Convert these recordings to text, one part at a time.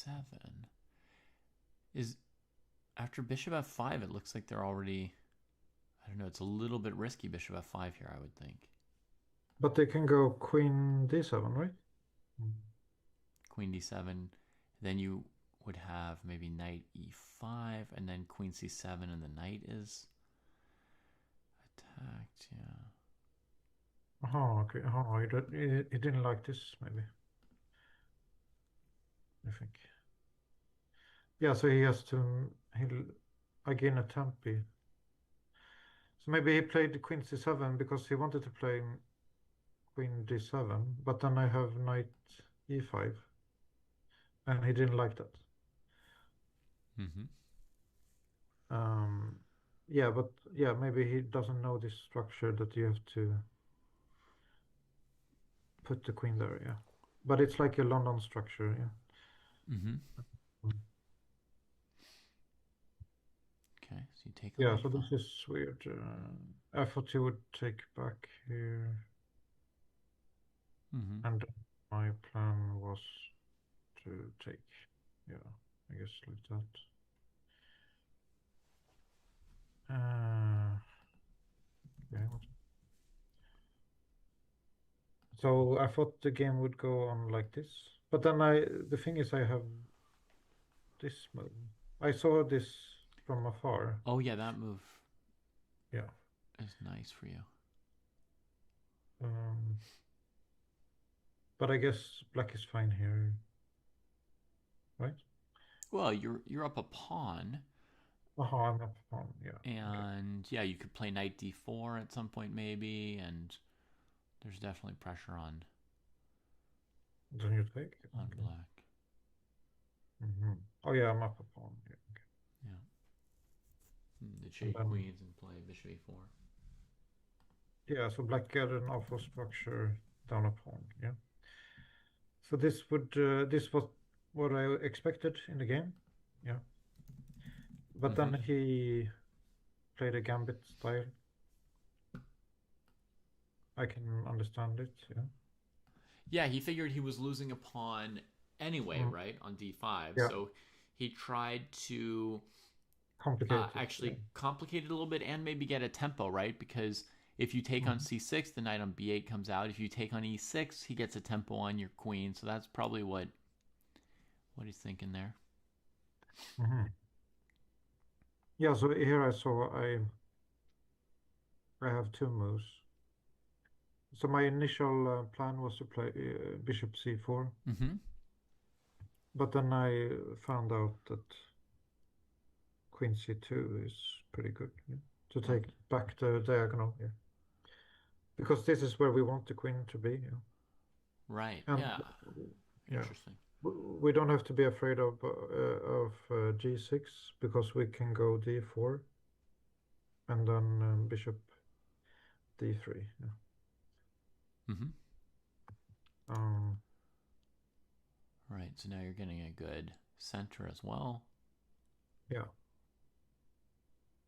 c7 is after bishop f5. It looks like they're already. I don't know. It's a little bit risky bishop f5 here, I would think. But they can go queen d7, right? Mm. Queen d7. Then you would have maybe knight e5 and then queen c7 and the knight is attacked. Yeah. Oh, okay. Oh, he didn't like this, maybe, I think. Yeah, so he has to, he'll again a tempi. So maybe he played queen c7 because he wanted to play queen d7, but then I have knight e5, and he didn't like that. Mm-hmm. Um, yeah, but yeah, maybe he doesn't know this structure that you have to put the queen there, yeah. But it's like a London structure, yeah. Mm-hmm. Mm. Okay, so you take on Yeah, so e5. this is weird. I thought you would take back here, Mm-hmm. and my plan was to take, yeah, I guess like that. Yeah. So I thought the game would go on like this, but then the thing is, I have this move. I saw this from afar. Oh yeah, that move Yeah. is nice for you. Um, but I guess black is fine here, right? Well, you're up a pawn, Oh, I'm up pawn. Yeah. Okay. and yeah, you could play knight d4 at some point maybe, and there's definitely pressure Then you take. on Okay. black. Oh yeah, I'm up a pawn. Yeah. Okay. Yeah, the And shake then queens and play bishop e4. yeah, so black get an awful structure down a pawn. Yeah. So this was what I expected in the game. Yeah. But Mm-hmm. then he played a gambit style. I can understand it. Yeah. Yeah, he figured he was losing a pawn anyway, Mm, right, on d5. yeah. So he tried to Complicated. Yeah. actually complicate it a little bit and maybe get a tempo, right? Because if you take on Mhm. c6, the knight on b8 comes out. If you take on e6, he gets a tempo on your queen. So that's probably what he's thinking there. Mhm. Yeah. So here I saw I have two moves. So my initial plan was to play bishop c4, Mm-hmm. but then I found out that queen c2 is pretty good, yeah, to take back the diagonal here, because this is where we want the queen to be. Yeah. Right. And Yeah. yeah, Interesting. we don't have to be afraid of g6 because we can go d4 and then bishop d3. Yeah. Mm-hmm. Right. Um, So now you're getting a good center as well. yeah.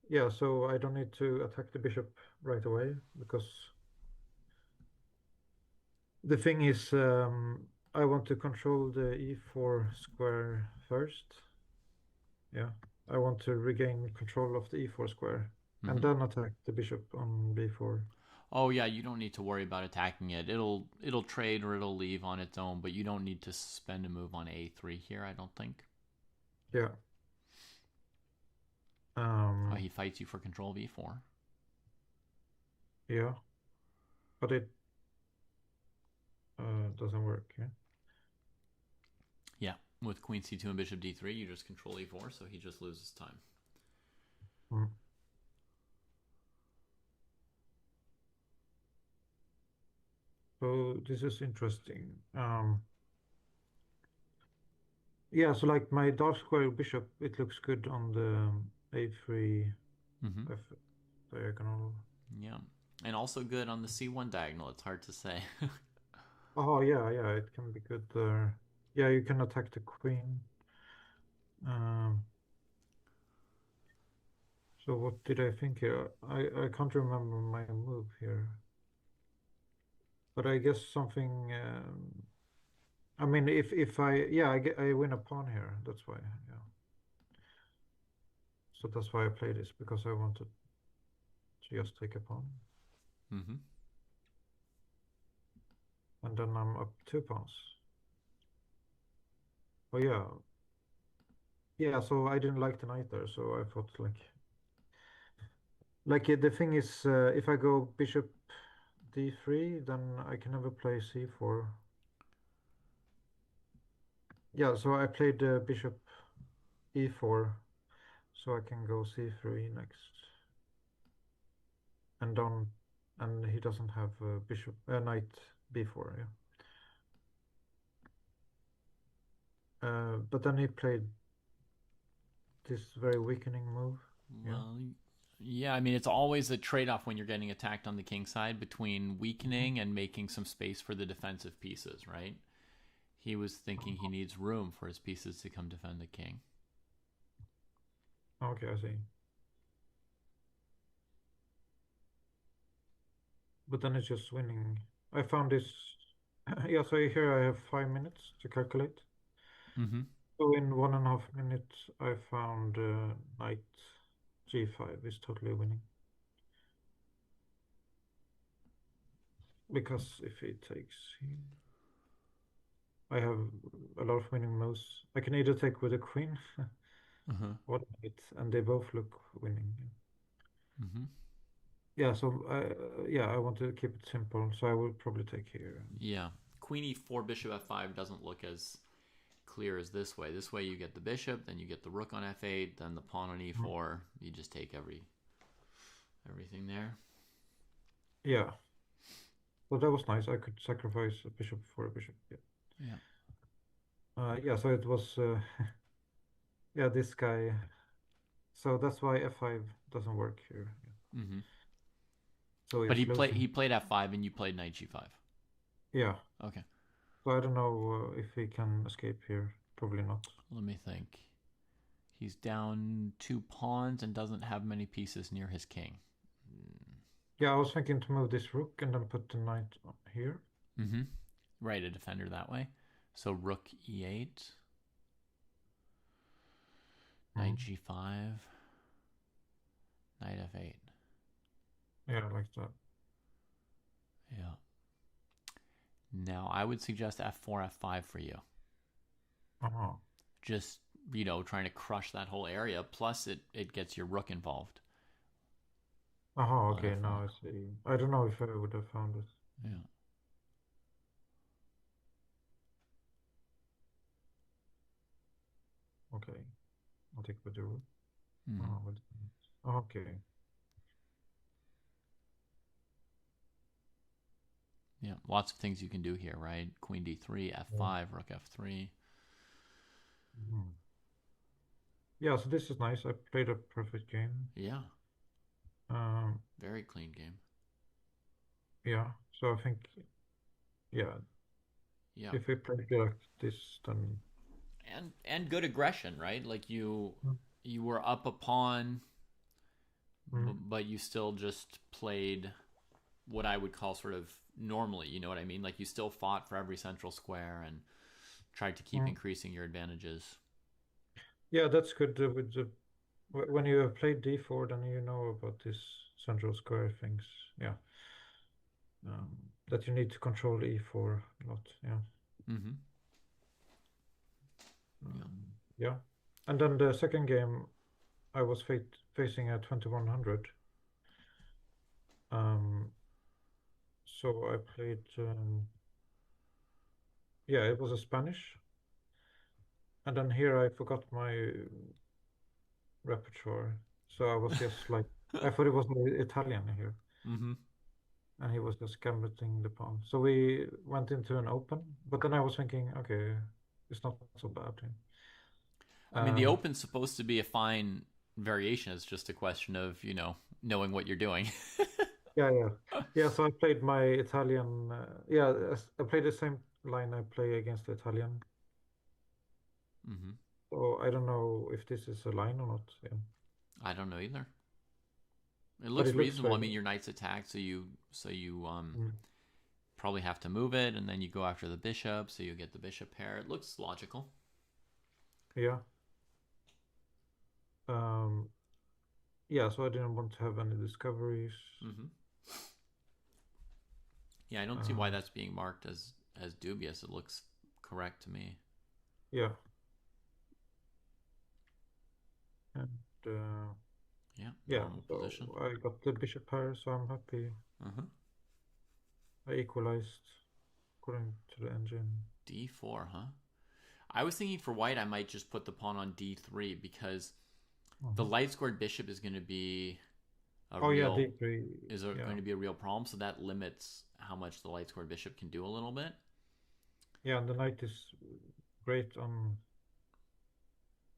Yeah, so I don't need to attack the bishop right away because the thing is, I want to control the e4 square first. Yeah, I want to regain control of the e4 square and Mm-hmm. then attack the bishop on b4. Oh yeah, you don't need to worry about attacking it. It'll trade or it'll leave on its own, but you don't need to spend a move on a3 here. I don't think. Yeah. Oh, he Um, fights you for control of e4. yeah, but it doesn't work. Yeah. Yeah, with queen c2 and bishop d3, you just control e4, so he just loses time. Mm. So this is interesting. Yeah, so like my dark square bishop, it looks good on the a3 Mm-hmm. f diagonal. Yeah, and also good on the c1 diagonal. It's hard to say. Oh yeah, yeah, it can be good there. Yeah, you can attack the queen. Um, so what did I think here? I can't remember my move here, but I guess something. I mean, if I yeah, I win a pawn here. That's why. Yeah. So that's why I play this because I wanted to just take a pawn, Mm-hmm. and then I'm up 2 pawns. Oh yeah, yeah. So I didn't like the knight there. So I thought the thing is, if I go bishop d3, then I can never play c4. Yeah. So I played bishop e4, so I can go c3 next, and don't, and he doesn't have bishop knight b4. Yeah. But then he played this very weakening move. Yeah. Well, yeah, I mean, it's always a trade off when you're getting attacked on the king side between Mhm. weakening and making some space for the defensive pieces, right? He was thinking he needs room for his pieces to come defend the king. Okay, I see. But then it's just winning. I found this. Yeah, so here I have 5 minutes to calculate. Mm-hmm. So in 1.5 minutes, I found knight g5 is totally winning. Because if he takes, I have a lot of winning moves. I can either take with a queen Uh-huh. or knight, and they both look winning. Mm-hmm. Yeah, so yeah, I want to keep it simple, so I will probably take here. Yeah. Queen e4, bishop f5 doesn't look as clear as this way. This way you get the bishop, then you get the rook on f8, then the pawn on Mm. e4. You just take everything there. Yeah, well, that was nice. I could sacrifice a bishop for a bishop. Yeah. Yeah. Yeah, so it was, yeah, this guy. So that's why f5 doesn't work here. Yeah. Mm-hmm. So But he's losing. he played f5 and you played knight g5. Yeah, Okay. so I don't know if he can escape here. Probably not. Let me think. He's down 2 pawns and doesn't have many pieces near his king. Yeah, I was thinking to move this rook and then put the knight here. Mm-hmm. Right, a defender that way. So rook e8, knight Mm. g5, knight f8. Yeah, like that. Yeah. Now I would suggest f4, f5 for you. Uh-huh. Just, trying to crush that whole area. Plus, it gets your rook involved Uh-huh, on okay, f1. now I see. I don't know if I would have found it. Yeah. Okay, I'll take with the rook. Mm-hmm. With, okay. Yeah. Lots of things you can do here, right? Queen d3, Yeah. f5, rook f3. Mhm. Yeah, so this is nice. I played a perfect game. Yeah. Um, Very clean game. yeah, so I think, yeah, Yeah. if we play like this, then And good aggression, right? Like mm, you were up a pawn, mm, but you still just played what I would call sort of normally. You know what I mean? Like you still fought for every central square and tried to keep mm. increasing your advantages. Yeah, that's good with the when you have played d4, then you know about this central square things. Yeah, that you need to control e4 a lot. Yeah. Mm-hmm. Yeah. Yeah. And then the second game, I was facing a 2100. Um, so I played, yeah, it was a Spanish. And then here I forgot my repertoire. So I was just like, I thought it was Italian here. Mm-hmm. And he was just gambling the pawn. So we went into an open. But then I was thinking, okay, it's not so bad. I mean, the Um, open's supposed to be a fine variation. It's just a question of knowing what you're doing. yeah, yeah. Yeah, so I played my Italian. Yeah, I played the same line I play against the Italian. Mm-hmm. So I don't know if this is a line or not. Yeah. I don't know either. It But looks it looks reasonable. I like. mean, your knight's attacked, so you Mm. probably have to move it, and then you go after the bishop, so you get the bishop pair. It looks logical. Yeah. Um, yeah, so I didn't want to have any discoveries. Mm-hmm. Yeah, I don't see why Uh, that's being marked as dubious. It looks correct to me. yeah. And Yeah, yeah, normal so position. I got the bishop pair, so I'm happy. Uh-huh. I equalized according to the engine. D4, huh? I was thinking for white, I might just put the pawn on D3 because the Mhm. light squared bishop is going to be a Oh yeah, real D3. going Yeah. to be a real problem. So that limits how much the light squared bishop can do a little bit. Yeah, and the knight is great on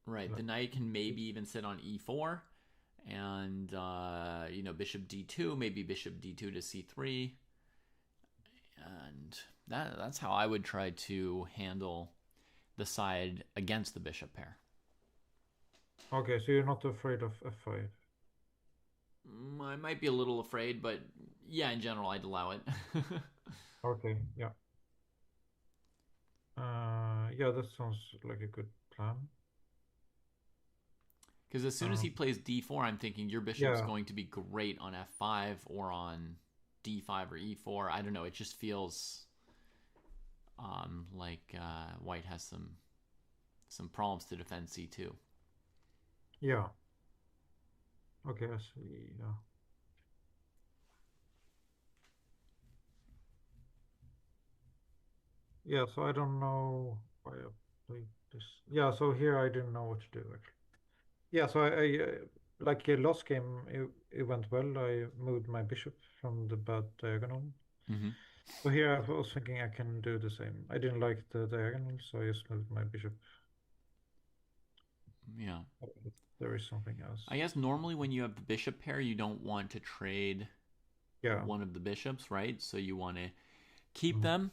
Right. The like knight can maybe even sit on E4, and bishop D2, maybe bishop D2 to C3, and that's how I would try to handle the side against the bishop pair. okay, so you're not afraid of F5. I might be a little afraid, but yeah, in general, I'd allow it. Okay, yeah. Yeah, that sounds like a good plan. Because as soon as he Um, plays D4, I'm thinking your bishop's yeah, going to be great on F5 or on D5 or E4. I don't know. It just feels like White has some problems to defend C2. yeah. Okay, I see. Yeah. Yeah, so I don't know why I played this. Yeah, so here I didn't know what to do actually. Yeah, so like last game, it went well. I moved my bishop from the bad diagonal. Mm-hmm. So here I was thinking I can do the same. I didn't like the diagonal, so I just moved my bishop. Yeah. But there is something else. I guess normally when you have the bishop pair, you don't want to trade Yeah. one of the bishops, right? So you want to keep Mm. them.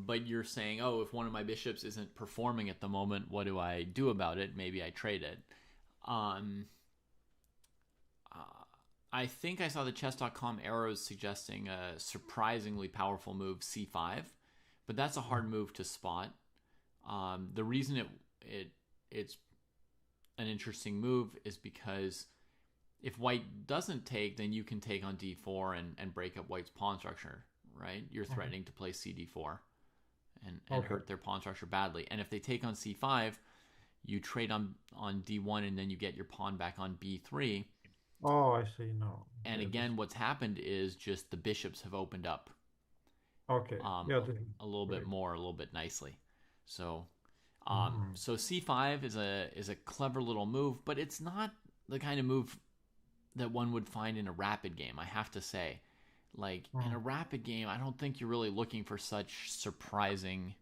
But you're saying, oh, if one of my bishops isn't performing at the moment, what do I do about it? Maybe I trade it. Um, uh, I think I saw the chess.com arrows suggesting a surprisingly powerful move, c5, but that's a hard move to spot. The reason it's an interesting move is because if white doesn't take, then you can take on d4 and break up white's pawn structure, right? You're Mhm. threatening to play cd4 and Okay. hurt their pawn structure badly. And if they take on c5, you trade on d1 and then you get your pawn back on b3. Oh, I see now. And Yeah, this. again, what's happened is just the bishops have opened up Okay. um, Yeah, this is a little bit great. more, a little bit nicely. So, Hmm. so c5 is a clever little move, but it's not the kind of move that one would find in a rapid game. I have to say, like in a Mm. rapid game, I don't think you're really looking for such surprising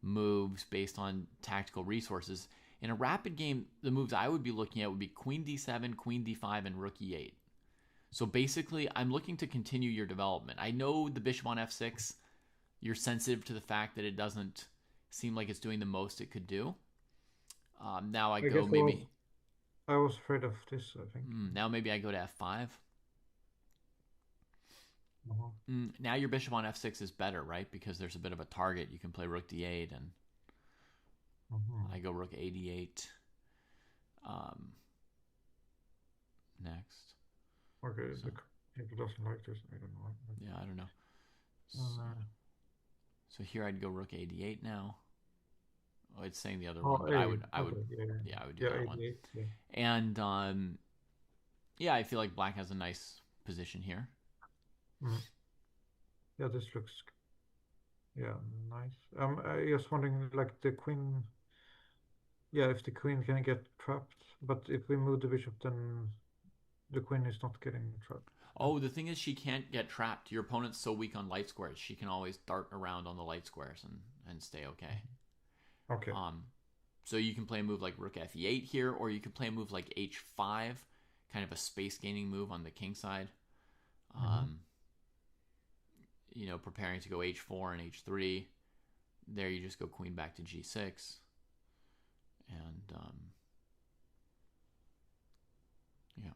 moves based on tactical resources. In a rapid game, the moves I would be looking at would be queen d7, queen d5, and rook e8. So basically, I'm looking to continue your development. I know the bishop on f6, you're sensitive to the fact that it doesn't seem like it's doing the most it could do. Now I I go guess maybe. I was afraid of this, I think. Now maybe I go to f5. Mhm. Now your bishop on f6 is better, right? Because there's a bit of a target. You can play rook d8, and Mhm. I go rook a8 um, next. Okay, So the people doesn't like this. I don't know. yeah, I don't know. So, Uh, so here I'd go rook a8 now. Oh, it's saying the other oh, one, but I A. would, I would, Okay, yeah, yeah, yeah, I would do yeah, that one. 88. Yeah. And yeah, I feel like black has a nice position here. Mm. Yeah, this looks yeah nice. I just wondering like the queen. Yeah, if the queen can get trapped, but if we move the bishop, then the queen is not getting trapped. Yeah. Oh, the thing is, she can't get trapped. Your opponent's so weak on light squares. She can always dart around on the light squares and stay okay. Okay. Um, so you can play a move like rook fe8 here, or you could play a move like h5, kind of a space gaining move on the king side. Hmm. Um, preparing to go h4 and h3. There you just go queen back to g6, and yeah.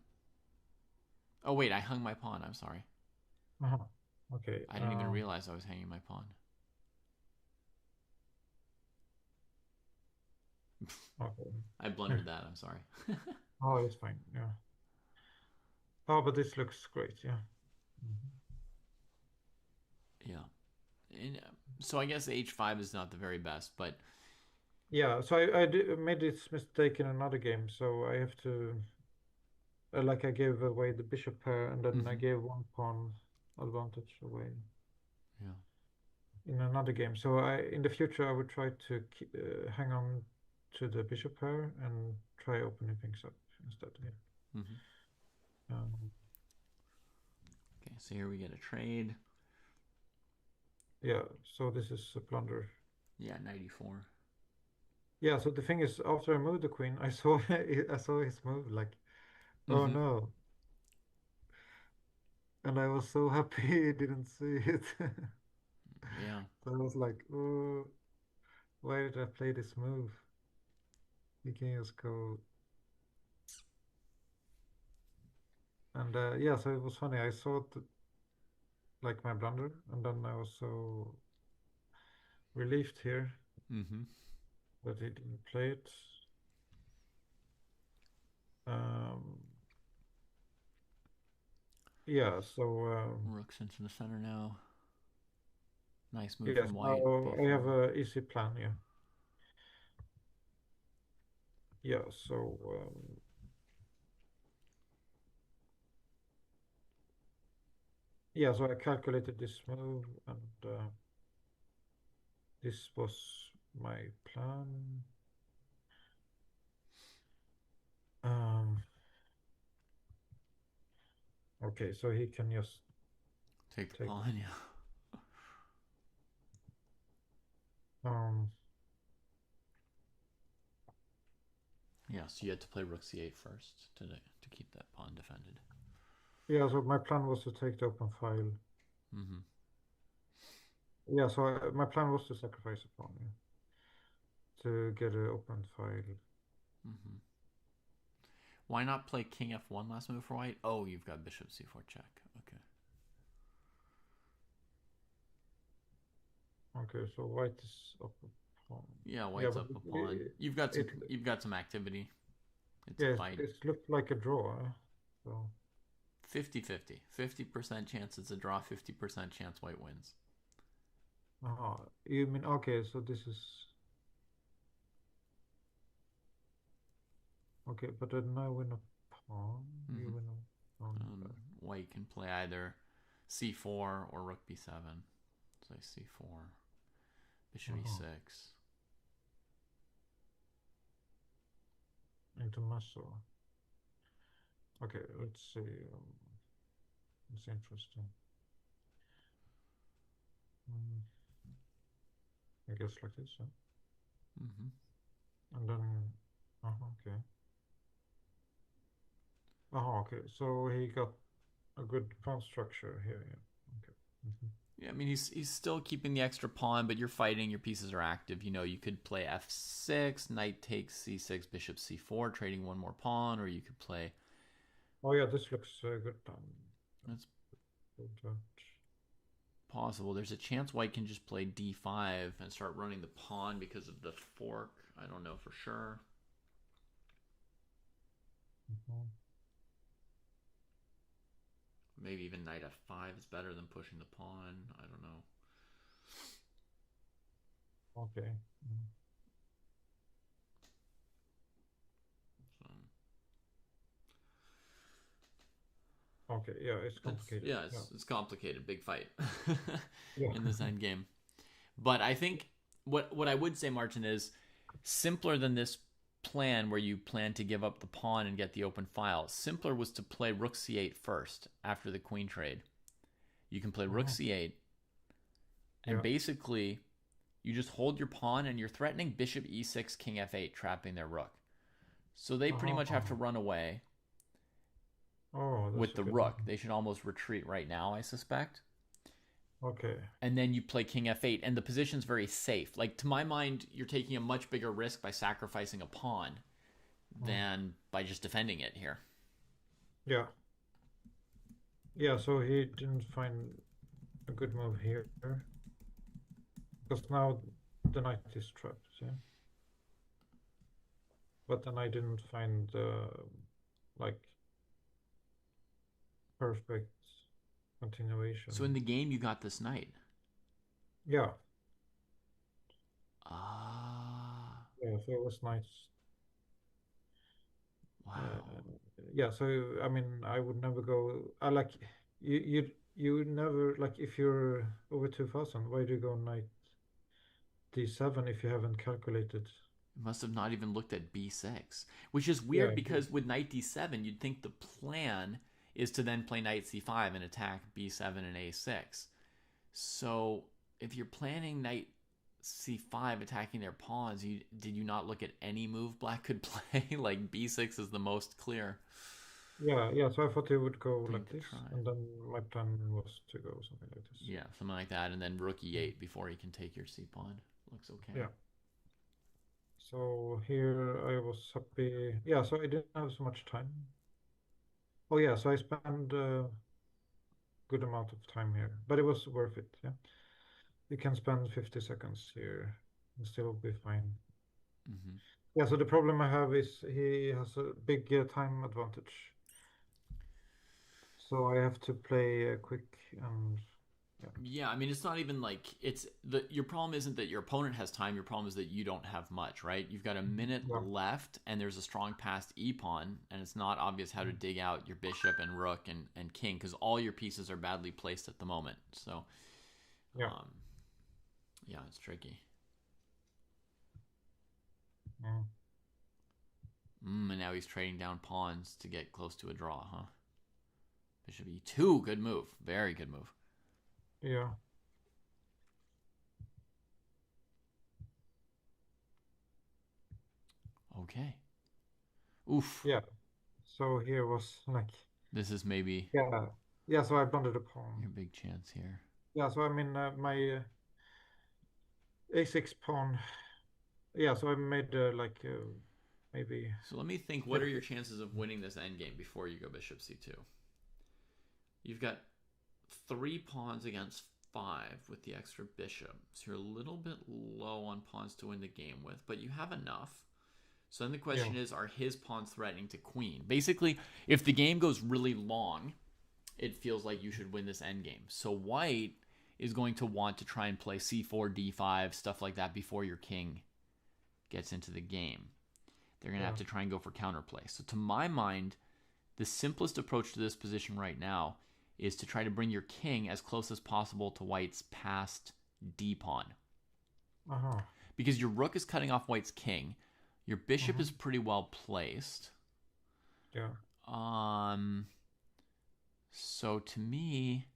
Oh wait, I hung my pawn. I'm sorry. Uh-huh. Okay. I didn't even realize I was hanging my pawn. Okay. I Yeah. blundered that. I'm sorry. Oh, it's fine. Yeah. Oh, but this looks great. Yeah. Mhm. Yeah. And, so I guess h5 is not the very best, but Yeah. So made this mistake in another game. So I have to like I gave away the bishop pair, and then I mm-hmm. gave one pawn advantage away Yeah. in another game. So in the future, I would try to hang on to the bishop pair and try opening things up instead. Yeah. Mm-hmm. Um, Okay, so here we get a trade. yeah. So this is a blunder. Yeah, 94. Yeah. So the thing is, after I moved the queen, I saw I saw his move. Like, oh Mm-hmm. no! And I was so happy he didn't see it. Yeah. So I was like, oh, why did I play this move? You can just go. And yeah, so it was funny. I saw like my blunder, and then I was so relieved here Mm-hmm. that he didn't play it. Um, yeah, so Rook's into the center now. Nice move yes, from white. now I have B4. a easy plan. Yeah, yeah. So yeah, so I calculated this move, and this was my plan. Um, okay, so he can just Take the take. pawn. Yeah. Um, Yeah. So you had to play rook c8 first to keep that pawn defended. yeah, so my plan was to take the open file. Mm-hmm. Yeah, so my plan was to sacrifice a pawn, yeah, to get an open file. Mm-hmm. Why not play king f1 last move for white? Oh, you've got bishop c4 check. Okay. Okay, so white is up a pawn. Yeah, Yeah, white's but up a pawn. it, You've got some activity. It's a yeah, fight. it looked like a draw. So 50-50. 50% chance it's a draw, 50% chance white wins. you mean okay? So this is okay, but then I win a pawn. You Mm-hmm. win a pawn back. White can play either c4 or rook b7. So c4, bishop Uh-huh. e6. Into muscle. Okay, let's see. It's interesting. Mm, I guess like this, huh? Mm-hmm. And then, okay. Okay. So he got a good pawn structure here. Yeah. Okay. Yeah, I mean he's still keeping the extra pawn, but you're fighting. Your pieces are active. You know, you could play f6, knight takes c6, bishop c4, trading one more pawn, or you could play. Oh yeah, this looks good. It's Good. possible. There's a chance white can just play d5 and start running the pawn because of the fork. I don't know for sure. Mhm. Maybe even knight f5 is better than pushing the pawn. I don't know. Okay. Mhm. So Okay. Yeah, it's complicated. Yeah. it's complicated. Big fight Yeah. in this end game. But I think what I would say, Martin, is simpler than this plan where you plan to give up the pawn and get the open file. Simpler was to play rook c8 first after the queen trade. You can play rook Mhm. c8, and Yeah. basically you just hold your pawn and you're threatening bishop e6, king f8, trapping their rook. So they pretty much have to Uh-huh. run away Oh, that's with a the good rook. one. They should almost retreat right now, I suspect. Okay. And then you play king f8, and the position's very safe. Like, to my mind, you're taking a much bigger risk by sacrificing a pawn Mm. than by just defending it here. Yeah. Yeah. So he didn't find a good move here because now the knight is trapped. Yeah, but then I didn't find like perfect So in continuation. the game, you got this knight. Yeah, Ah, yeah. So it was nice. wow. Uh, yeah. So I mean, I would never go. I like you would never like if you're over 2000. Why do you go knight d7 if you haven't calculated? You must have not even looked at b6, which is Yeah, weird because with knight d7, you'd think the plan is to then play knight c5 and attack b7 and a6. So if you're planning knight c5 attacking their pawns, did you not look at any move black could play? Like b6 is the most clear yeah, yeah. So I thought they would go thing like to this, try. and then my plan was to go something like this. Yeah, something like that, and then rook Mm. e8 before he can take your c pawn. Looks okay. Yeah. So here I was happy. Yeah, so I didn't have so much time. Oh yeah, so I spent a good amount of time here, but it was worth it. Yeah, you can spend 50 seconds here and still be fine. Mm-hmm. Yeah, so the problem I have is he has a big time advantage. So I have to play quick and yeah. Yeah, I mean, it's not even like it's the your problem isn't that your opponent has time. Your problem is that you don't have much, right? You've got a minute Yeah. left, and there's a strong passed e pawn, and it's not obvious how to dig out your bishop and rook and king because all your pieces are badly placed at the moment. So, Yeah. um, yeah, it's tricky. Mm. And now he's trading down pawns to get close to a draw, huh? Bishop e2, good move, very good move. Yeah. Okay. Oof. Yeah. So here was like This is maybe yeah. Yeah, so I blundered a pawn. your big chance here. Yeah, so I mean my a6 pawn. Yeah, so I made like maybe So let me think. What maybe are your chances of winning this endgame before you go bishop c2? You've got three pawns against five with the extra bishop. So you're a little bit low on pawns to win the game with, but you have enough. So then the yeah. question is, are his pawns threatening to queen? Basically, if the game goes really long, it feels like you should win this endgame. So white is going to want to try and play c4, d5, stuff like that before your king gets into the game. They're going to have Yeah. to try and go for counterplay. So to my mind, the simplest approach to this position right now is to try to bring your king as close as possible to white's passed d pawn. Uh-huh. Because your rook is cutting off white's king. Your bishop Mm-hmm. is pretty well placed. Yeah. Um, so to me,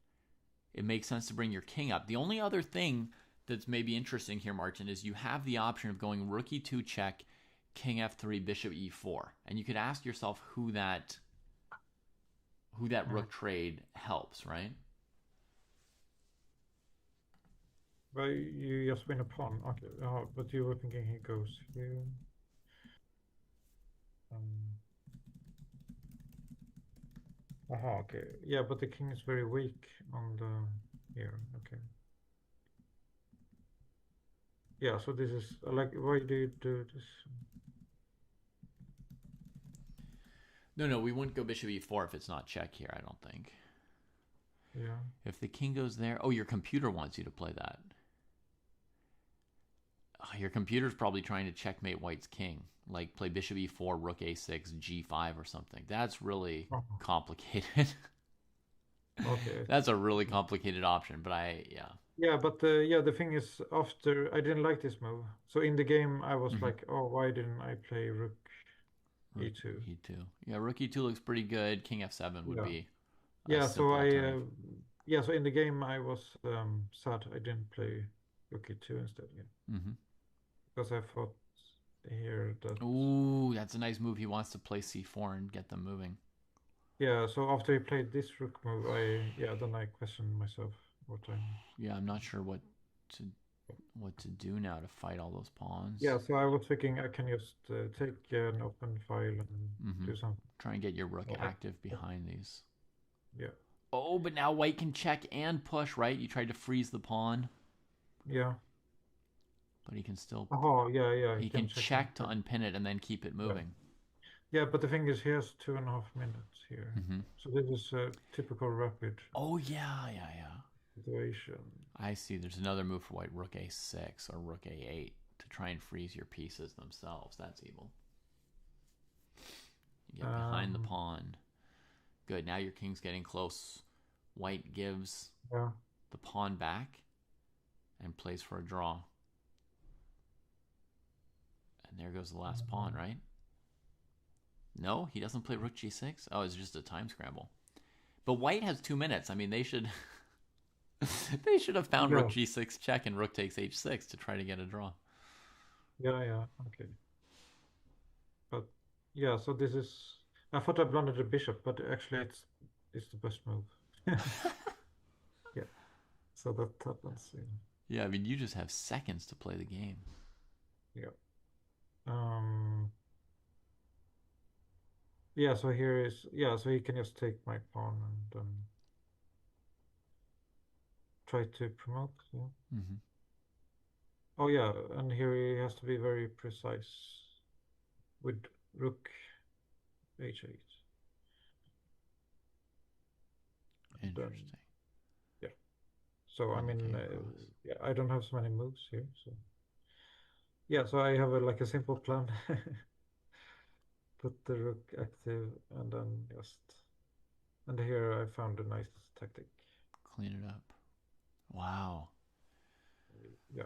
it makes sense to bring your king up. The only other thing that's maybe interesting here, Martin, is you have the option of going rook e2 check, king f3, bishop e4, and you could ask yourself who that Mm. rook trade helps, right? But you just win a pawn. Okay. But you were thinking he goes here. Um, okay. Yeah, but the king is very weak on the here. Okay. Yeah, so this is like why do you do this? No, we wouldn't go bishop e4 if it's not check here, I don't think. Yeah. If the king goes there, oh, your computer wants you to play that. Your computer's probably trying to checkmate white's king, like play bishop e4, rook a6, g5 or something. That's really Oh, complicated. okay. That's a really complicated option, but yeah. Yeah, but yeah, the thing is, after I didn't like this move. So in the game, I was Mm-hmm. like, oh, why didn't I play rook Rook e2? e2. Yeah, rook e2 looks pretty good. King f7 would Yeah. be a Yeah, so simple alternative. yeah, so in the game, I was sad I didn't play rook e2 instead. Yeah, Mm-hmm. because I thought here that Ooh, that's a nice move. He wants to play c4 and get them moving. yeah. So after he played this rook move, yeah, then I questioned myself what I'm. Yeah, I'm not sure to what to do now to fight all those pawns. Yeah, so I was thinking I can just take an open file and Mm-hmm. do something. Try and get your rook Oh, active behind these. yeah. Oh, but now white can check and push, right? You tried to freeze the pawn, Yeah. but he can still Oh, yeah, yeah. He he can can check and check to push. unpin it and then keep it Yeah. moving. Yeah, but the thing is, he has 2.5 minutes here. Mm-hmm. So this is a typical rapid Oh yeah, yeah, yeah. situation. I see. There's another move for white, rook a6 or rook a8 to try and freeze your pieces themselves. That's evil. You get behind the Um, pawn. Good. Now your king's getting close. White gives yeah. the pawn back and plays for a draw. And there goes the last pawn, Um, right? No, he doesn't play rook g6. Oh, it's just a time scramble. But white has 2 minutes. I mean, they should they should have found rook yeah, g6 check and rook takes h6 to try to get a draw. yeah, yeah. Okay. But yeah, so this is. I thought I blundered the bishop, but actually it's the best move. Yeah. So that happens. Yeah. Yeah, I mean, you just have seconds to play the game. Yeah. Um. Yeah. So here is. Yeah. So he can just take my pawn and then try to promote. Yeah. Mm-hmm. Oh yeah, and here he has to be very precise with rook h8. And then Interesting. yeah. So I mean, Okay, across. yeah, I don't have so many moves here. So yeah, so I have like a simple plan. Put the rook active and then just and here I found a nice tactic. Clean it up. Wow. Yeah.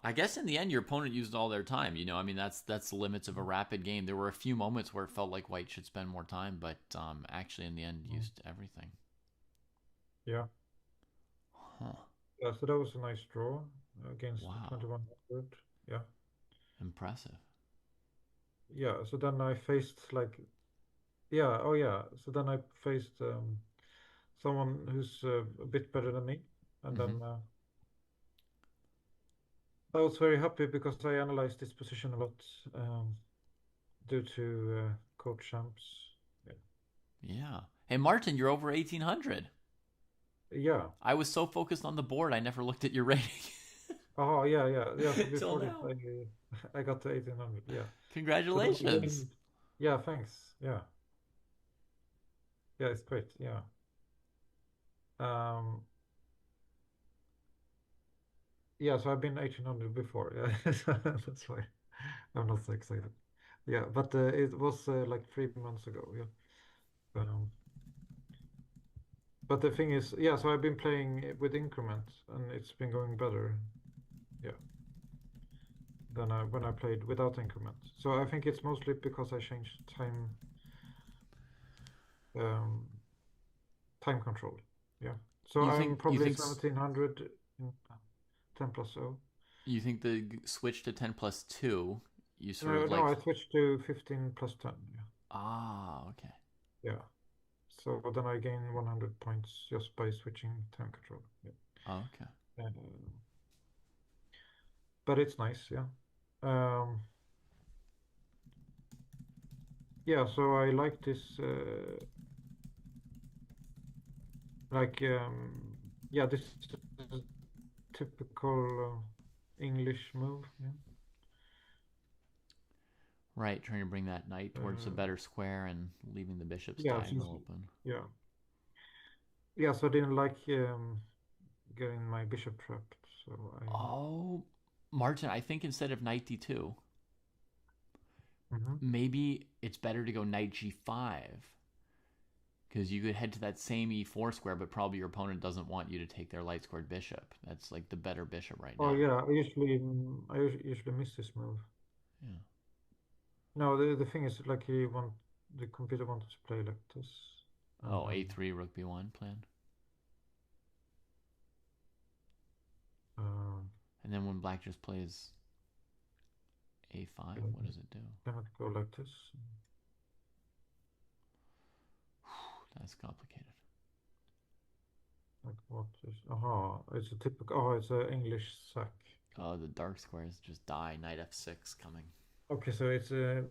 I guess in the end, your opponent used all their time. You know, I mean, that's the limits of a rapid game. There were a few moments where it felt like white should spend more time, but actually, in the end, Mm. used everything. Yeah. Huh. Yeah, so that was a nice draw against Wow. 2100. Yeah. Impressive. Yeah, so then I faced like yeah, oh yeah. So then I faced someone who's a bit better than me. And Mm-hmm. then I was very happy because I analyzed this position a lot um, due to coach champs. Yeah. Yeah. Hey, Martin, you're over 1800. Yeah. I was so focused on the board, I never looked at your rating Oh, yeah, yeah, yeah. So till before this, now. I got to 1800. Yeah. So then Congratulations. again, yeah, thanks. Yeah. Yeah, it's great. Yeah. Um, yeah, so I've been 1800 before. Yeah. So that's why I'm not so excited. Yeah, but it was like 3 months ago. Yeah. But the thing is, yeah, so I've been playing with increments and it's been going better, yeah, than when I played without increments. So I think it's mostly because I changed um, time control. Yeah. So I'm You probably think 1700 in 10 plus 0. you think the switch to 10 plus 2, you sort No, of no, like I switched to 15 plus 10. okay. Yeah. Yeah. So then I gain 100 points just by switching time control. Yeah. Okay. Uh, but it's nice. Yeah. Um, yeah. So I like this. Like, yeah, this is a typical English move. Yeah. Right, trying to bring that knight towards a Uh, better square and leaving the bishop's yeah, since, diagonal open. yeah. Yeah, so I didn't like getting my bishop trapped. So Oh, Martin, I think instead of knight d2, Mhm. maybe it's better to go knight g5 because you could head to that same e4 square, but probably your opponent doesn't want you to take their light squared bishop. That's like the better bishop right Oh now. yeah, I usually miss this move. Yeah. No, the thing is like the computer wanted to play like this, and Oh, then a3 rook b1 plan. uh, And then when black just plays a5, what does it do? cannot go like this. That's complicated. Like what is? Aha, it's a typical. Oh, it's a English sack. Oh, the dark squares just die. Knight f6 coming. Okay, so it's a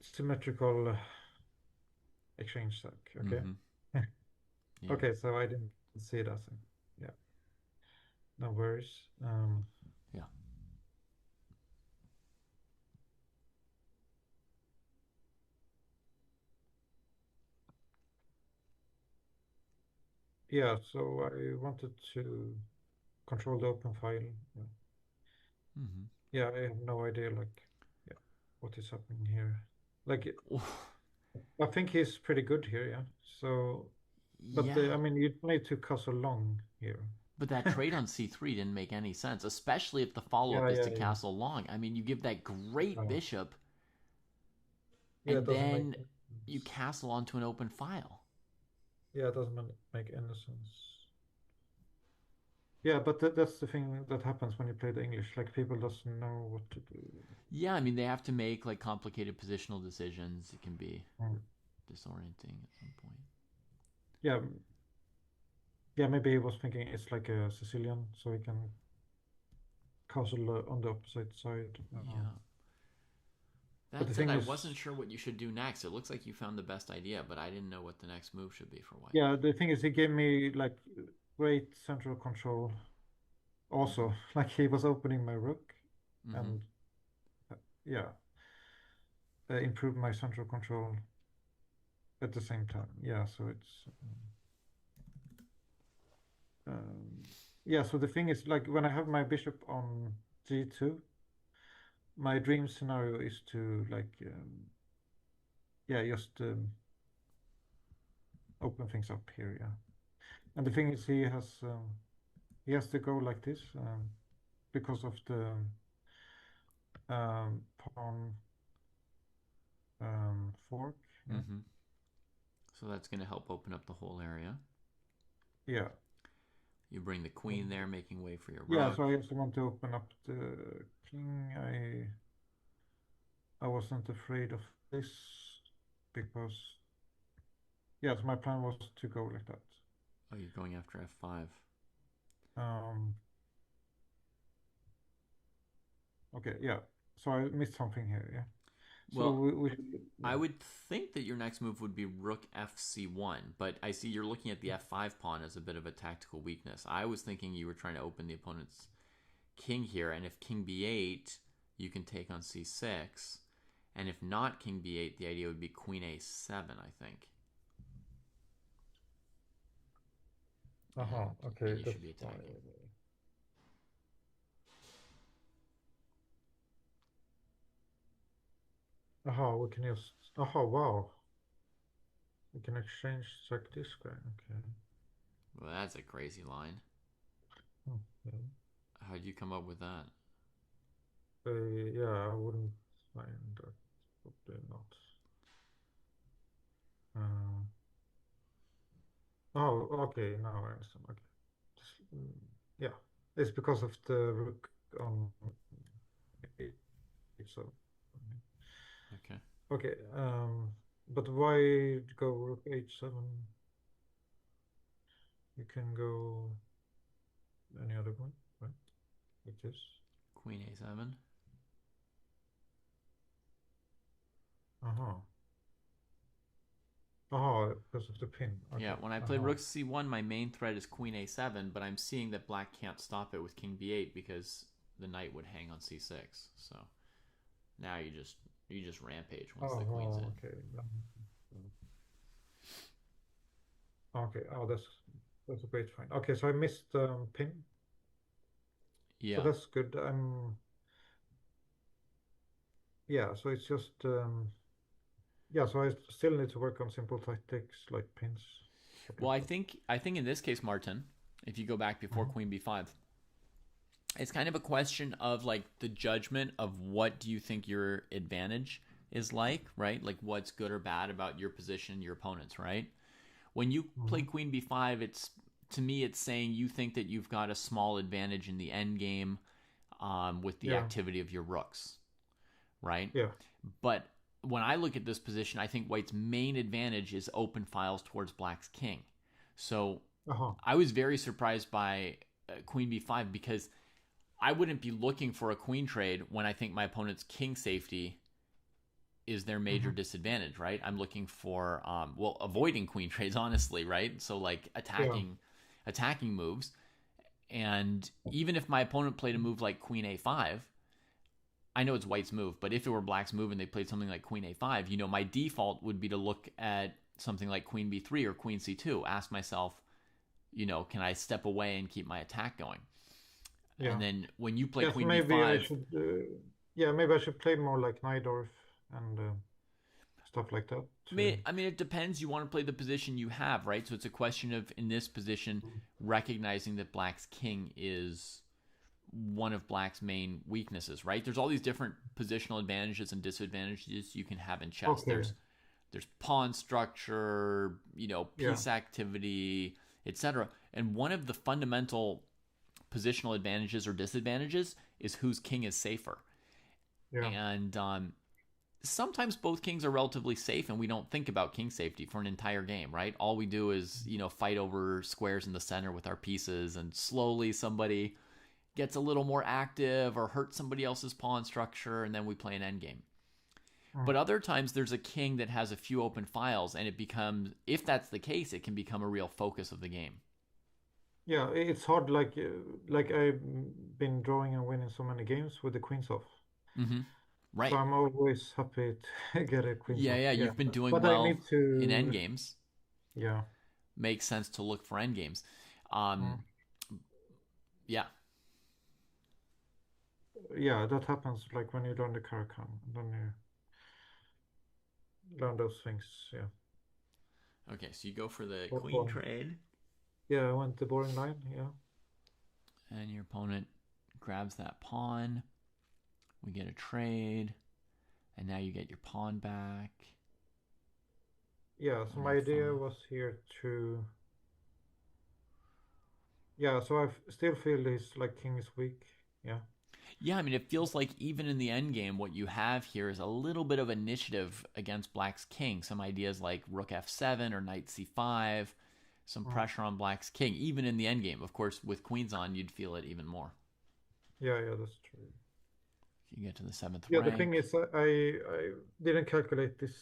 symmetrical exchange sack. Okay. Mm-hmm. Yeah. Okay, so I didn't see it as a, yeah, no worries. Yeah. Yeah, so I wanted to control the open file. Yeah, Mm-hmm. yeah, I have no idea, like, yeah, what is happening here. Like, I think he's pretty good here, yeah. So, but Yeah. I mean, you don't need to castle long here. But that trade on c3 didn't make any sense, especially if the follow Yeah, up is yeah, to yeah. castle long. I mean, you give that great No. bishop, Yeah, it and doesn't make then any you sense. castle onto an open file. Yeah, it doesn't make any sense. Yeah, but that's the thing that happens when you play the English. Like people doesn't know what to do. Yeah, I mean, they have to make like complicated positional decisions. It can be Mm. disorienting at some point. Yeah, yeah. Maybe he was thinking it's like a Sicilian, so he can castle on the opposite side. Yeah. But That the said, thing I is, wasn't sure what you should do next. It looks like you found the best idea, but I didn't know what the next move should be for white. yeah, the thing is, he gave me like great central control. Mm-hmm. Also, like he was opening my rook, Mm-hmm. and yeah, improved my central control at the same time. Yeah, so it's yeah. So the thing is, like when I have my bishop on g2, my dream scenario is to like yeah, just open things up here. Yeah, and the thing is, he has to go like this because of the pawn fork. Yeah, Mm-hmm. So that's going to help open up the whole area. yeah. You bring the queen there, making way for your Yeah, rook. so I also want to open up the king. I wasn't afraid of this because yes, my plan was to go like that. Oh, you're going after f5. Um, okay, yeah. So I missed something here. Yeah. So Well, we I yeah. would think that your next move would be rook fc1, but I see you're looking at the f5 pawn as a bit of a tactical weakness. I was thinking you were trying to open the opponent's king here, and if king b8, you can take on c6, and if not king b8, the idea would be queen a7, I think, Uh-huh. and Okay, you should that's be fine. attacking. We can just. Wow. We can exchange like this guy. Okay. Well, that's a crazy line. Okay. How'd you come up with that? Yeah, I wouldn't find that. Probably not. Uh, okay. Now I understand. Okay. Yeah, it's because of the rook on eight. So Okay. okay. But why go rook h7? You can go any other point, right? Like this. Queen a7. Uh-huh. Because of the pin. Yeah, Okay. when I play Uh-huh. rook c1, my main threat is queen a7, but I'm seeing that black can't stop it with king b8 because the knight would hang on c6. So now you just rampage once the queen's in. Okay. Okay. Oh, that's a great find. Okay, so I missed pin. So Yeah. that's good. Yeah, so it's just yeah, so I still need to work on simple tactics like pins, stuff Well, like I that. think I think in this case, Martin, if you go back before Mhm. queen b5, it's kind of a question of like the judgment of what do you think your advantage is like, right? Like what's good or bad about your position, your opponent's, right? When you play Mhm. queen b5, it's to me it's saying you think that you've got a small advantage in the end game with the Yeah, activity of your rooks, right? yeah. But when I look at this position, I think White's main advantage is open files towards Black's king. So Uh-huh. I was very surprised by Queen b5 because I wouldn't be looking for a queen trade when I think my opponent's king safety is their major Hmm. disadvantage, right? I'm looking for well, avoiding queen trades, honestly, right? So like Yeah. attacking moves. And even if my opponent played a move like queen a5, I know it's white's move, but if it were black's move and they played something like queen a5, my default would be to look at something like queen b3 or queen c2, ask myself, can I step away and keep my attack going? And Yeah. then when you play Yes, queen maybe I b5, should. Yeah, maybe I should play more like Najdorf and stuff like that. To. I mean, it depends. You want to play the position you have, right? So it's a question of, in this position, recognizing that black's king is one of black's main weaknesses, right? There's all these different positional advantages and disadvantages you can have in chess. Okay. There's pawn structure, Yeah. piece activity, etc. And one of the fundamental positional advantages or disadvantages is whose king is safer. Yeah. And sometimes both kings are relatively safe, and we don't think about king safety for an entire game, right? All we do is, fight over squares in the center with our pieces, and slowly somebody gets a little more active or hurts somebody else's pawn structure, and then we play an endgame. Mm. But other times there's a king that has a few open files, and it becomes, if that's the case, it can become a real focus of the game. Yeah, it's hard. Like I've been drawing and winning so many games with the queens off. Mm-hmm. So Right. I'm always happy to get a queens Yeah, off. yeah. Yeah, You've been doing but I well need in to. endgames. Yeah. Makes sense to look for endgames. Um, Mm. yeah. Yeah, that happens like when you learn the Caracan, then you learn those things. Yeah. Okay, so you go for the queen Boring. trade, Yeah, I went the boring line. Yeah. and your opponent grabs that pawn. We get a trade, and now you get your pawn back Yeah, so on my idea a5. was here to. Yeah, so still feel his like king is weak. Yeah. Yeah, I mean, it feels like even in the endgame, what you have here is a little bit of initiative against black's king. Some ideas like rook f7 or knight c5, some Mm. pressure on black's king, even in the endgame. Of course, with queens on, you'd feel it even more. Yeah, yeah, that's true. You get to the seventh Yeah, the thing rank. is, I didn't calculate this.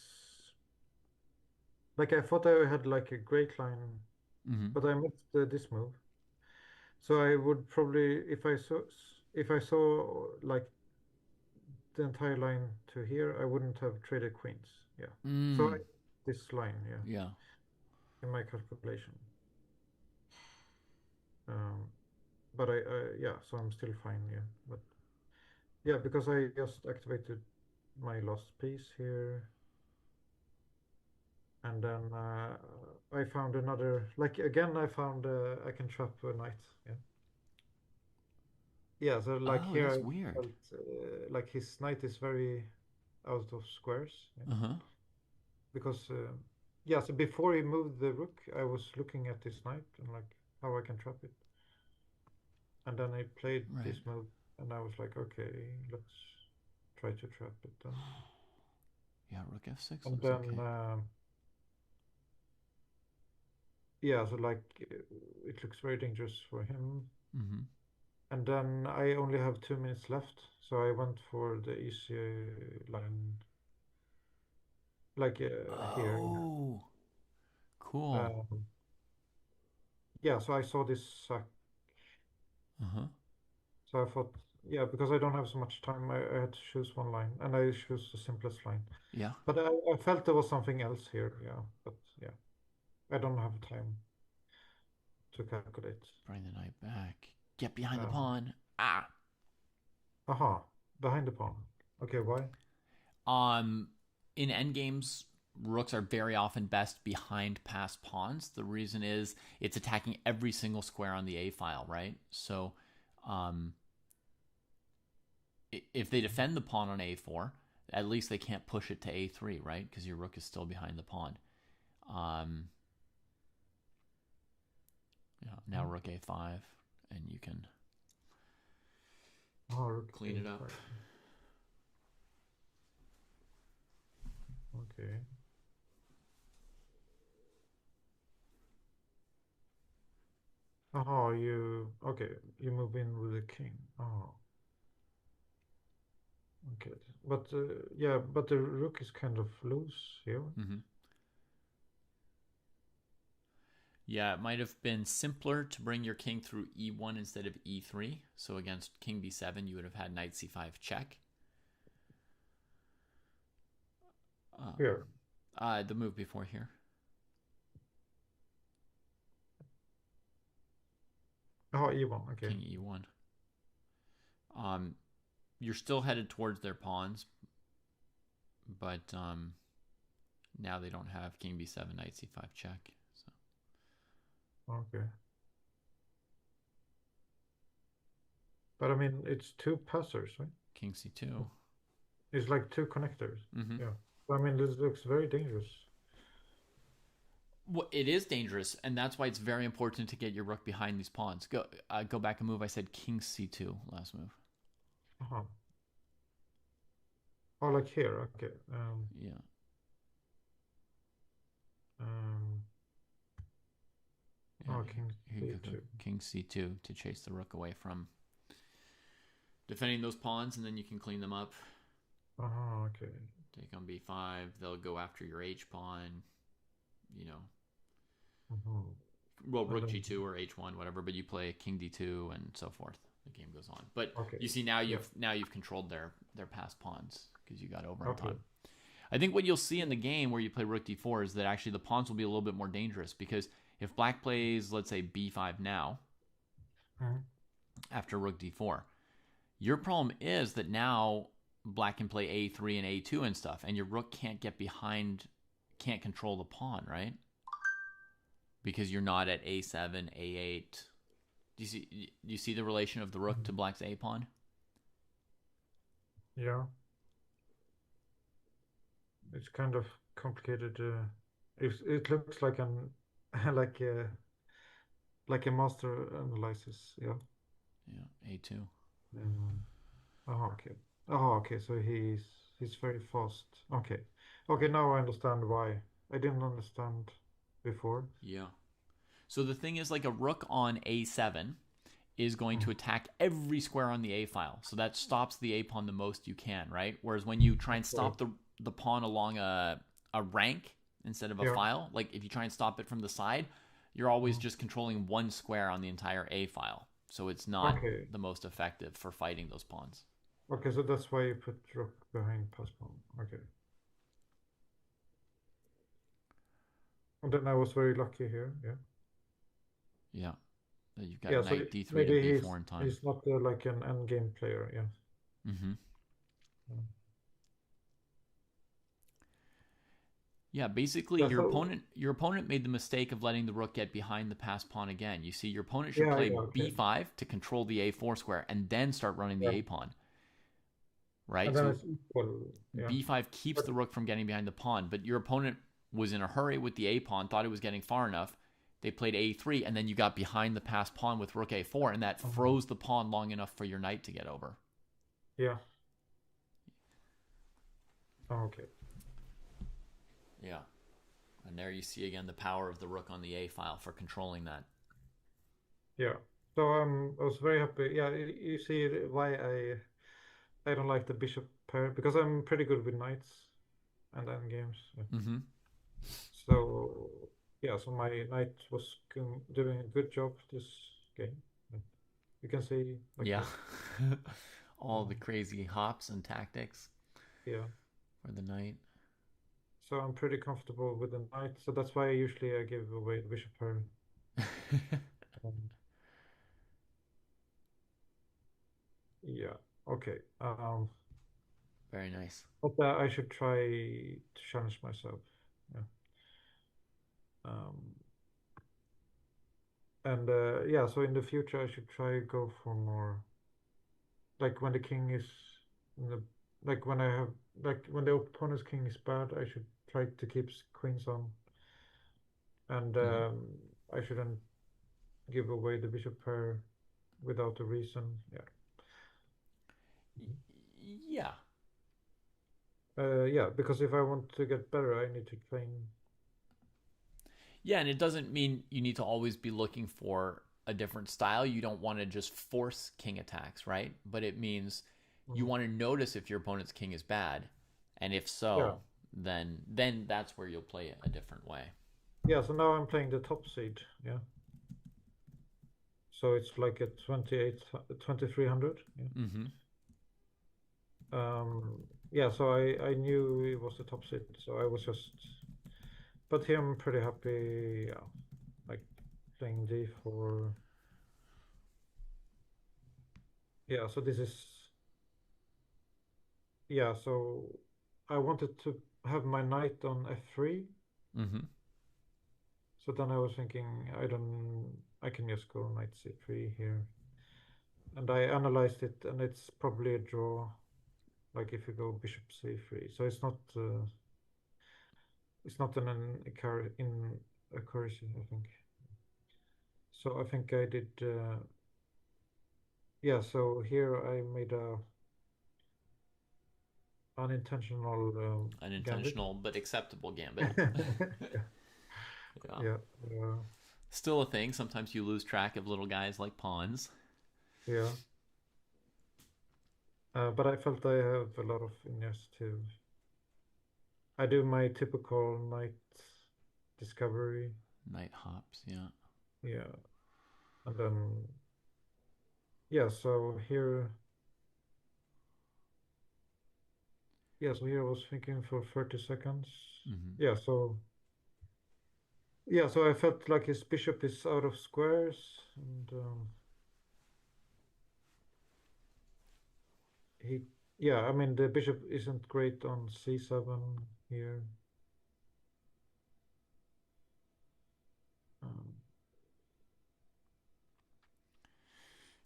Like I thought I had like a great line, Mm-hmm. but I missed this move. So I would probably, if I saw like the entire line to here, I wouldn't have traded queens. Yeah. So Mm. this line, yeah, Yeah. in my calculation. Um, but yeah, so I'm still fine. Yeah, but yeah, because I just activated my last piece here, and then I found another. Like again, I found I can trap a knight. Yeah. Yeah. So like Oh, here, that's I weird. felt like his knight is very out of squares. Yeah. Uh huh. Because yeah, so before he moved the rook, I was looking at this knight and like how I can trap it. And then I played Right. this move, and I was like, okay, let's try to trap it then. Yeah, rook f6 And looks then okay. yeah, so like it looks very dangerous for him. Mm-hmm. And then I only have 2 minutes left, so I went for the easy line, like here. Oh, Yeah. cool. Yeah, so I saw this sack. Uh huh. So I thought, yeah, because I don't have so much time, I had to choose one line, and I choose the simplest line. Yeah. But I felt there was something else here, yeah. But yeah, I don't have time to calculate. Bring the knight back. Get behind the Um, pawn. Ah. aha, behind the pawn. Okay, why? Um, in endgames, rooks are very often best behind passed pawns. The reason is it's attacking every single square on the A file, right? So, um, if they defend the pawn on A4, at least they can't push it to A3, right? Because your rook is still behind the pawn. Um, yeah, now Mhm. rook A5, and you can Oh, rook clean it up. a5. Okay. Oh, you okay? You move in with the king. Oh, Okay. But yeah, but the rook is kind of loose here. Mm-hmm. Yeah, it might have been simpler to bring your king through e1 instead of e3. So against king b7, you would have had knight c5 check. Here. The move before here. Oh, e1. Okay. King e1. Um, you're still headed towards their pawns, but now they don't have king b7, knight c5 check. So Okay. But I mean, it's two passers, right? king c2. It's like two connectors. Mm-hmm. Yeah. I mean, this looks very dangerous. Well, it is dangerous, and that's why it's very important to get your rook behind these pawns. Go back a move. I said king c2 last move. Uh-huh. Oh, like here. Okay. Yeah. Um, Yeah, oh, king here you go c2. king c2 to chase the rook away from defending those pawns, and then you can clean them up. Uh-huh, okay. Take on b5. They'll go after your h pawn. You know, Uh-huh. well, And rook then, g2 or h1, whatever. But you play king d2 and so forth. The game goes on. But okay. you see now Yeah. you've controlled their past pawns because you got over in Okay. time. I think what you'll see in the game where you play rook d4 is that actually the pawns will be a little bit more dangerous because if black plays, let's say, b5 now Mhm. after rook d4, your problem is that now black can play a3 and a2 and stuff, and your rook can't get behind, can't control the pawn, right? Because you're not at a7, a8. Do you see the relation of the rook to Mhm. black's a pawn? Yeah. It's kind of complicated. It looks like an like a master analysis. Yeah. Yeah, a2. Um, oh, okay. Oh, okay. So he's very fast. Okay. Okay. Now I understand why. I didn't understand before. Yeah. So the thing is, like a rook on a7 is going to Mhm. attack every square on the a file. So that stops the a pawn the most you can, right? Whereas when you try and Okay. stop the pawn along a rank instead of a Yeah. file, like if you try and stop it from the side, you're always Mhm. just controlling one square on the entire a file. So it's not Okay. the most effective for fighting those pawns. Okay. So that's why you put rook behind pass pawn. Okay. And then I was very lucky here. Yeah. Yeah. You've got Yeah. So knight d3 to maybe b4 in time. he's not like an end game player. Yeah. Mm-hmm. Mm. Yeah, basically Yeah. So your opponent made the mistake of letting the rook get behind the passed pawn again. You see, your opponent should yeah. play Yeah. Okay. b5 to control the a4 square and then start running the Yeah. a pawn, right? And then So it's equal. Yeah. b5 keeps But the rook from getting behind the pawn, but your opponent was in a hurry with the a pawn, thought it was getting far enough. They played a3, and then you got behind the passed pawn with rook a4, and that um, froze the pawn long enough for your knight to get over. yeah. Okay. Yeah. And there you see again the power of the rook on the a file for controlling that. Yeah. So I was very happy. Yeah. You see why I don't like the bishop pair because I'm pretty good with knights and end games. Yeah. Mm-hmm. So yeah. So my knight was doing a good job this game. Yeah. You can see like Yeah. that. All the crazy hops and tactics Yeah. for the knight. So I'm pretty comfortable with the knight. So that's why usually I give away the bishop pair. Um, yeah. Okay. Very nice. But I should try to challenge myself. Yeah. Um, and yeah, so in the future I should try go for more like when the king is in the like when I have like when the opponent's king is bad, I should try to keep queens on, and Mm-hmm. I shouldn't give away the bishop pair without a reason. Yeah. Mhm. Yeah. Yeah, because if I want to get better, I need to train. Yeah, and it doesn't mean you need to always be looking for a different style. You don't want to just force king attacks, right? But it means you Mm. want to notice if your opponent's king is bad, and if Yeah. so, then that's where you'll play it a different way. Yeah, so now I'm playing the top seed. Yeah. So it's like a 2300. Yeah. Mm-hmm. Yeah, so I knew it was the top seed, so I was just, but here I'm pretty happy. Yeah, like playing d4. Yeah, so this is, yeah, so I wanted to have my knight on f3. Mm-hmm. So then I was thinking, I can just go knight c3 here. And I analyzed it, and it's probably a draw, like if you go bishop c3. So it's not in accuracy, I think. So I think I did, yeah, so here I made a unintentional gambit. Unintentional but acceptable gambit. Yeah. Yeah, yeah, Still a thing. Sometimes you lose track of little guys like pawns. yeah. But I felt I have a lot of initiative. I do my typical night discovery. Knight hops, yeah. Yeah, and then yeah. So here I was thinking for 30 seconds. Mm-hmm. Yeah, so I felt like his bishop is out of squares, and he, yeah, I mean the bishop isn't great on c7 here. Um,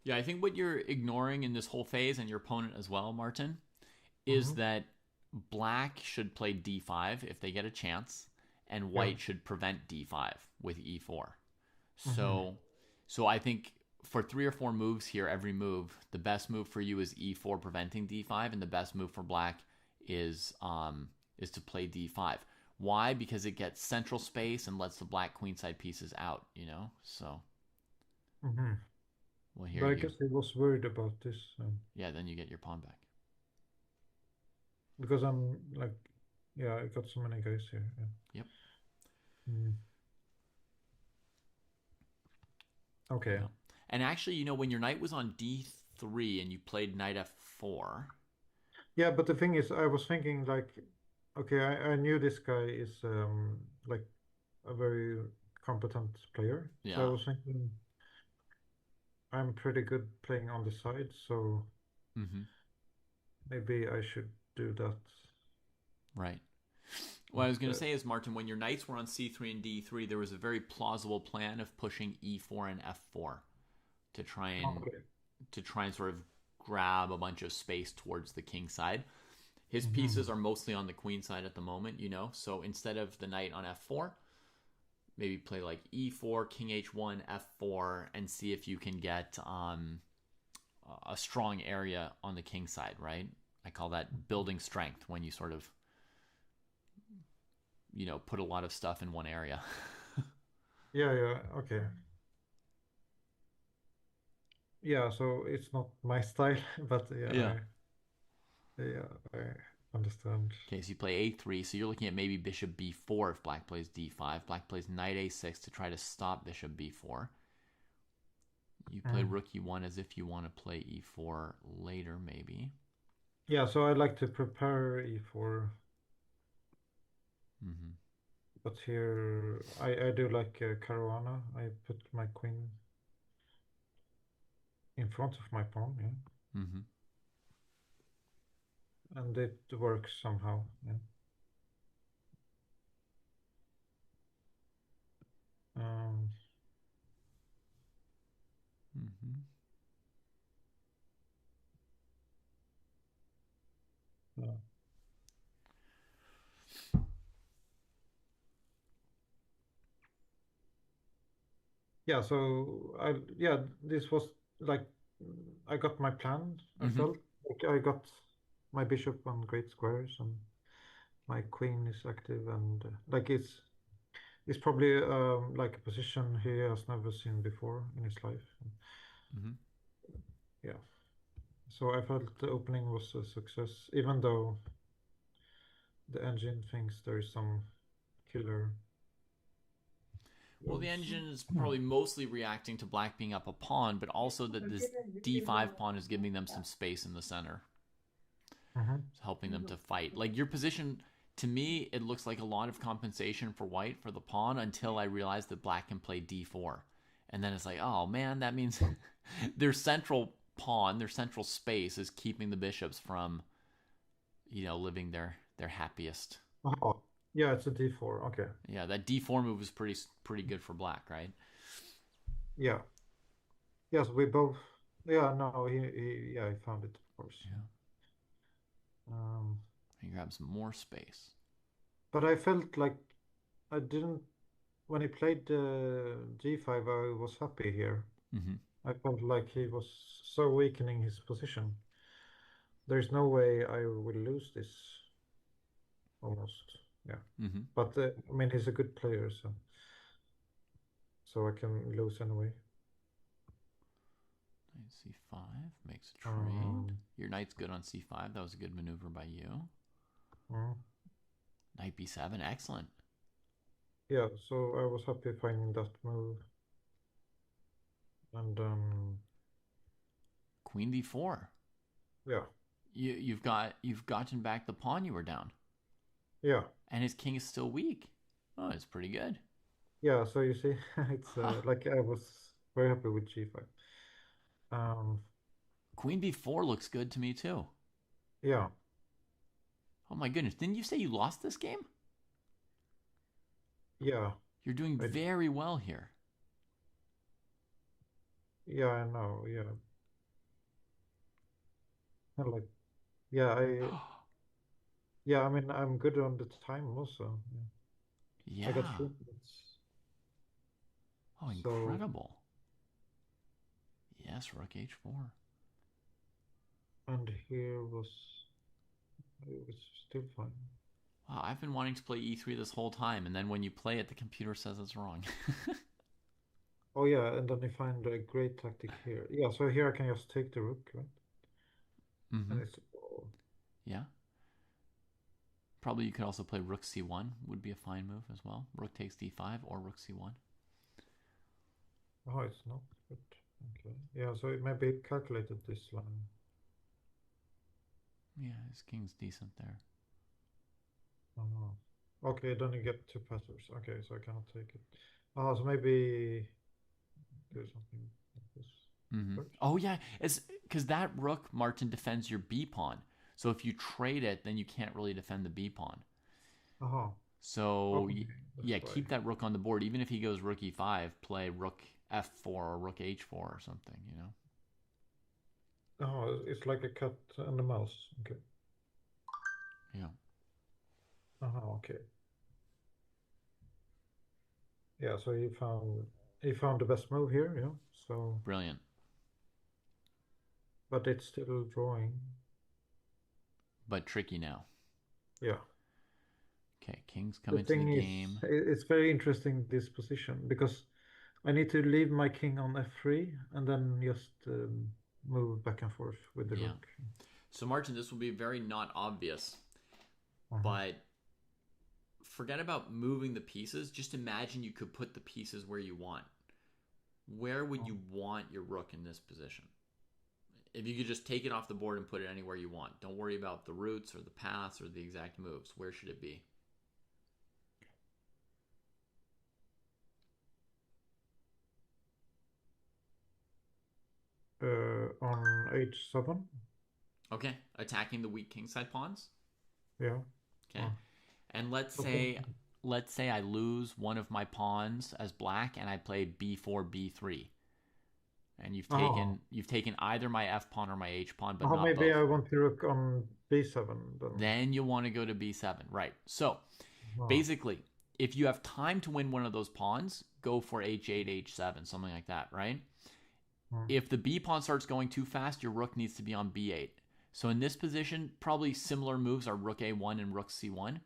Yeah, I think what you're ignoring in this whole phase, and your opponent as well, Martin, is mhm, that black should play d5 if they get a chance, and yeah, white should prevent d5 with e4. hmm So I think for 3 or 4 moves here, every move, the best move for you is e4 preventing d5, and the best move for black is to play d5. Why? Because it gets central space and lets the black queenside pieces out. So hmm well, here But I you, guess he was worried about this yeah, then you get your pawn back. because I'm like, yeah, I got so many guys here. Yeah. Yep. Mm. Okay. Yeah. And actually, when your knight was on d3 and you played knight f4. Yeah, but the thing is, I was thinking like, okay, I knew this guy is like a very competent player. So I Yeah. was thinking I'm pretty good playing on the side, so Mm-hmm. maybe I should do that Right. What I was going to instead. say is, Martin, when your knights were on c3 and d3, there was a very plausible plan of pushing e4 and f4 to try and Okay. sort of grab a bunch of space towards the king side. His hmm pieces are mostly on the queen side at the moment, so instead of the knight on f4, maybe play like e4, king h1, f4, and see if you can get a strong area on the king side, right? I call that building strength, when you sort of put a lot of stuff in one area. Yeah, yeah, okay. Yeah, so it's not my style, but Yeah. yeah, I understand. Okay, so you play a3, so you're looking at maybe bishop b4 if black plays d5. Black plays knight a6 to try to stop bishop b4. You play Mm. rook e1 as if you want to play e4 later, maybe. Yeah, so I like to prepare e4, Mm-hmm. but here I do like caruana. I put my queen in front of my pawn, yeah, Mm-hmm. and it works somehow. Yeah. Um, Mm-hmm. yeah. Yeah, so this was like I got my plan. I Mm-hmm. felt like I got my bishop on great squares, and my queen is active, and like it's probably like a position he has never seen before in his life. Mm-hmm. Yeah. So I felt the opening was a success, even though the engine thinks there is some killer Well, the moves. engine is probably mostly reacting to black being up a pawn, but also that this d5 pawn is giving them some space in the center. Mm-hmm. It's helping them to fight. Like your position, to me, it looks like a lot of compensation for white for the pawn until I realized that black can play d4. And then it's like, oh man, that means their central pawn, their central space is keeping the bishops from, living their happiest. Oh, yeah, it's a D4. Okay. Yeah, that d4 move is pretty good for black, right? Yeah. Yes, we both. Yeah, no, he found it, of course. Yeah. Um, He grabs some more space. but I felt like I didn't, when he played G5, I was happy here. Mm-hmm. I felt like he was so weakening his position. There's no way I will lose this almost. Yeah. Mm-hmm. But I mean, he's a good player, so I can lose anyway. Knight c5 makes a trade. Um, Your knight's good on c5. That was a good maneuver by you. mm, Knight b7, excellent. yeah, so I was happy finding that move. And Queen d4. yeah, You've gotten back the pawn you were down, yeah, and his king is still weak. Oh, it's pretty good. yeah. So you see, it's Huh. like I was very happy with G5. Um, Queen b4 looks good to me too. yeah, Oh my goodness! Didn't you say you lost this game? yeah, You're doing I, very well here. yeah, I know, yeah. And like, yeah, yeah. I mean, I'm good on the time also. Yeah. I got Yeah. 3 minutes. Oh, So, incredible. Yes, rook h4. and here was it was still fine. Wow, I've been wanting to play e3 this whole time, and then when you play it, the computer says it's wrong. Oh yeah, and then I find a great tactic here. Yeah, so here I can just take the rook, right? Mm-hmm. And it's oh, Yeah. Probably you could also play rook c1 would be a fine move as well. Rook takes d5 or rook c1. oh, it's not good. Okay. Yeah, so it maybe it calculated this line. Yeah, his king's decent there. Oh. Okay, then you get two passers. Okay, so I cannot take it. Oh, so maybe do something like this Mm-hmm. first. Oh yeah, it's because that rook Martin defends your b pawn. So if you trade it, then you can't really defend the b pawn. Uh-huh. So Okay, that's yeah, why. keep that rook on the board. Even if he goes rook e5, play rook f4 or rook h4 or something. Oh, it's like a cat and a mouse. Okay. Yeah. Uh-huh, okay. Yeah, so he found the best move here, yeah. So, Brilliant, but it's still drawing. but tricky now. Yeah. Okay, kings come The into the thing is, game. it's very interesting this position because I need to leave my king on f3 and then just move back and forth with the Yeah. rook. So Martin, this will be very not obvious, Uh-huh. but forget about moving the pieces. Just imagine you could put the pieces where you want. Where would Oh. you want your rook in this position? If you could just take it off the board and put it anywhere you want. Don't worry about the routes or the paths or the exact moves. Where should it be? On h7. Okay, attacking the weak kingside pawns. Yeah. Okay, Oh. and Okay. let's say I lose one of my pawns as black and I play b4 b3, and Oh. you've taken either my f pawn or my h pawn, but Oh, not maybe both. I want the rook on b7 then. Then you'll want to go to b7, right? So Oh. basically, if you have time to win one of those pawns, go for h8 h7, something like that, right? Hmm. If the b pawn starts going too fast, your rook needs to be on b8. So in this position, probably similar moves are rook a1 and rook c1.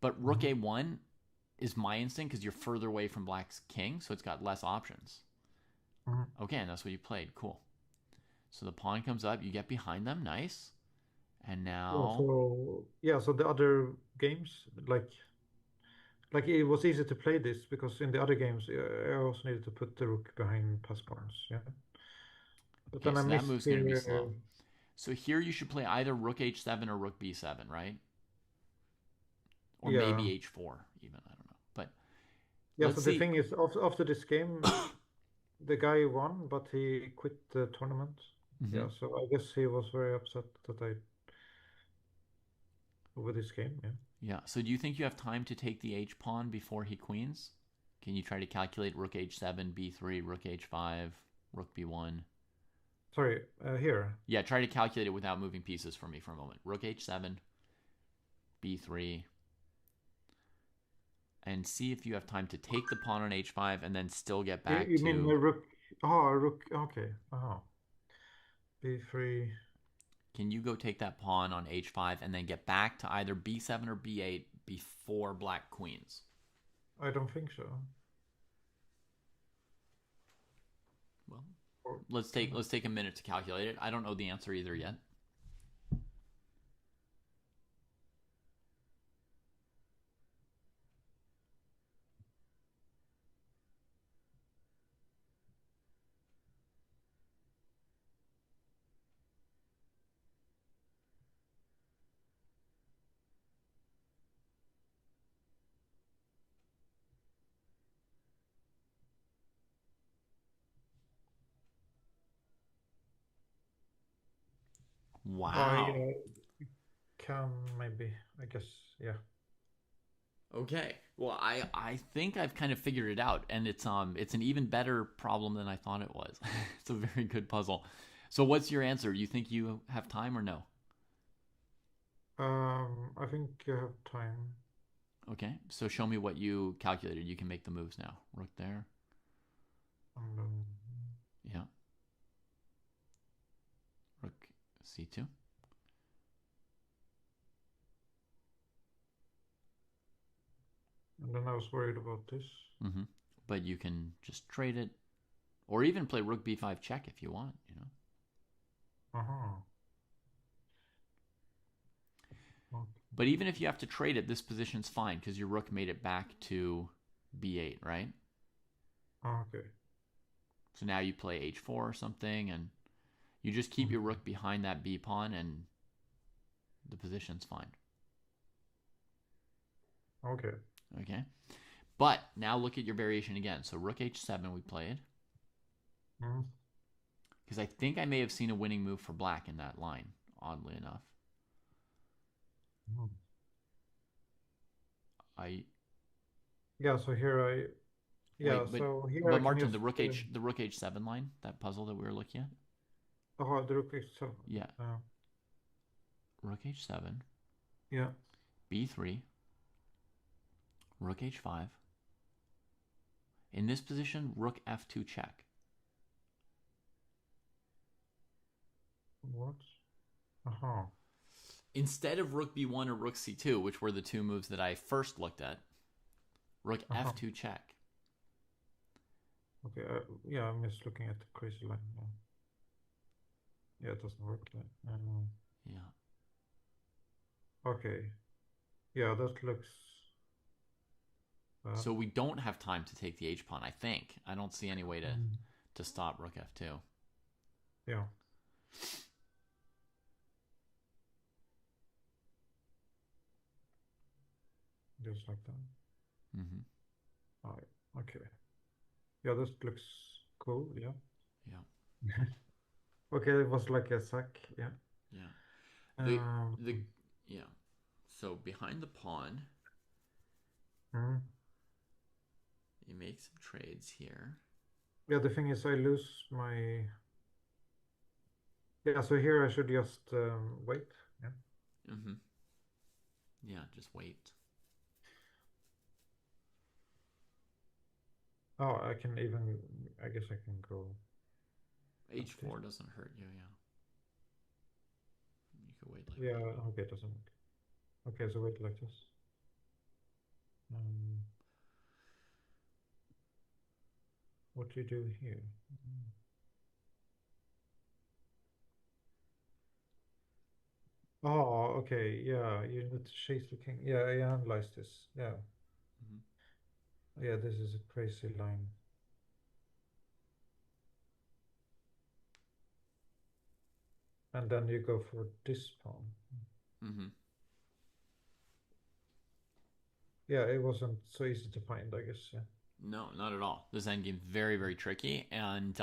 But rook Mhm. a1 is my instinct because you're further away from black's king, so it's got less options. Mhm. Okay, and that's what you played. Cool. So the pawn comes up, you get behind them, nice. And Yeah, now, so yeah, so the other games, like it was easy to play this because in the other games I also needed to put the rook behind pass pawns. Yeah, but okay, then I so that missed move's going to be slow. here. So here you should play either rook h7 or rook b7, right? Or Yeah, maybe h4 even, I don't know. But yeah. let's So the see. thing is, after this game, the guy won, but he quit the tournament. Mm-hmm. Yeah, so I guess he was very upset that I over this game. Yeah. Yeah, so do you think you have time to take the h pawn before he queens? Can you try to calculate rook h7, b3, rook h5, rook b1? Sorry, here. Yeah, try to calculate it without moving pieces for me for a moment. Rook h7, b3, and see if you have time to take the pawn on h5 and then still get back You mean to. a rook? Oh, a rook. Okay. Oh, b3. Can you go take that pawn on h5 and then get back to either b7 or b8 before black queens? I don't think so. Well, Or let's can take I? let's take a minute to calculate it. I don't know the answer either yet. Oh, Wow. yeah. Can maybe. I guess. Yeah. Okay. Well, I think I've kind of figured it out, and it's an even better problem than I thought it was. It's a very good puzzle. So, what's your answer? You think you have time or no? I think you have time. Okay. So, show me what you calculated. You can make the moves now. Rook there. And Yeah. Rook c2. then I was worried about this. Mm-hmm. But you can just trade it, or even play rook b5 check if you want. Uh-huh. Okay. But even if you have to trade it, this position's fine because your rook made it back to b8, right? Okay. So now you play h4 or something, and you just keep your Mhm. rook behind that b pawn, and the position's fine. Okay. Okay. But now look at your variation again. So rook h7 we played Mhm. because I think I may have seen a winning move for black in that line. Oddly enough, Mhm. I Yeah, so here I yeah, wait, but so here I but can Martin, just the rook h7 line, that puzzle that we were looking at. oh the rook h7. Yeah, Uh, rook h7, yeah. b3, rook h5. In this position, rook f2 check. What? Uh-huh. Instead of rook b1 or rook c2, which were the two moves that I first looked at, rook Uh-huh. f2 check. Okay. Yeah, I'm just looking at the crazy line. Yeah, yeah it doesn't work. Yeah. Okay. Yeah, that looks bad. So we don't have time to take the h pawn. I think I don't see any way Mm. to stop rook f2. Yeah, just like that. Mm-hmm. All right. Okay. Yeah, this looks cool. Yeah. Yeah. Okay, it was like a sack. Yeah. Yeah. The Um, the yeah. So behind the pawn, mm. you make some trades here. Yeah, the thing is, I lose my. Yeah, so here I should just wait. Yeah. Mm-hmm. Yeah. Just wait. Oh, I can even. I guess I can go like this. h4 doesn't hurt you. Yeah. You could wait like Yeah. that. Okay, it doesn't. Okay, so wait like this. Um, what do you do here? Oh, okay. Yeah, you need to chase the king. Yeah, I analyzed this. Yeah. Mhm. Yeah, this is a crazy line. And then you go for this pawn. Mhm. Yeah, it wasn't so easy to find, I guess. Yeah. No, not at all. This endgame's very, very tricky, and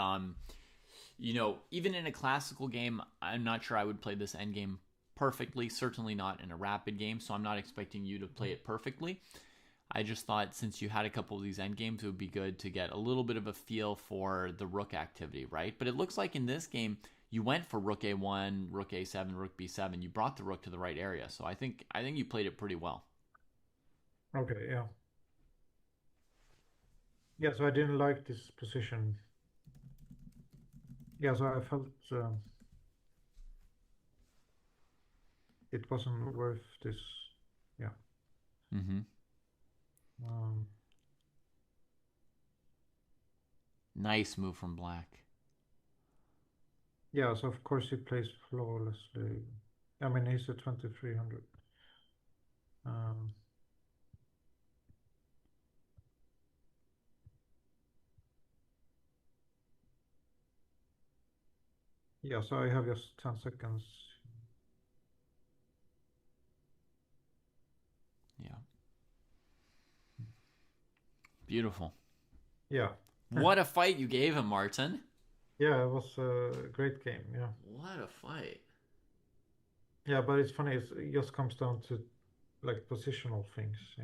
even in a classical game, I'm not sure I would play this endgame perfectly. Certainly not in a rapid game, so I'm not expecting you to play it perfectly. I just thought since you had a couple of these endgames, it would be good to get a little bit of a feel for the rook activity, right? But it looks like in this game, you went for rook a1, rook a7, rook b7. You brought the rook to the right area, so I think you played it pretty well. Okay, yeah. Yeah, so I didn't like this position. Yeah, so I felt it wasn't worth this. Yeah. Mm-hmm. Um, Nice move from black. yeah, so of course he plays flawlessly. I mean, he's a 2300. Um, yeah, so I have just 10 seconds. Yeah, beautiful. Yeah. What a fight you gave him, Martin. Yeah, it was a great game. Yeah. What a fight. Yeah, but it's funny. It just comes down to like positional things. Yeah.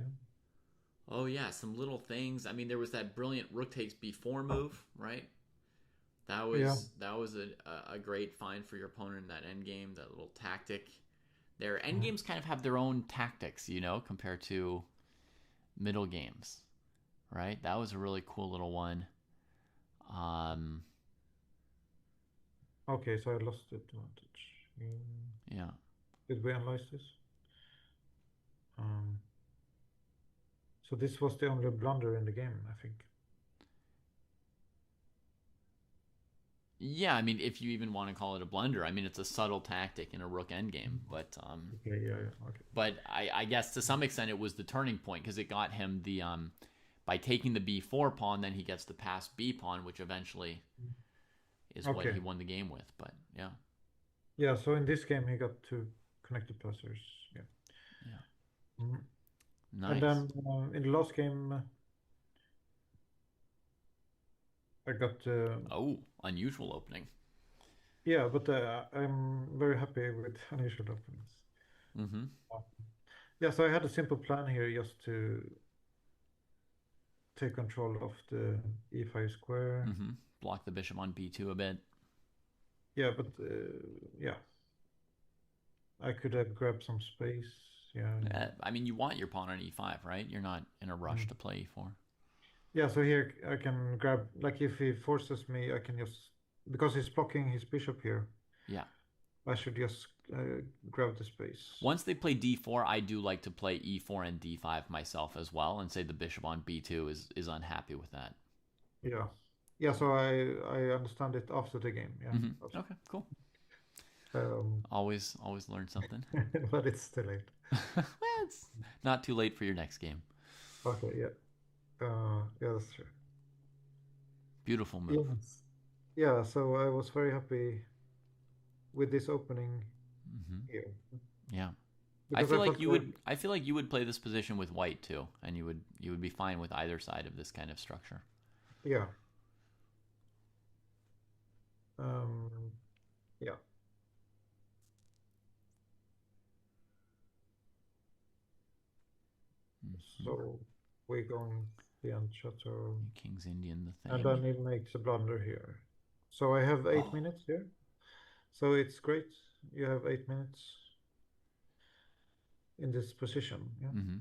Oh yeah, some little things. I mean, there was that brilliant rook takes b4 move, right? That Yeah. was that was a great find for your opponent in that end game. That little tactic. Their end Mhm. games kind of have their own tactics, compared to middle games, right? That was a really cool little one. Um, Okay, so I lost the advantage. yeah. Did we analyze this? Um, so this was the only blunder in the game, I think. Yeah, I mean, if you even want to call it a blunder, I mean, it's a subtle tactic in a rook endgame, Okay, yeah, yeah, okay. but I guess to some extent it was the turning point because it got him by taking the b4 pawn, then he gets the pass b pawn, which eventually is what he Okay. won the game with. But yeah, Yeah, so in this game he got two connected passers. Yeah. yeah, Mhm. And nice. then in the last game I got Oh, unusual opening. yeah, but I'm very happy with unusual openings. Mm-hmm. Yeah, so I had a simple plan here just to take control of the e5 square. Mm-hmm. Block the bishop on b2 a bit. Yeah, but yeah, I could have grabbed some space. Yeah. I mean, you want your pawn on e5, right? You're not in a rush Mm. to play e4. Yeah, so here I can grab, like if he forces me, I can just, because he's blocking his bishop here, Yeah. I should just grab the space. Once they play d4, I do like to play e4 and d5 myself as well, and say the bishop on b2 is unhappy with that. Yeah. Yeah, so I understand it after the game. Yeah. Mm-hmm. Okay, cool. Um, Always learn something. but it's still late. Well, it's not too late for your next game. Okay, yeah. Yeah, that's true. Beautiful move. Yes. Yeah, so I was very happy with this opening Mm-hmm. here Yeah. I because feel I like felt you like, would. I feel like you would play this position with white too, and you would be fine with either side of this kind of structure. yeah, um, yeah. Mm-hmm. So we're going the chateau, King's Indian the and thing. then it makes a blunder here. So I have eight Oh. minutes here. So it's great. You have 8 minutes in this position. Yeah. Mm-hmm.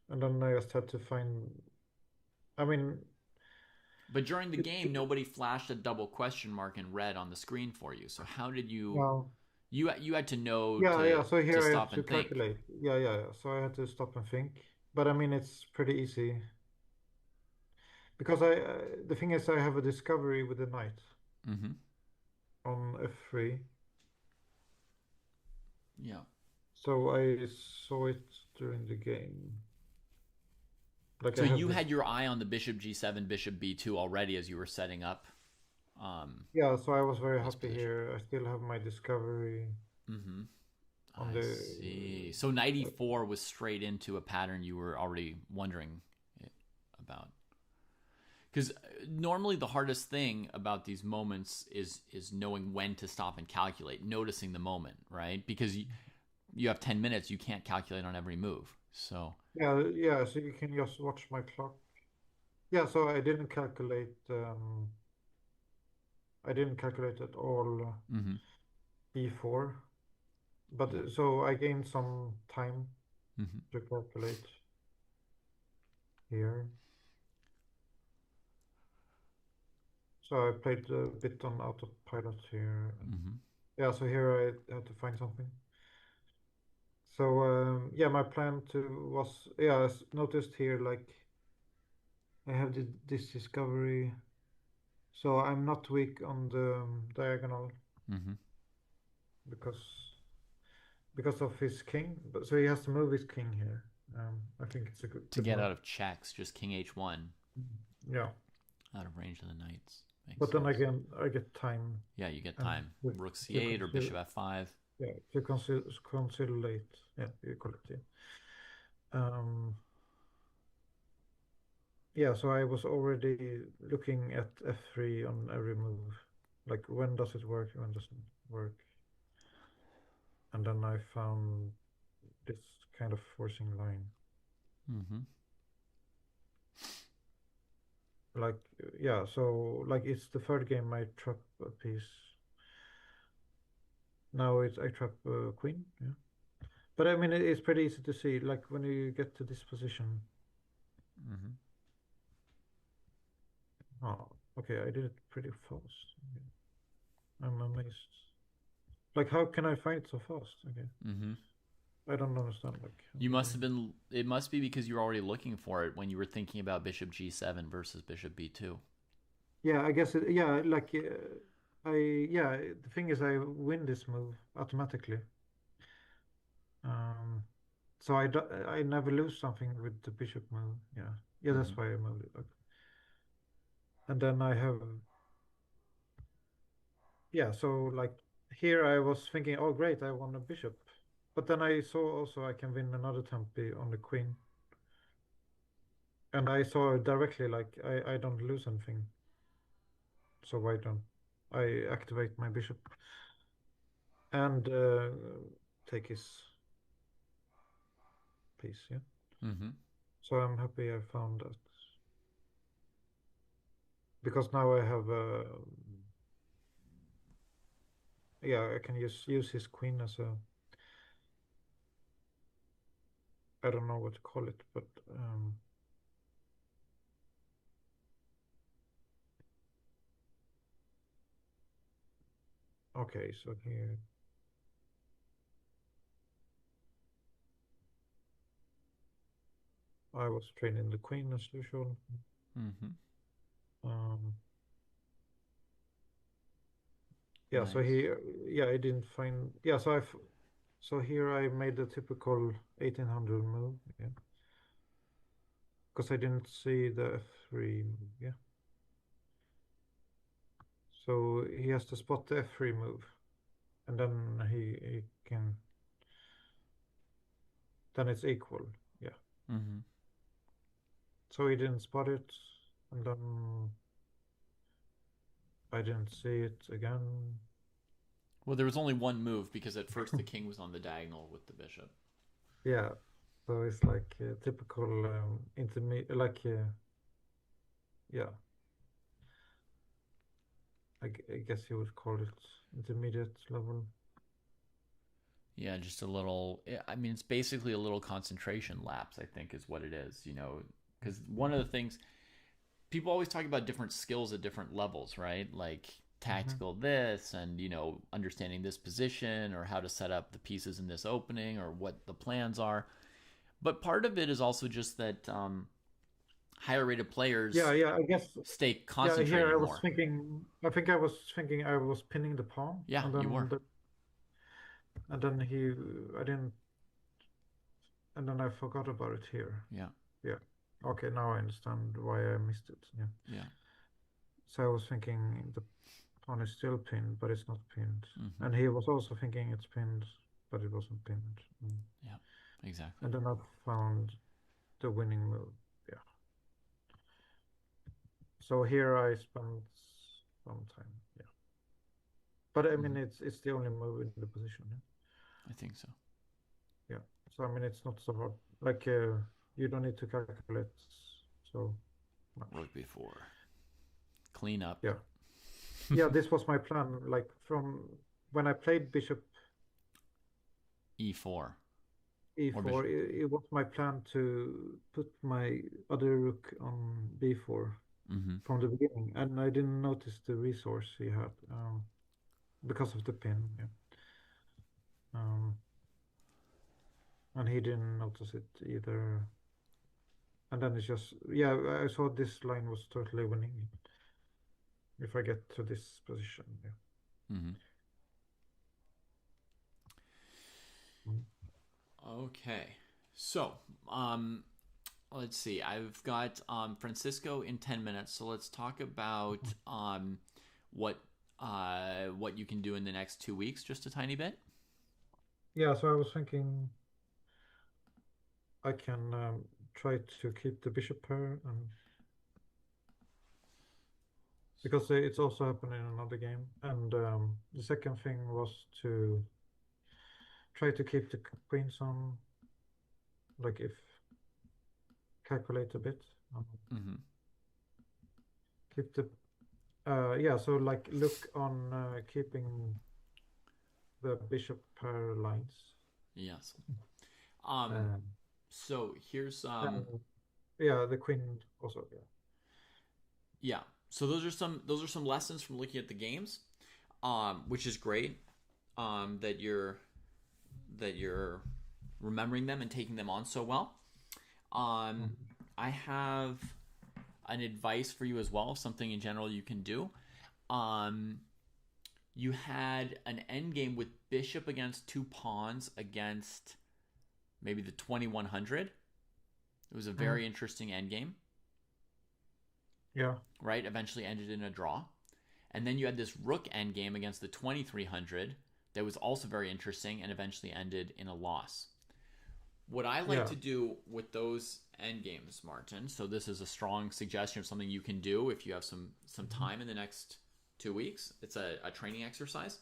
And then I just had to find, I mean, But during the it, game, nobody flashed a double question mark in red on the screen for you. So how did you? well, You had to know yeah, to yeah. So to here I have stop to and think. calculate. Yeah, yeah, yeah. So I had to stop and think. But I mean, it's pretty easy because the thing is, I have a discovery with the knight Mm-hmm. on f3. Yeah. So I saw it during the game. Like So I have you this. had your eye on the bishop g7, bishop b2 already as you were setting up Yeah, so I was very this happy position. here. I still have my discovery Mm-hmm. on I the. see. So knight e4 was straight into a pattern you were already wondering about. Because normally the hardest thing about these moments is knowing when to stop and calculate, noticing the moment, right? Because you have 10 minutes, you can't calculate on every move. So, Yeah, yeah. So you can just watch my clock. Yeah, so I didn't calculate. I didn't calculate at all mm-hmm. E4, but Yeah. so I gained some time Mm-hmm. to calculate here. So I played a bit on autopilot here. Mm-hmm. Yeah, so here I had to find something. So yeah, my plan to was yeah, as noticed here like I have this discovery, so I'm not weak on the diagonal Mm-hmm. because of his king. But so he has to move his king here. I think it's a To good get move. out of checks, just king h1, Yeah, out of range of the knights. Makes but then sense. again, I get time Yeah, you get and time. Rook to c8 or consider. bishop f5. Yeah, to conciliate. Yeah, you call it. Yeah. Um, yeah, so I was already looking at f3 on every move. Like when does it work? When doesn't it work? And then I found this kind of forcing line. Mm-hmm. Like yeah, so like it's the third game I trap a piece. Now it's I trap queen. Yeah, but I mean it's pretty easy to see. Like when you get to this position. Mm-hmm. Oh, okay, I did it pretty fast. Okay. I'm amazed. Like how can I find it so fast? Okay, Mm-hmm. I don't understand. Like how You did must I? have been. It must be because you were already looking for it when you were thinking about bishop g7 versus bishop b2. Yeah, I guess it. Yeah, like I. Yeah, the thing is, I win this move automatically. Um, so I never lose something with the bishop move. Yeah, yeah, Mm-hmm. that's why I moved it. Okay. And then I have. Yeah, so like here I was thinking, oh great, I won a bishop, but then I saw also I can win another tempi on the queen, and I saw directly like I don't lose anything, so why don't I activate my bishop and take his piece? Yeah. Mm-hmm. So I'm happy I found that because now I have yeah, I can use his queen as a I don't know what to call it, but okay, so here I was training the queen as usual. Mm-hmm. Um, yeah, so Nice. he yeah, I didn't find yeah, so here I made the typical 1800 move, yeah, because I didn't see the f3 move, yeah. So he has to spot the f3 move, and then he can then it's equal. Yeah. Mm-hmm. So he didn't spot it, and then I didn't see it again. Well, there was only one move because at first the king was on the diagonal with the bishop. Yeah. So it's like typical intermediate, like yeah, I guess you would call it intermediate level. Yeah, just a little. I mean, it's basically a little concentration lapse, I think, is what it is, because one of the things people always talk about different skills at different levels, right? Like Mm-hmm. tactical this and, understanding this position or how to set up the pieces in this opening or what the plans are. But part of it is also just that higher rated Yeah, players yeah, I guess. stay Yeah, here I concentrated was more. thinking. I think I was thinking I was pinning the pawn, Yeah, and you then were. And then I didn't, and then I forgot about it here. Yeah. Yeah. Okay, now I understand why I missed it. Yeah. Yeah. So I was thinking the pawn is still pinned, but it's not pinned. Mm-hmm. And he was also thinking it's pinned, but it wasn't pinned. Yeah. Exactly. And then I found the winning move. Yeah. So here I spent some time. Yeah. But I Mm-hmm. mean, it's the only move in the position. I think so. Yeah. So I mean, it's not so hard. Like you don't need to calculate so much. Rook b4. Clean up. Yeah. Yeah. This was my plan. Like from when I played bishop e4 or e4, bishop. it was my plan to put my other rook on b4 Mm-hmm. from the beginning, and I didn't notice the resource he had because of the pin. Yeah. Um, and he didn't notice it either. And then it's just, yeah, I saw this line was totally winning if I get to this position. Yeah. Mm-hmm. Mm. Okay. So, um, let's see. I've got Francisco in 10 minutes. So let's talk about what what you can do in the next 2 weeks, just a tiny bit. Yeah, so I was thinking I can try to keep the bishop pair, and because it's also happened in another game. And the second thing was to try to keep the queens on, like if calculate a bit, Mm-hmm. keep the yeah. So like look on keeping the bishop pair lines. Yes. Um, Um, so here's and yeah, the queen also. Yeah. yeah. So those are some lessons from looking at the games, which is great. That you're remembering them and taking them on so well. Um, Mhm. I have an advice for you as well, something in general you can do. Um, you had an end game with bishop against two pawns against maybe the 2100. It was a Mhm. very interesting end game, Yeah. right? Eventually ended in a draw. And then you had this rook end game against the 2300 that was also very interesting and eventually ended in a loss. What I like Yeah. to do with those end games, Martin, so this is a strong suggestion of something you can do if you have some Mhm. time in the next 2 weeks. It's a training exercise.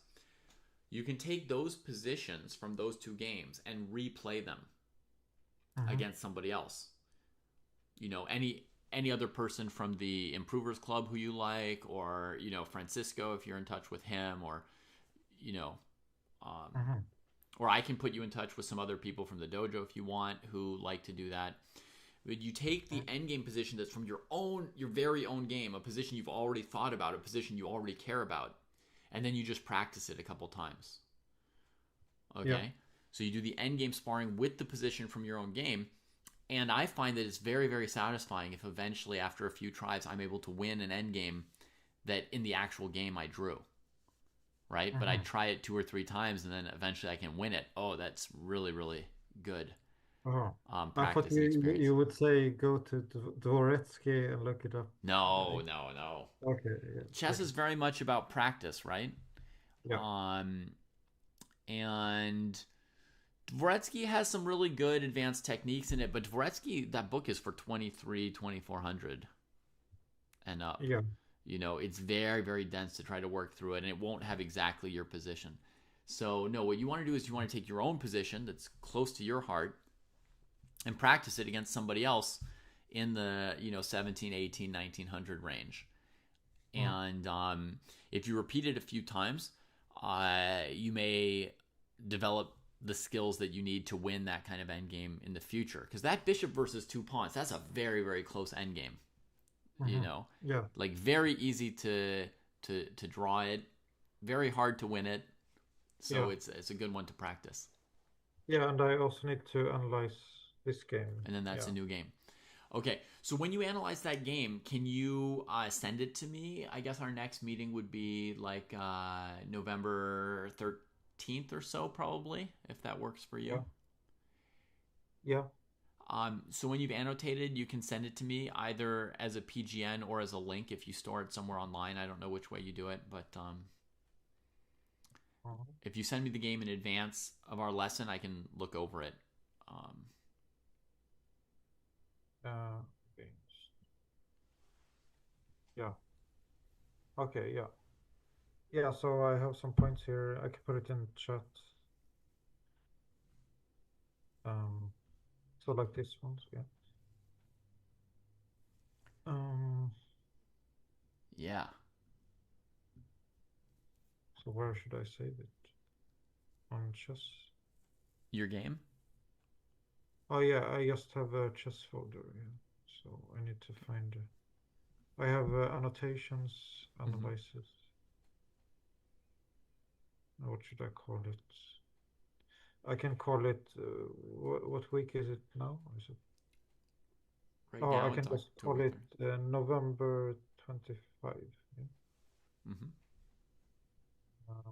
You can take those positions from those two games and replay them Mhm. against somebody else. You know, any other person from the Improvers Club who you like, or Francisco if you're in touch with him, or you know, um, Mhm. or I can put you in touch with some other people from the dojo if you want who like to do that. But you take the Mhm. end game position that's from your very own game, a position you've already thought about, a position you already care about, and then you just practice it a couple times. Yeah. Okay, so you do the end game sparring with the position from your own game, and I find that it's very very satisfying if eventually after a few tries I'm able to win an end game that in the actual game I drew. Right, but I Mhm. try it 2 or 3 times and then eventually I can win it. Oh, that's really really good Oh, I thought practice and experience. you would say go to Dvoretsky and look it up. No, no, no. Okay, yeah, Chess okay, is very much about practice, right? yeah, Um, and Dvoretsky has some really good advanced techniques in it, but Dvoretsky, that book is for 2400 and up. yeah, It's very, very dense to try to work through it, and it won't have exactly your position. So, no, what you want to do is you want to take your own position that's close to your heart and practice it against somebody else in the 17, 18, 1900 range. mm, And if you repeat it a few times, you may develop the skills that you need to win that kind of end game in the future. Because that bishop versus two pawns, that's a very very close end game. You mhm, know, yeah, like very easy to draw it, very hard to win it. So yeah, it's a good one to practice. yeah, and I also need to analyze this game. And then that's Yeah, a new game. Okay, so when you analyze that game, can you send it to me? I guess our next meeting would be like November 3rd. 13th or so, probably, if that works for Yeah. you. Yeah. So when you've annotated, you can send it to me either as a PGN or as a link if you store it somewhere online. I don't know which way you do it, but Mhm. if you send me the game in advance of our lesson, I can look over it. Um, Uh, okay. Yeah. Okay. Yeah. Yeah. So I have some points here. I can put it in chat. Um, so like this ones. Yeah. Um, yeah, so where should I save it? On chess. your game. Oh yeah, I just have a chess folder. Yeah. So I need to find. I have annotations, Mm-hmm. analysis. What should I call it? I can call it. What week is it now? Is it? Right Oh, I now it's can just October call it 3rd. November 25. Yeah. Mm-hmm. Uh,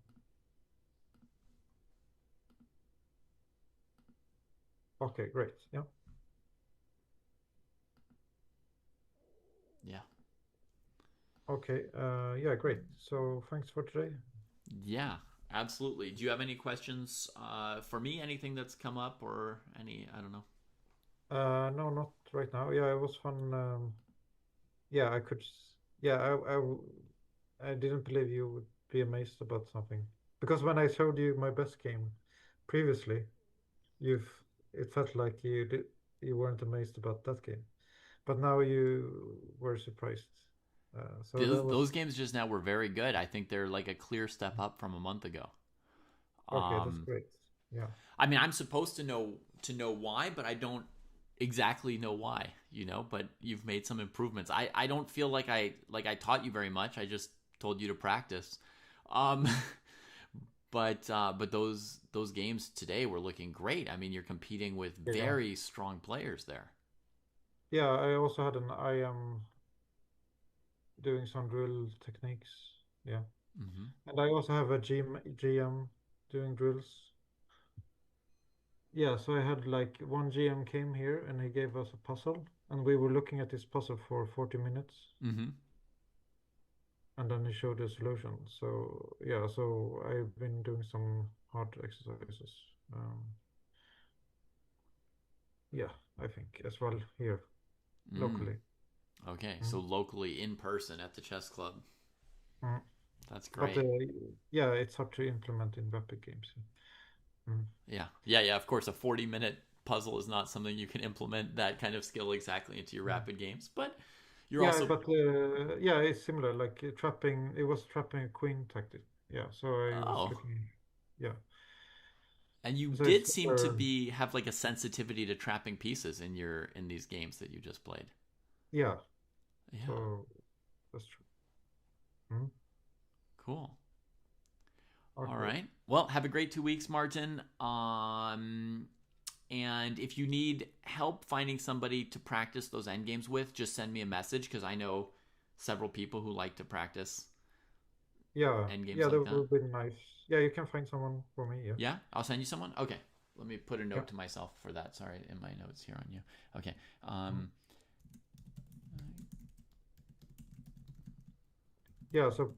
okay, great. Yeah. Yeah. Okay. Yeah, great. So thanks for today. Yeah, absolutely. Do you have any questions for me? Anything that's come up or any, I don't know. No, not right now. Yeah, it was fun. Yeah, I could. Yeah, I didn't believe you would be amazed about something because when I showed you my best game previously, you've it felt like you weren't amazed about that game, but now you were surprised. So that Those was games just now were very good. I think they're like a clear step up from a month ago. okay. That's Um, great. Yeah, I mean, I'm supposed to know why, but I don't exactly know why. But you've made some improvements. I don't feel like I taught you very much. I just told you to practice. Um, but those games today were looking great. I mean, you're competing with yeah, very strong players there. yeah. I also had an I am doing some drill techniques. Yeah, Mm-hmm. and I also have a GM doing drills. Yeah, so I had like one GM came here and he gave us a puzzle, and we were looking at this puzzle for 40 minutes, Mm-hmm. and then he showed the solution. So yeah, so I've been doing some hard exercises. Um, yeah, I think as well here Mm. locally. Okay, so Mm, locally in person at the chess club. mm. That's But great. yeah, it's hard to implement in rapid games. Mm. Yeah. Yeah, yeah, of course a 40-minute puzzle is not something you can implement that kind of skill exactly into your Mm. rapid games, but you're Yeah, also but yeah, it's similar. Like trapping, it was trapping a queen tactic. Yeah, so I was oh, looking. Yeah, and you so it's did seem to be have like a sensitivity to trapping pieces in these games that you just played. yeah. Yeah. So that's true. Mm. Cool. All Okay. right. Well, have a great 2 weeks, Martin. And if you need help finding somebody to practice those end games with, just send me a message because I know several people who like to practice Yeah, end games yeah, like that that. would be nice. Yeah, you can find someone for me. Yeah, Yeah, I'll send you someone. Okay, let me put a yeah, note to myself for that. Sorry, in my notes here on you. Okay. mm. Um, Yeah. So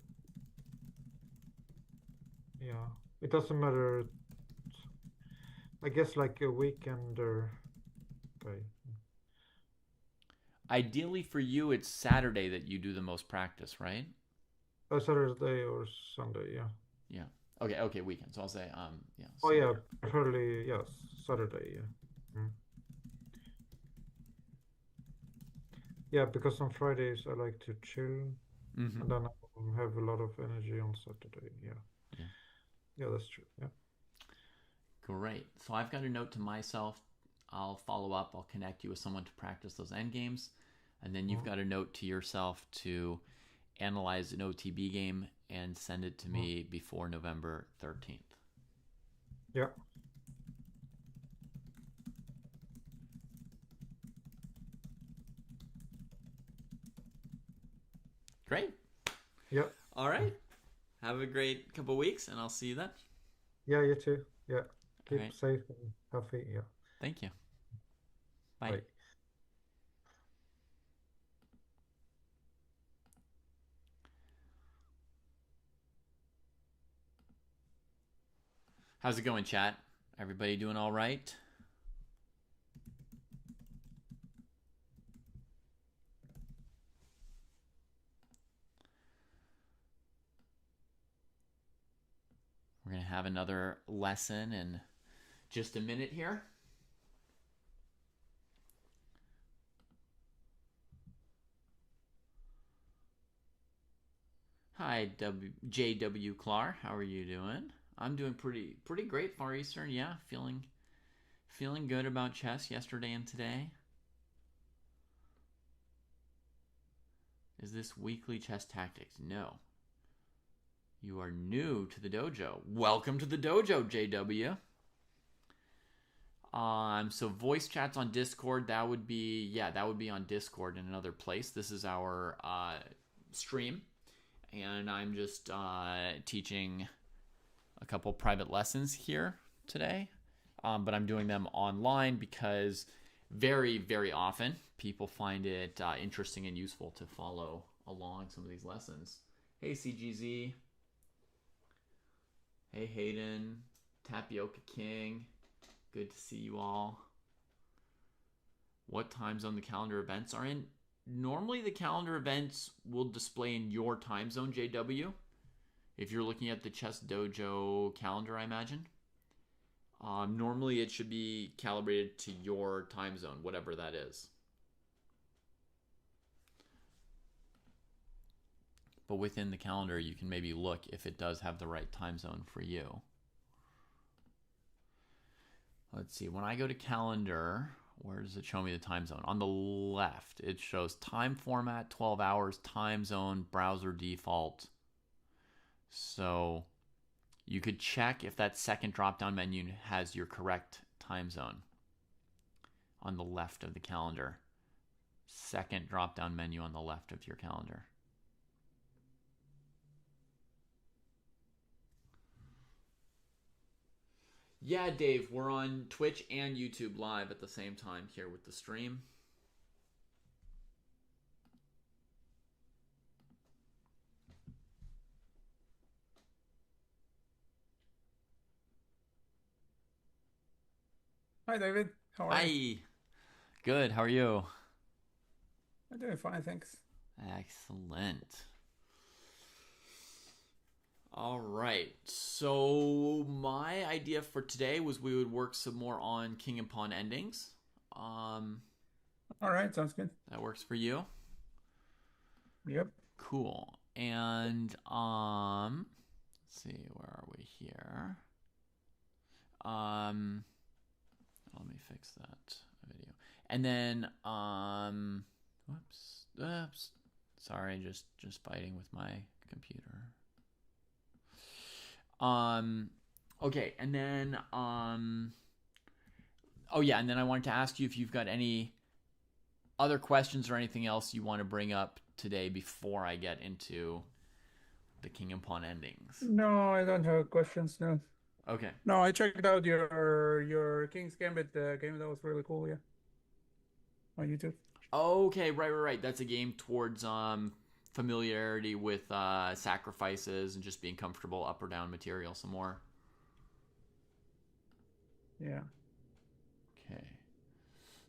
yeah, it doesn't matter. I guess like a weekender guy. ideally for you, it's Saturday that you do the most practice, right? Saturday or Sunday. Yeah. Yeah. Okay. Okay. Weekend. So I'll say yeah, Oh Sunday. yeah, preferably yes, Saturday. Yeah. Mm. Yeah, because on Fridays I like to chill, Mm-hmm. and then I have a lot of energy on Saturday. Yeah. Yeah. Yeah, that's true. Yeah. Great. So I've got a note to myself. I'll follow up. I'll connect you with someone to practice those end games. And then you've Mm. got a note to yourself to analyze an OTB game and send it to Mm. me before November 13th. Yeah. Great. Yeah. All right. Have a great couple weeks, and I'll see you then. Yeah, you too. Yeah. All Keep right. safe and healthy. Yeah. Thank you. Bye. Bye. How's it going, chat? Everybody doing all right? We're going to have another lesson in just a minute here. Hi, JW Clar. How are you doing? I'm doing pretty great, Far Eastern. Yeah, feeling good about chess yesterday and today. Is this weekly chess tactics? No. You are new to the dojo. Welcome to the dojo, JW. So voice chats on Discord. That would be on Discord in another place. This is our stream, and I'm just teaching a couple private lessons here today. But I'm doing them online because very often people find it interesting and useful to follow along some of these lessons. Hey CGZ. Hey Hayden. Tapioca King. Good to see you all. What time zone the calendar events are in? Normally the calendar events will display in your time zone, JW. If you're looking at the Chess Dojo calendar, I imagine. Normally it should be calibrated to your time zone, whatever that is. But within the calendar, you can maybe look if it does have the right time zone for you. Let's see. When I go to calendar, where does it show me the time zone? On the left, it shows time format, 12 hours, time zone, browser default. So you could check if that second drop-down menu has your correct time zone on the left of the calendar. Second drop-down menu on the left of your calendar. Yeah, Dave, we're on Twitch and YouTube live at the same time here with the stream. Hi, David. How are you? Hi. Good. How are you? I'm doing fine, thanks. Excellent. All right. So my idea for today was we would work some more on king and pawn endings. All right, sounds good. That works for you? Yep. Cool. And let's see, where are we here? Let me fix that video. And then oops. Sorry, just fighting with my computer. Okay, and then oh yeah, and then I wanted to ask you if you've got any other questions or anything else you want to bring up today before I get into the king and pawn endings. No, I don't have questions. No. Okay. No, I checked out your King's Gambit game. That was really cool. Yeah. On YouTube. Okay, right. That's a game towards familiarity with sacrifices and just being comfortable up or down material some more. Yeah. Okay.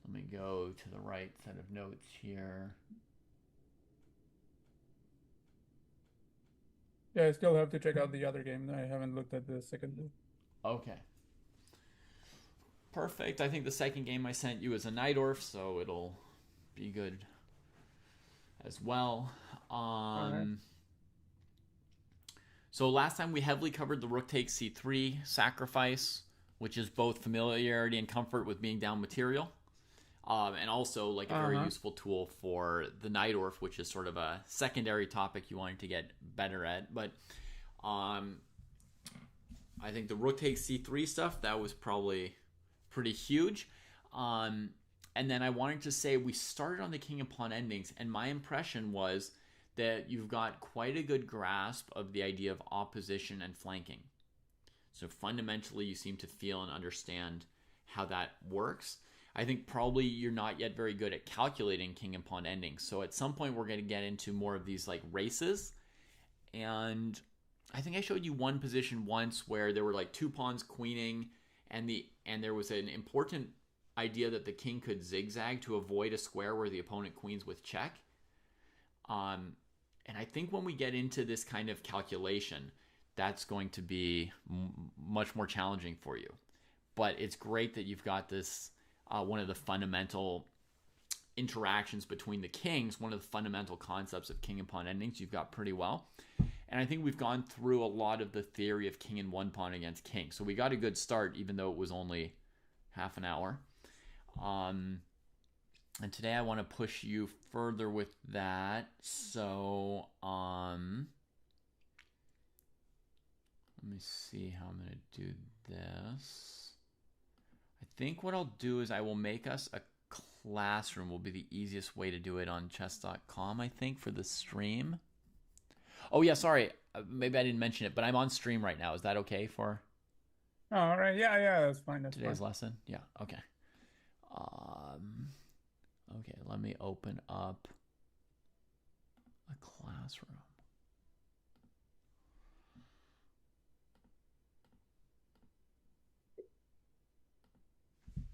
Let me go to the right set of notes here. Yeah, I still have to check out the other game. I haven't looked at the second one. Okay. Perfect. I think the second game I sent you is a Nightorf, so it'll be good as well. Right. So last time we heavily covered the rook takes c3 sacrifice, which is both familiarity and comfort with being down material. And also like a very useful tool for the Nightorf, which is sort of a secondary topic you wanted to get better at. But I think the rook takes c3 stuff, that was probably pretty huge. And then I wanted to say we started on the king and pawn endings, and my impression was that you've got quite a good grasp of the idea of opposition and flanking. So fundamentally, you seem to feel and understand how that works. I think probably you're not yet very good at calculating king and pawn endings. So at some point, we're going to get into more of these like races. And I think I showed you one position once where there were like two pawns queening, and there was an important idea that the king could zigzag to avoid a square where the opponent queens with check. And I think when we get into this kind of calculation, that's going to be much more challenging for you. But it's great that you've got this one of the fundamental interactions between the kings, one of the fundamental concepts of king and pawn endings you've got pretty well. And I think we've gone through a lot of the theory of king and one pawn against king. So we got a good start, even though it was only half an hour. And today I want to push you further with that. So, let me see how I'm going to do this. I think what I'll do is I will make us a classroom. Will be the easiest way to do it on chess.com, I think, for the stream. Oh, yeah, sorry. Maybe I didn't mention it, but I'm on stream right now. Is that okay for all right. Yeah, that's fine. That's today's fine. lesson? Yeah, okay. Okay, let me open up a classroom. All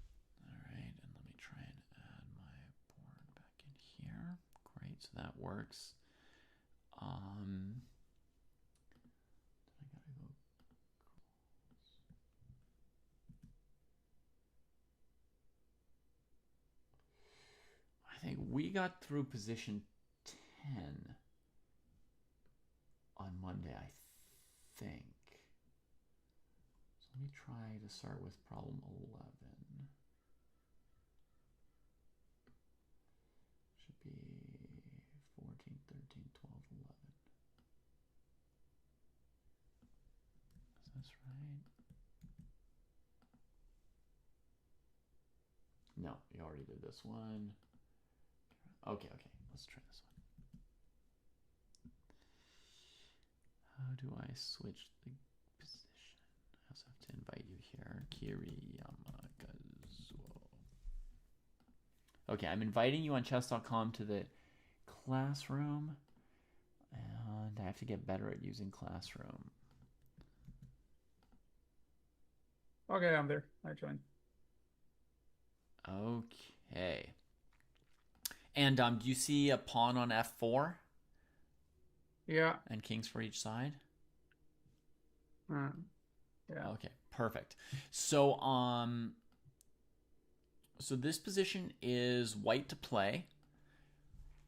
right, and let me try and add my board back in here. Great, so that works. I gotta go. I think we got through position 10 on Monday, I think. So let me try to start with problem 11. Should be 14, 13, 12, 11. Is this right? No, you already did this one. Okay, let's try this one. How do I switch the position? I also have to invite you here. Kiriyamakazuo. Okay, I'm inviting you on chess.com to the classroom. And I have to get better at using classroom. Okay, I'm there. I joined. Okay. And do you see a pawn on f4? Yeah. And kings for each side? Yeah. Okay, perfect. So so this position is white to play,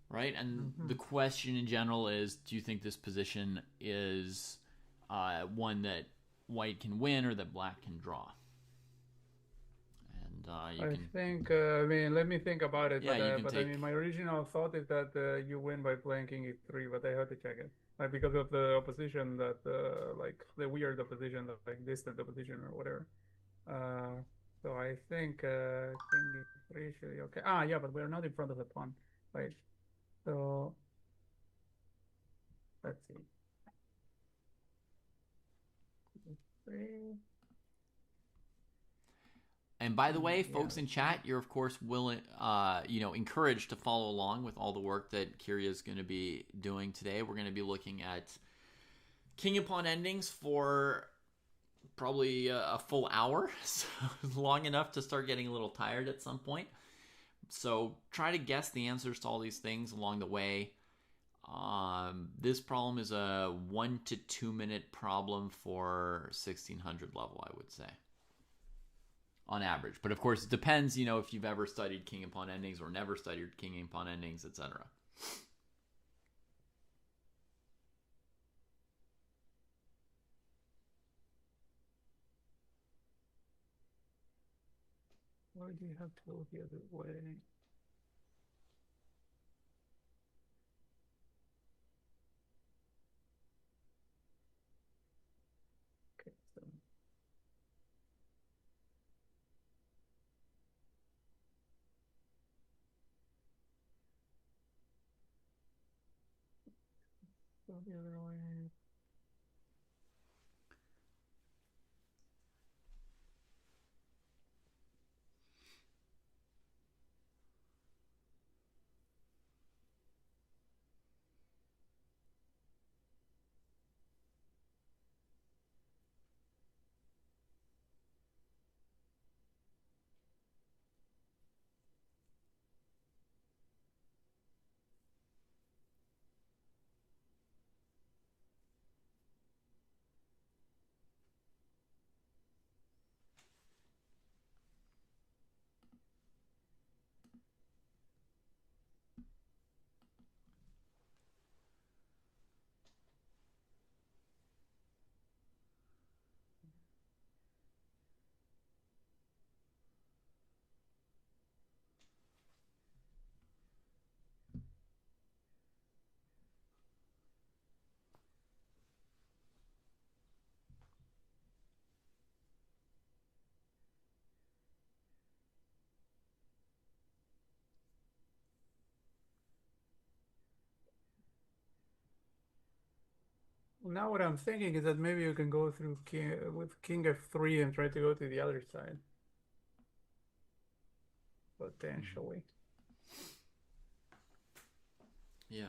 right? And the question in general is, do you think this position is one that white can win or that black can draw? And I think, let me think about it. Yeah, but I mean, my original thought is that you win by playing king e3, but I have to check it. Like, because of the opposition that, like, the weird opposition, like distant opposition or whatever. So I think king e3 should be okay. Yeah, but we're not in front of the pawn, right? So let's see. E3. And by the way, folks in chat, you're of course willing, encouraged to follow along with all the work that Kiria is going to be doing today. We're going to be looking at king and pawn endings for probably a full hour, so long enough to start getting a little tired at some point. So try to guess the answers to all these things along the way. This problem is a 1 to 2 minute problem for 1600 level, I would say, on average. But of course, it depends, if you've ever studied king and pawn endings or never studied king and pawn endings, etc. Why do you have to go the other way? Okay, so go the other way. Now what I'm thinking is that maybe you can go through with king f3 and try to go to the other side, potentially. Yeah.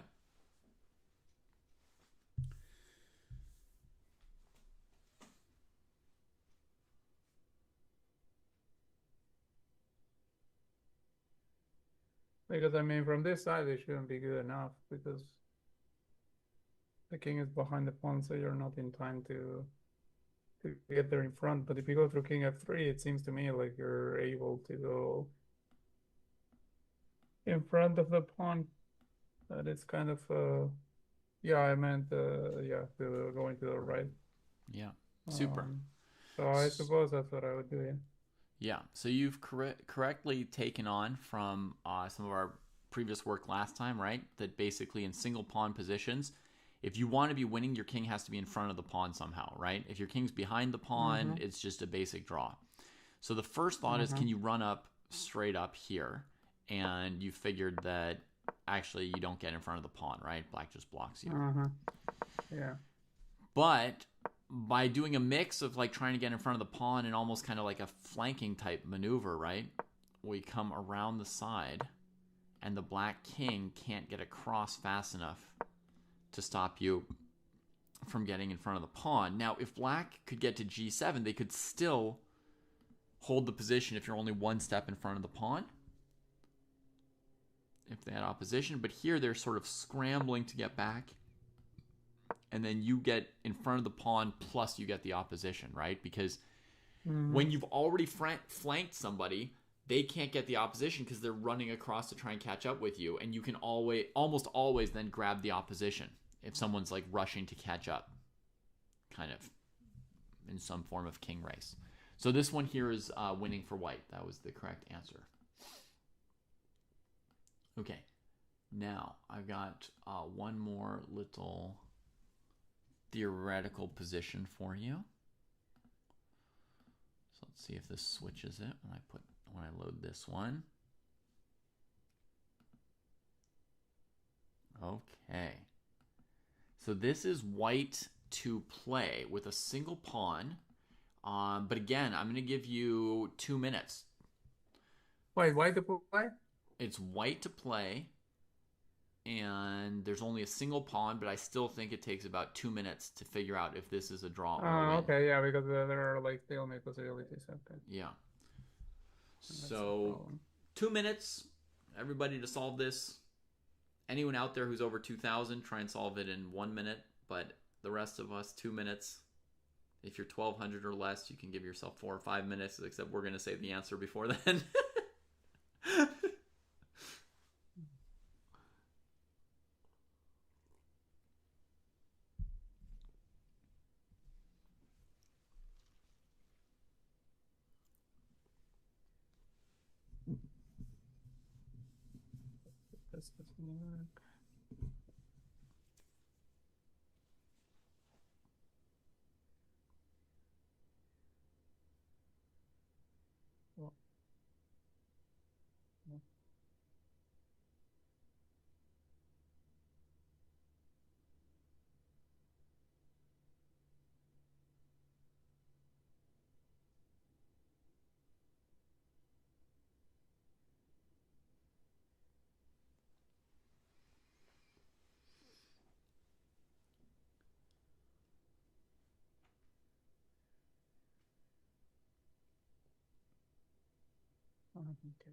Because I mean, from this side, it shouldn't be good enough because the king is behind the pawn, so you're not in time to get there in front. But if you go through king f3, it seems to me like you're able to go in front of the pawn. That is kind of yeah, I meant yeah, to going to the right. Yeah. Super. So I suppose that's what I would do. Yeah. Yeah. So you've correctly taken on from some of our previous work last time, right? That basically in single pawn positions, if you want to be winning, your king has to be in front of the pawn somehow, right? If your king's behind the pawn, it's just a basic draw. So the first thought is, can you run up straight up here? And you figured that actually you don't get in front of the pawn, right? Black just blocks you. Yeah. But by doing a mix of like trying to get in front of the pawn and almost kind of like a flanking type maneuver, right? We come around the side and the black king can't get across fast enough to stop you from getting in front of the pawn. Now, if black could get to g7, they could still hold the position if you're only one step in front of the pawn, if they had opposition. But here they're sort of scrambling to get back, and then you get in front of the pawn plus you get the opposition, right? Because when you've already flanked somebody, they can't get the opposition because they're running across to try and catch up with you, and you can almost always then grab the opposition if someone's like rushing to catch up, kind of in some form of king race. So this one here is winning for white. That was the correct answer. Okay, now I've got one more little theoretical position for you. So let's see if this switches it when I load this one. Okay. So this is white to play with a single pawn. But again, I'm going to give you 2 minutes. Wait, white to play? It's white to play, and there's only a single pawn, but I still think it takes about 2 minutes to figure out if this is a draw or a win. Okay, yeah, because there are like stalemate possibilities. Okay. Yeah. So 2 minutes, everybody, to solve this. Anyone out there who's over 2,000, try and solve it in 1 minute. But the rest of us, 2 minutes. If you're 1,200 or less, you can give yourself 4 or 5 minutes, except we're going to say the answer before then. This doesn't work. Well, no. Okay.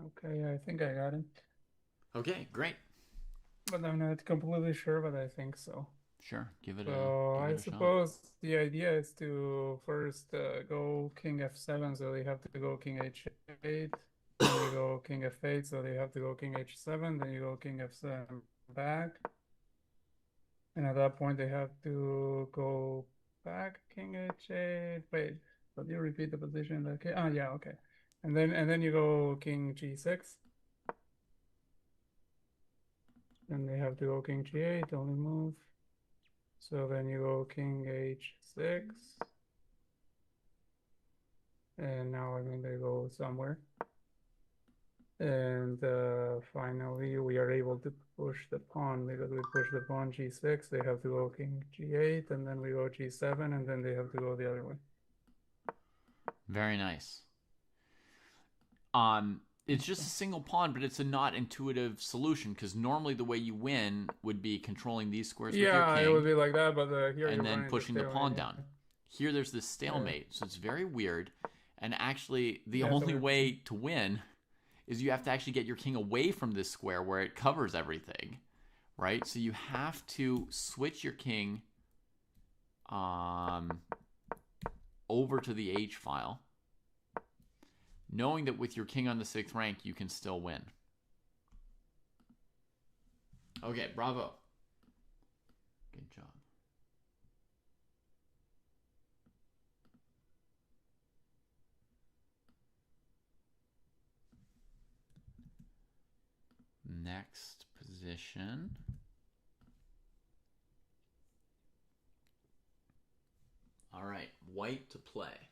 Okay, I think I got it. Okay, great. But I'm not completely sure, but I think so. Sure, give it So a I shot. suppose the idea is to first go king f7, so they have to go king h8. Then you go king f8, so they have to go king h7. Then you go king f7 back. And at that point, they have to go back king h8. Wait, but you repeat the position. Okay. Oh, yeah, okay. And then you go king g6. Then they have to go king g8, only move. So then you go king h6. And now I mean they go somewhere. And finally we are able to push the pawn because we push the pawn g6. They have to go king g8, and then we go g7, and then they have to go the other way. Very nice. It's just a single pawn, but it's a not intuitive solution because normally the way you win would be controlling these squares with your Yeah, king. it would be like that, but here and you're then running pushing the pawn down. Here there's this stalemate, Yeah. so it's very weird. And actually, the Yeah, it's a only weird way to win is you have to actually get your king away from this square where it covers everything, right? So you have to switch your king over to the H file, knowing that with your king on the 6th rank, you can still win. Okay, bravo. Good job. Next position. All right, white to play.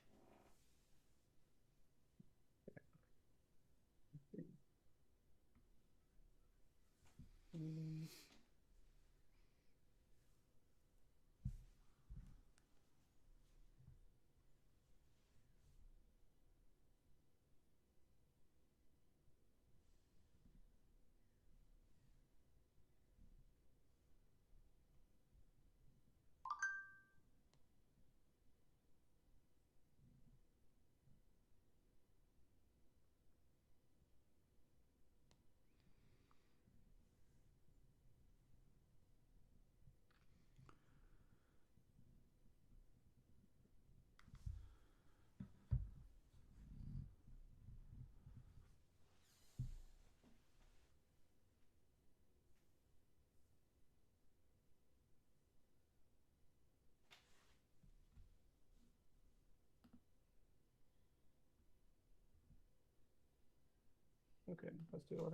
Okay, let's do it.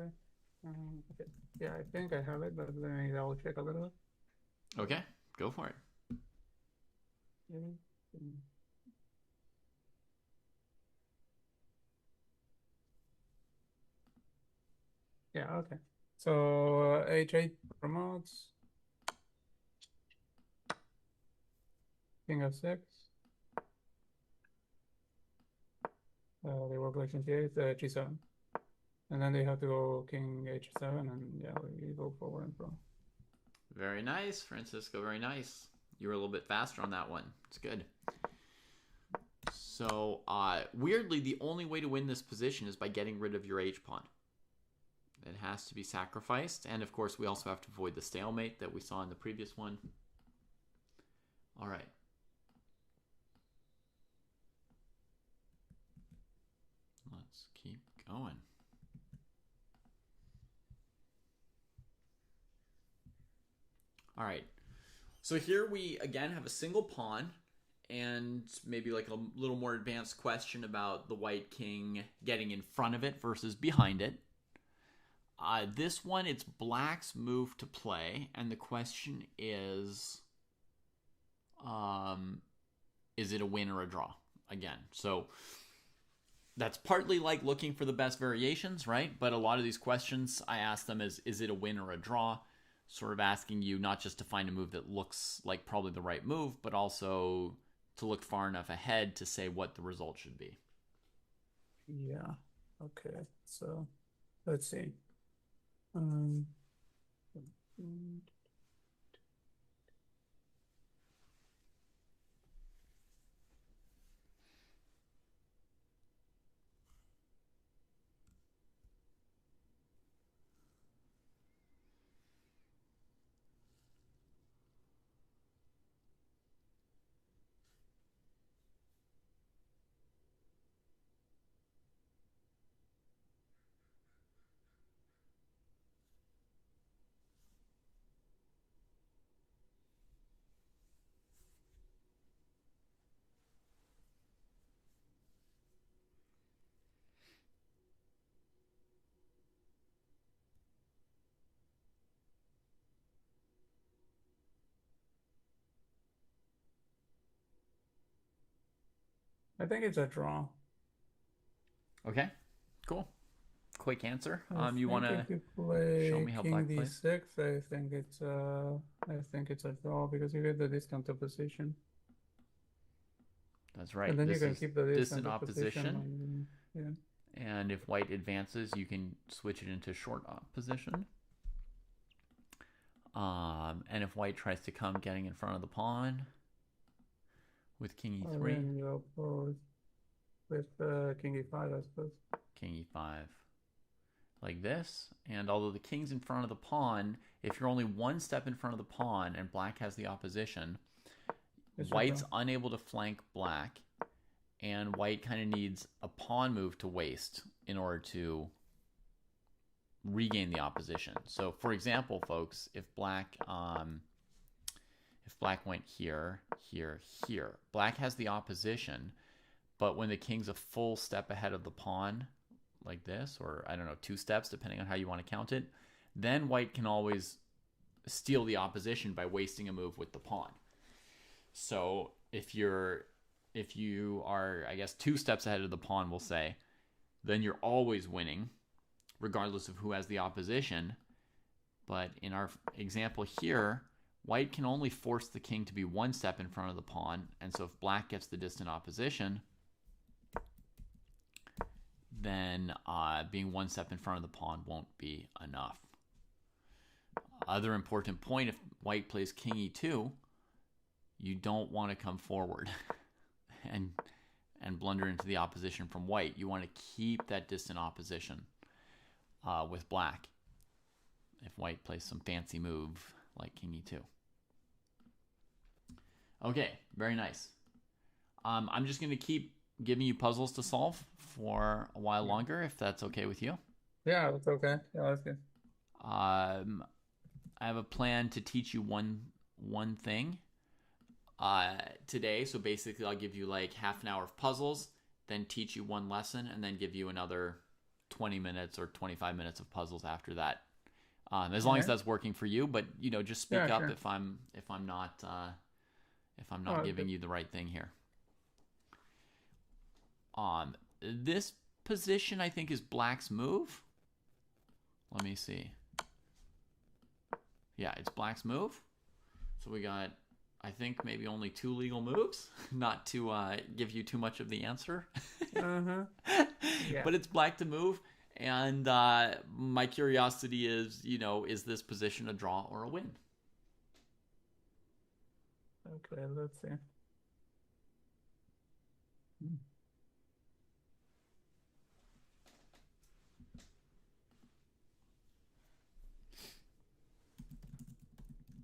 Okay. Yeah, I think I have it, but let me double check a little bit. Okay, go for it. Yeah, okay. So h8 promotes. King f6. They work like king g8, g7. And then they have to go king h7, and yeah, we go forward and pro. Very nice, Francisco. Very nice. You were a little bit faster on that one. It's good. So, weirdly, the only way to win this position is by getting rid of your H pawn. It has to be sacrificed. And, of course, we also have to avoid the stalemate that we saw in the previous one. All right. Let's keep going. All right. So here we, again, have a single pawn and maybe like a little more advanced question about the white king getting in front of it versus behind it. This one, it's black's move to play, and the question is it a win or a draw? Again, so that's partly like looking for the best variations, right? But a lot of these questions, I ask them is it a win or a draw? Sort of asking you not just to find a move that looks like probably the right move, but also to look far enough ahead to say what the result should be. Yeah. Okay. So let's see. I think it's a draw. Okay, cool. Quick answer. I You want think if to you play show me how King black plays? D6, I think it's a draw because you get the discount opposition. That's right. And then you This can is keep the distant distant opposition. opposition. Yeah. And if white advances, you can switch it into short opposition. And if white tries to come getting in front of the pawn with king And e3, then you oppose with King E5, I suppose. king e5, like this. And although the king's in front of the pawn, if you're only one step in front of the pawn and black has the opposition, It's white's a draw. unable to flank black, and white kind of needs a pawn move to waste in order to regain the opposition. So, for example, folks, if black went here, here, here, black has the opposition, but when the king's a full step ahead of the pawn, like this, or I don't know, 2 steps, depending on how you want to count it, then white can always steal the opposition by wasting a move with the pawn. So if you are, I guess, 2 steps ahead of the pawn, we'll say, then you're always winning, regardless of who has the opposition. But in our example here, white can only force the king to be 1 step in front of the pawn, and so if black gets the distant opposition, then being 1 step in front of the pawn won't be enough. Other important point, if white plays king e2, you don't want to come forward and blunder into the opposition from white. You want to keep that distant opposition with black if white plays some fancy move like king e2. Okay, very nice. I'm just going to keep giving you puzzles to solve for a while longer, if that's okay with you. Yeah, that's okay. Yeah, that's good. I have a plan to teach you one thing today. So basically, I'll give you like half an hour of puzzles, then teach you one lesson, and then give you another 20 minutes or 25 minutes of puzzles after that. As long as that's working for you, but just speak up sure. if I'm not giving you the right thing here. This position I think is black's move. Let me see. Yeah, it's black's move. So we got, I think, maybe only 2 legal moves, not to give you too much of the answer. Yeah. But it's black to move. And my curiosity is, is this position a draw or a win? Okay, let's see.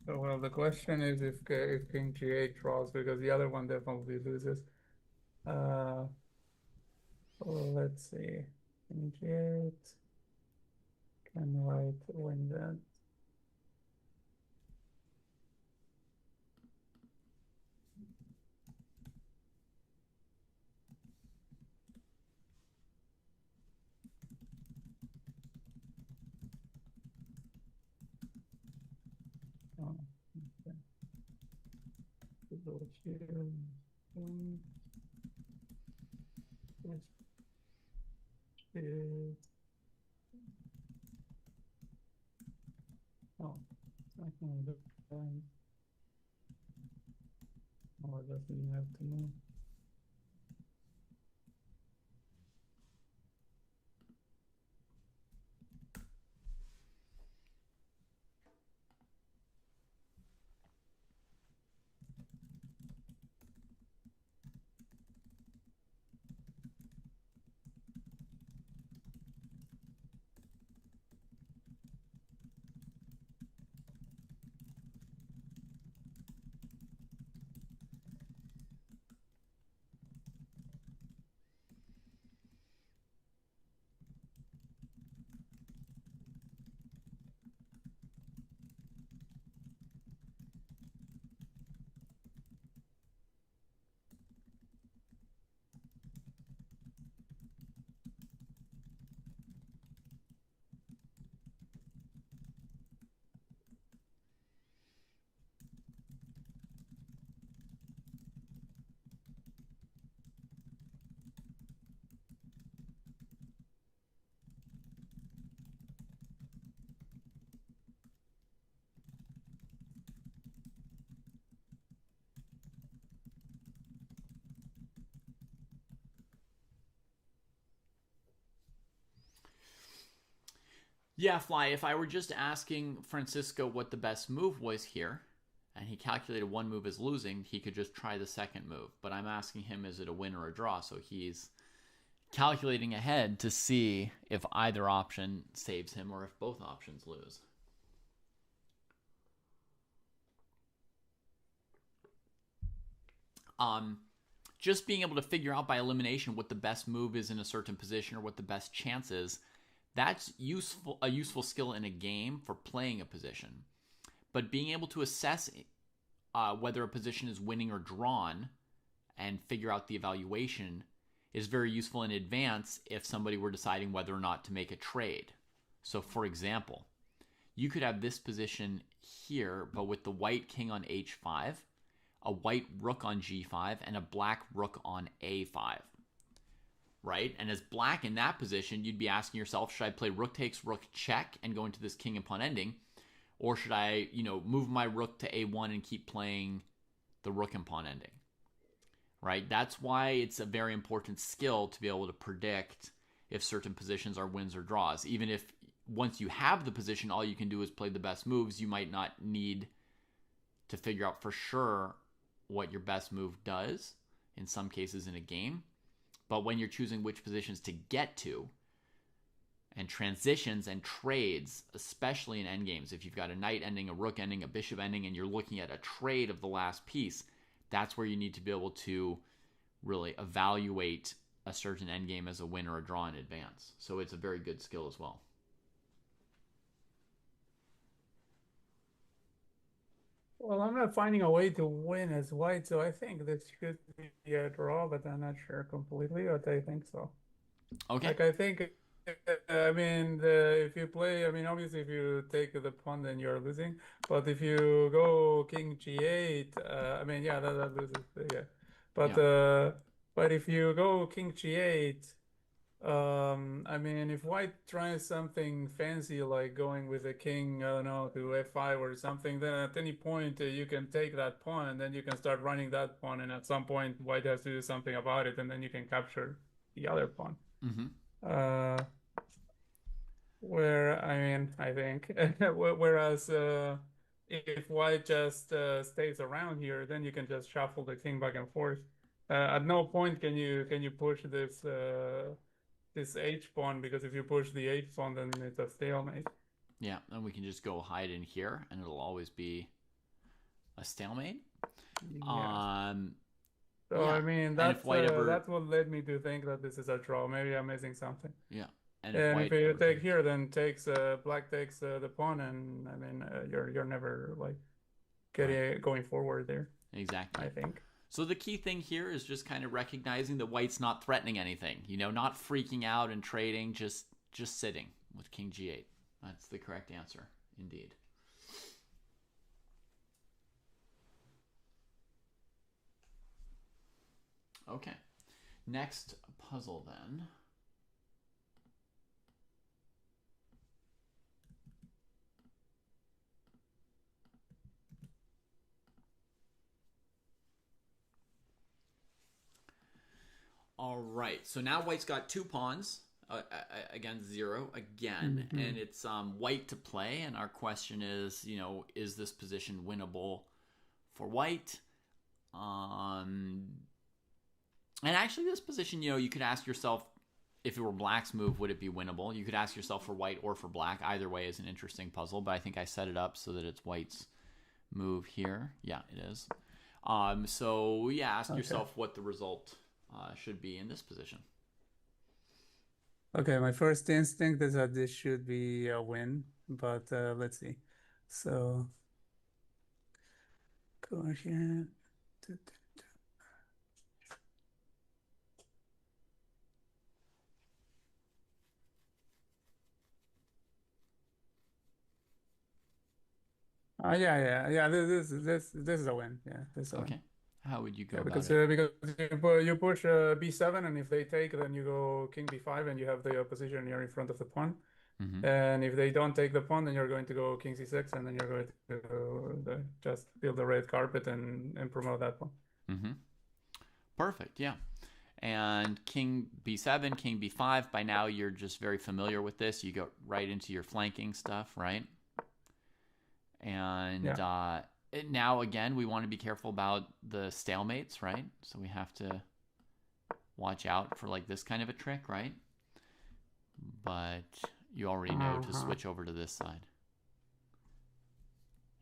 So, well, the question is if King G8 draws, because the other one definitely loses. Let's see. King G8. Can white win that? Oh, okay. Go here. Here. Oh, I can do that. Oh, it doesn't have to move. Yeah, Fly, if I were just asking Francisco what the best move was here, and he calculated one move as losing, he could just try the second move. But I'm asking him, is it a win or a draw? So he's calculating ahead to see if either option saves him or if both options lose. Just being able to figure out by elimination what the best move is in a certain position or what the best chance is, that's a useful skill in a game for playing a position. But being able to assess whether a position is winning or drawn and figure out the evaluation is very useful in advance if somebody were deciding whether or not to make a trade. So, for example, you could have this position here, but with the white king on h5, a white rook on g5, and a black rook on a5. Right? And as black in that position, you'd be asking yourself, should I play rook takes rook check and go into this king and pawn ending? Or should I, move my rook to a1 and keep playing the rook and pawn ending? Right? That's why it's a very important skill to be able to predict if certain positions are wins or draws. Even if once you have the position, all you can do is play the best moves, you might not need to figure out for sure what your best move does in some cases in a game. But when you're choosing which positions to get to, and transitions and trades, especially in endgames, if you've got a knight ending, a rook ending, a bishop ending, and you're looking at a trade of the last piece, that's where you need to be able to really evaluate a certain endgame as a win or a draw in advance. So it's a very good skill as well. Well, I'm not finding a way to win as white, so I think this should be a draw, but I'm not sure completely, but I think so. Okay. Like, I think, if you play, obviously, if you take the pawn, then you're losing. But if you go king g8, yeah, that loses, yeah. But if you go king g8, if white tries something fancy like going with a king, I don't know, to f5 or something, then at any point you can take that pawn and then you can start running that pawn, and at some point white has to do something about it, and then you can capture the other pawn. I think, whereas if white just stays around here, then you can just shuffle the king back and forth. At no point can you push this h pawn, because if you push the h pawn, then it's a stalemate. Yeah, and we can just go hide in here, and it'll always be a stalemate. Yeah. So that's what led me to think that this is a draw. Maybe I'm missing something. Yeah. And if you take here, then black takes the pawn, and you're never like going forward there. Exactly. I think. So the key thing here is just kind of recognizing that white's not threatening anything. Not freaking out and trading, just sitting with king g8. That's the correct answer, indeed. Okay. Next puzzle then. All right, so now white's got 2 pawns against 0 again, and it's white to play, and our question is, is this position winnable for white? And actually this position, you could ask yourself, if it were black's move, would it be winnable? You could ask yourself for white or for black. Either way is an interesting puzzle, but I think I set it up so that it's white's move here. Yeah, it is. So yeah, ask yourself what the result should be in this position. Okay, my first instinct is that this should be a win, but let's see. So go here. Yeah. This is a win. Yeah, this is a win. How would you go because about it? Because you push b7, and if they take, then you go king b5, and you have the position here in front of the pawn. And if they don't take the pawn, then you're going to go king c6, and then you're going to just build the red carpet and promote that pawn. Perfect, yeah. and king b7, king b5. By now, you're just very familiar with this. You go right into your flanking stuff, right? And now, again, we want to be careful about the stalemates, right? So we have to watch out for like this kind of a trick, right? But you already know to switch over to this side.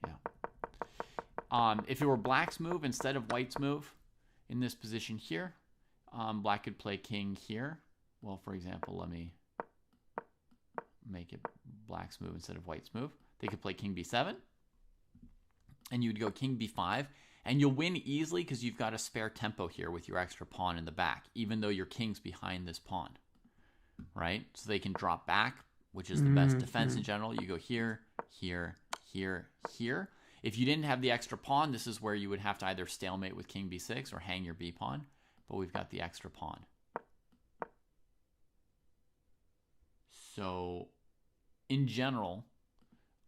Yeah. If it were black's move instead of white's move in this position here, black could play king here. Well, for example, let me make it black's move instead of white's move. They could play king b7, and you'd go king b5, and you'll win easily because you've got a spare tempo here with your extra pawn in the back, even though your king's behind this pawn, right? So they can drop back, which is the best defense in general. You go here, here, here, here. If you didn't have the extra pawn, this is where you would have to either stalemate with king b6 or hang your b pawn, but we've got the extra pawn. So in general,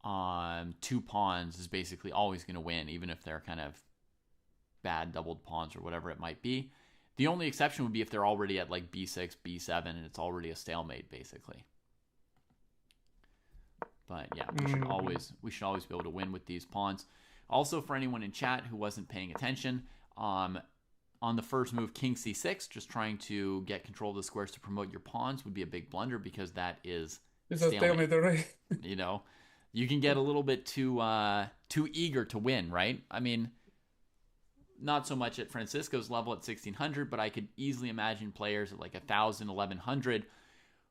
2 pawns is basically always going to win, even if they're kind of bad doubled pawns or whatever it might be. The only exception would be if they're already at like b6, b7, and it's already a stalemate, basically. But yeah, we should always be able to win with these pawns. Also, for anyone in chat who wasn't paying attention, on the first move, king c6, just trying to get control of the squares to promote your pawns would be a big blunder because that is stalemate. Already. You know, you can get a little bit too eager to win, right? I mean, not so much at Francisco's level at 1600, but I could easily imagine players at like 1000, 1100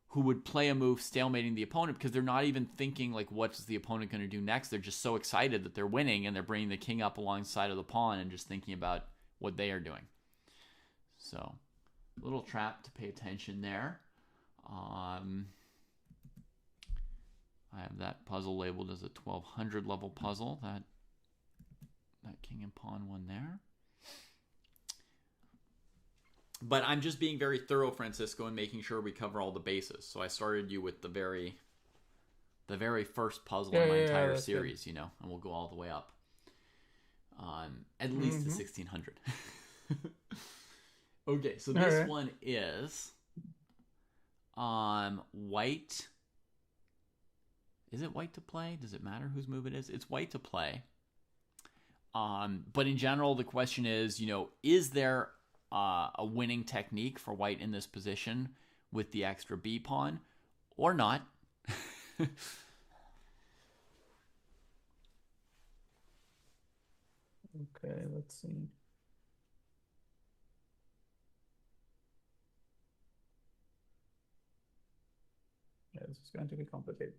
who would play a move stalemating the opponent because they're not even thinking like what's the opponent going to do next. They're just so excited that they're winning and they're bringing the king up alongside of the pawn and just thinking about what they are doing. So, little trap to pay attention there. I have that puzzle labeled as a 1200 level puzzle. That king and pawn one there. But I'm just being very thorough, Francisco, and making sure we cover all the bases. So I started you with the very first puzzle in my entire series, you know, and we'll go all the way up. At least to 1600. Okay, so this one is white. Is it white to play? Does it matter whose move it is? It's white to play. But in general, the question is, you know, is there a winning technique for white in this position with the extra b pawn or not? Okay, let's see. Yeah, this is going to be complicated.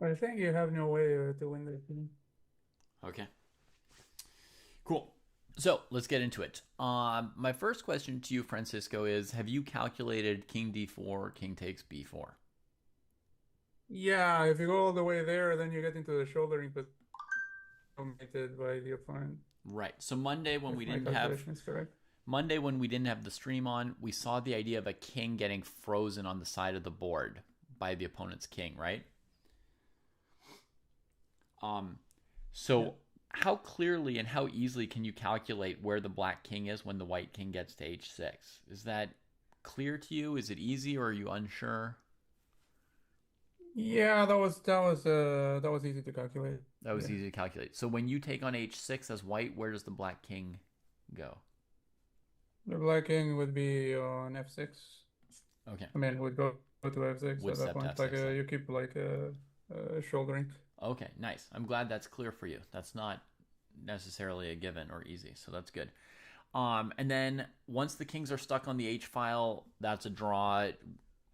I think you have no way to win this. Okay. Cool. So let's get into it. My first question to you, Francisco, is: have you calculated King D4, King takes B4? Yeah, if you go all the way there, then you get into the shouldering position dominated by the opponent. Right. So Monday, when we If my didn't have calculation is correct. the stream on, we saw the idea of a king getting frozen on the side of the board by the opponent's king, right? So Yeah. how clearly and how easily can you calculate where the black king is when the white king gets to h6? Is that clear to you? Is it easy, or are you unsure? Yeah, that was easy to calculate. That was Yeah. easy to calculate. So when you take on h6 as white, where does the black king go? The black king would be on f6. Okay. I mean, would go to f6 Would at that step to point. f6, Like then. you keep like shouldering. Okay, nice. I'm glad that's clear for you. That's not necessarily a given or easy, so that's good. And then once the kings are stuck on the H file, that's a draw,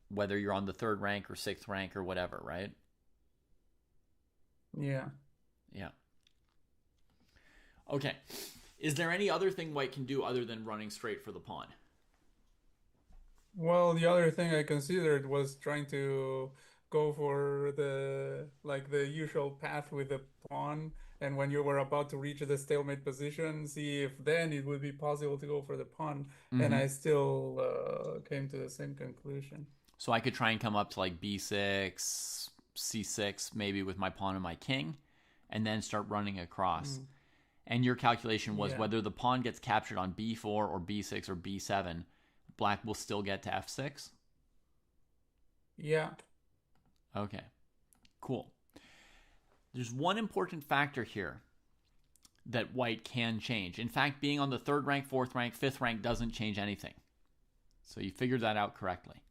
whether you're on the 3rd rank or 6th rank or whatever, right? Yeah. Yeah. Okay. Is there any other thing white can do other than running straight for the pawn? Well, the other thing I considered was trying to go for the usual path with the pawn, and when you were about to reach the stalemate position, see if then it would be possible to go for the pawn, and I still came to the same conclusion. So I could try and come up to like b6, c6, maybe with my pawn and my king, and then start running across. And your calculation was whether the pawn gets captured on b4 or b6 or b7, black will still get to f6? Yeah. Okay, cool. There's one important factor here that white can change. In fact, being on the 3rd rank, 4th rank, 5th rank doesn't change anything. So you figured that out correctly.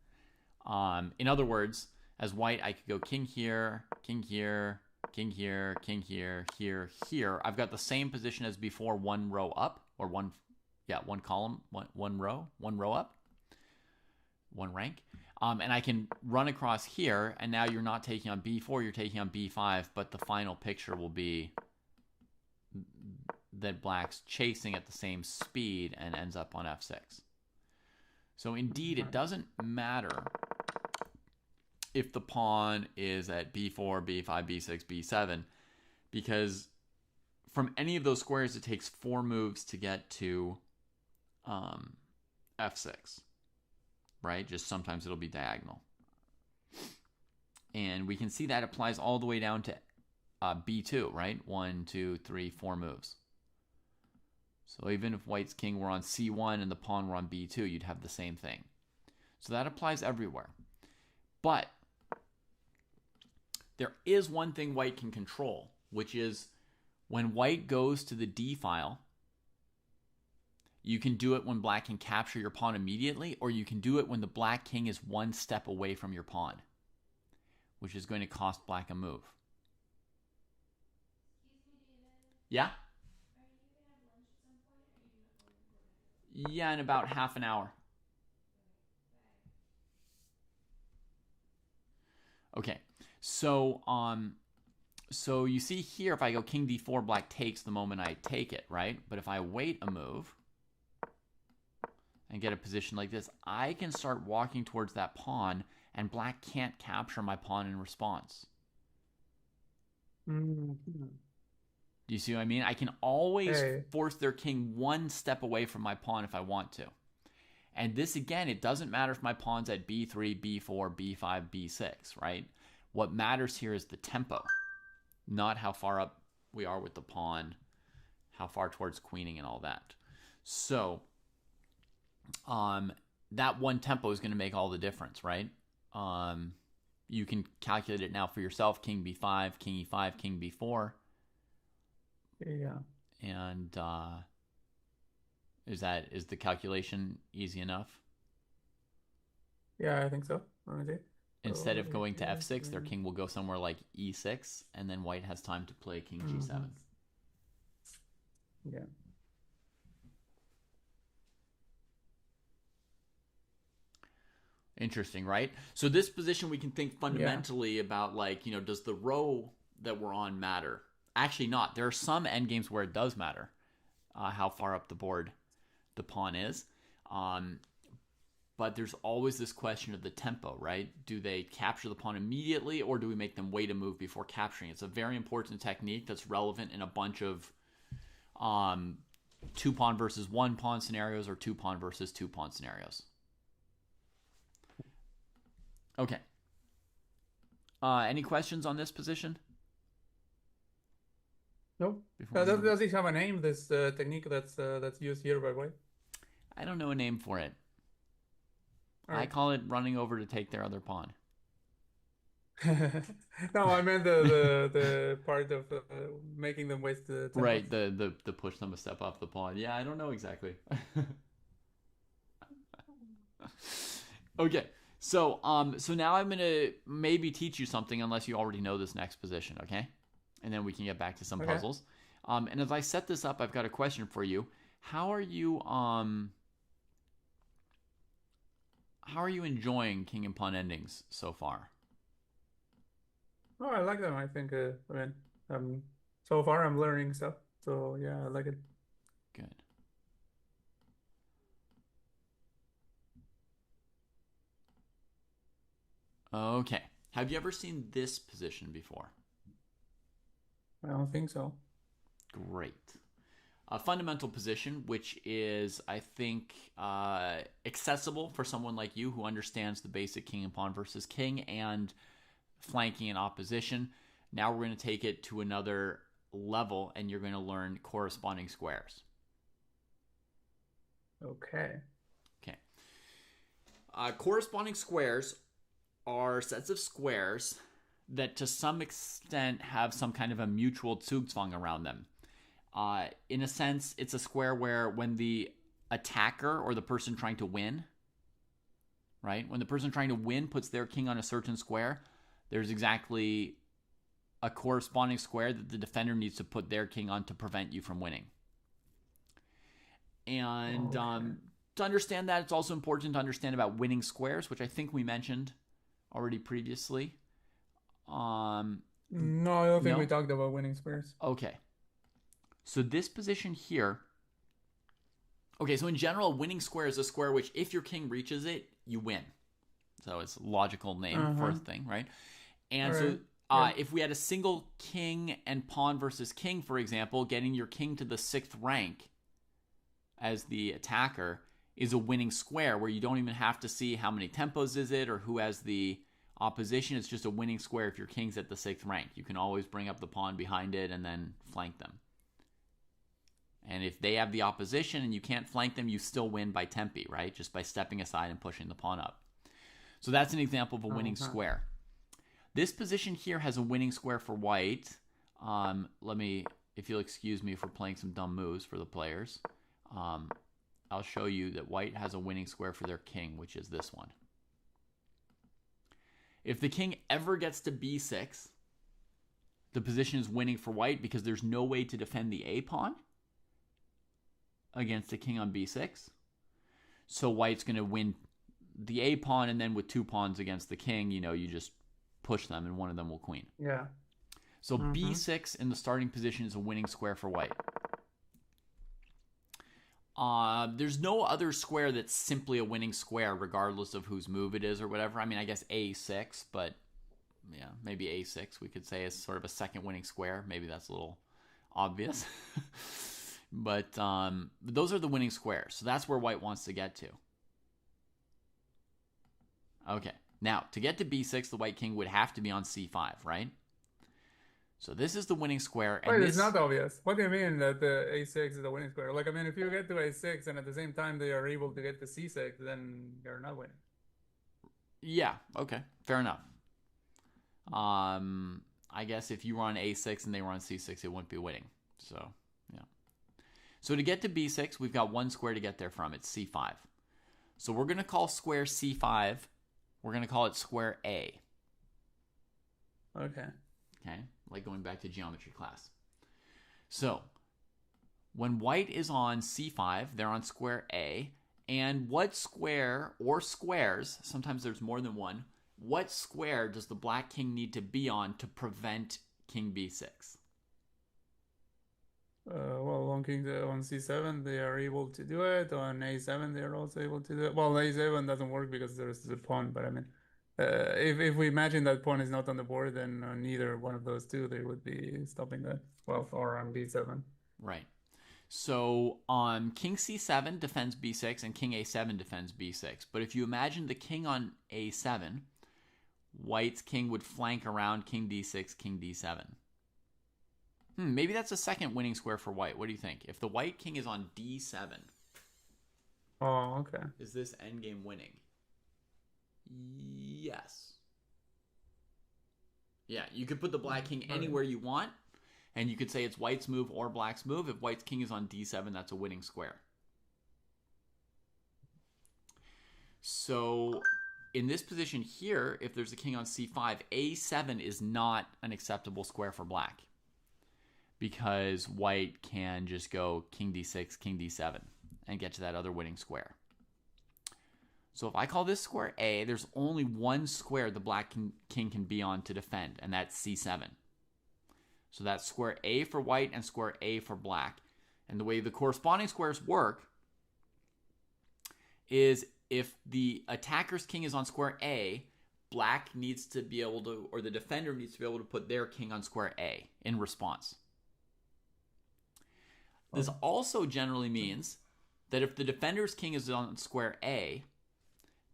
In other words, as white, I could go king here, king here, king here, king here, here, here. I've got the same position as before, one row up, or one column, one row up, one rank. And I can run across here, and now you're not taking on b4, you're taking on b5, but the final picture will be that black's chasing at the same speed and ends up on f6. So indeed, it doesn't matter if the pawn is at b4, b5, b6, b7, because from any of those squares, it takes 4 moves to get to f6, right? Just sometimes it'll be diagonal. And we can see that applies all the way down to b2, right? 1, 2, 3, 4 moves. So even if white's king were on c1 and the pawn were on b2, you'd have the same thing. So that applies everywhere. But there is one thing white can control, which is when white goes to the d file, you can do it when black can capture your pawn immediately, or you can do it when the black king is 1 step away from your pawn, which is going to cost black a move. Yeah? Yeah, in about half an hour. Okay, so so you see here, if I go king d4, black takes the moment I take it, right? But if I wait a move and get a position like this, I can start walking towards that pawn, and black can't capture my pawn in response. Do you see what I mean? I can always force their king 1 step away from my pawn if I want to. And this, again, it doesn't matter if my pawn's at b3, b4, b5, b6, right? What matters here is the tempo, not how far up we are with the pawn, how far towards queening and all that. So that one tempo is going to make all the difference, right? You can calculate it now for yourself. King b5, king e5, king b4. Yeah. And is the calculation easy enough? Yeah, I think so. Let me see. Instead of going to f6, their king will go somewhere like e6, and then white has time to play king g7. Yeah. Interesting, right? So this position, we can think fundamentally about, like, does the row that we're on matter? Actually not. There are some endgames where it does matter how far up the board the pawn is. But there's always this question of the tempo, right? Do they capture the pawn immediately, or do we make them wait a move before capturing? It's a very important technique that's relevant in a bunch of 2-pawn versus 1-pawn scenarios or 2-pawn versus 2-pawn scenarios. Okay. Any questions on this position? Nope. Does it have a name, this technique that's used here by White? I don't know a name for it. All right. I call it running over to take their other pawn. No, I meant the part of making them waste the tempo. Right, the push them a step off the pawn. Yeah, I don't know exactly. Okay. So now I'm gonna maybe teach you something, unless you already know this next position, okay? And then we can get back to some puzzles. And as I set this up, I've got a question for you. How are you enjoying king and pawn endings so far? Oh, I like them. I think so far I'm learning stuff. So yeah, I like it. Good. Okay. Have you ever seen this position before? I don't think so. Great. A fundamental position, which is, I think, accessible for someone like you who understands the basic king and pawn versus king and flanking in opposition. Now we're going to take it to another level, and you're going to learn corresponding squares. Okay. Okay. Corresponding squares are sets of squares that to some extent have some kind of a mutual Zugzwang around them. In a sense, it's a square where when the attacker or the person trying to win, right? When the person trying to win puts their king on a certain square, there's exactly a corresponding square that the defender needs to put their king on to prevent you from winning. And to understand that, it's also important to understand about winning squares, which I think we mentioned already previously. No, I don't think we talked about winning squares. Okay. So this position here. Okay, so in general, winning square is a square which, if your king reaches it, you win. So it's a logical name for a thing, right? And if we had a single king and pawn versus king, for example, getting your king to the 6th rank as the attacker is a winning square where you don't even have to see how many tempos is it or who has the opposition. It's just a winning square if your king's at the 6th rank. You can always bring up the pawn behind it and then flank them. And if they have the opposition and you can't flank them, you still win by tempi, right? Just by stepping aside and pushing the pawn up. So that's an example of a winning square. This position here has a winning square for white. If you'll excuse me for playing some dumb moves for the players. I'll show you that white has a winning square for their king, which is this one. If the king ever gets to b6, the position is winning for white because there's no way to defend the a pawn against the king on b6. So white's going to win the a pawn, and then with 2 pawns against the king, you just push them and one of them will queen. Yeah. So b6 in the starting position is a winning square for white. There's no other square that's simply a winning square regardless of whose move it is or whatever. I mean, I guess a6, but yeah, maybe a6 we could say is sort of a second winning square. Maybe that's a little obvious. But those are the winning squares. So that's where white wants to get to. Okay. Now, to get to b6, the white king would have to be on c5, right? So this is the winning square. And wait, it's not obvious. What do you mean that the a6 is the winning square? Like, I mean, if you get to a6 and at the same time they are able to get to c6, then you're not winning. Yeah, okay. Fair enough. I guess if you were on a6 and they were on c6, it wouldn't be winning. So, yeah. So to get to b6, we've got one square to get there from. It's c5. So we're going to call square c5, we're going to call it square A. Okay. Okay, like going back to geometry class. So when white is on c5, they're on square A, And what square or squares, sometimes there's more than one, what square does the black king need to be on to prevent king b6? Well, on king on c7 they are able to do it. On a7 they are also able to do it. Well, a7 doesn't work because there's the pawn. But I mean, if we imagine that pawn is not on the board, then on neither one of those two they would be stopping that. Well, or on b7. Right. So king c7 defends b6 and king a7 defends b6. But if you imagine the king on a7, white's king would flank around king d6, king d7. Maybe that's a second winning square for white. What do you think? If the white king is on d7, Oh, okay. is this endgame winning? Yes. Yeah, you could put the black king anywhere you want, and you could say it's white's move or black's move. If white's king is on d7, that's a winning square. So in this position here, if there's a king on c5, a7 is not an acceptable square for black, because white can just go king d6, king d7, and get to that other winning square. So if I call this square A, there's only one square the black king can be on to defend, and that's c7. So that's square A for white and square A for black. And the way the corresponding squares work is if the attacker's king is on square A, black needs to be able to, or the defender needs to be able to put their king on square A in response. This also generally means that if the defender's king is on square A,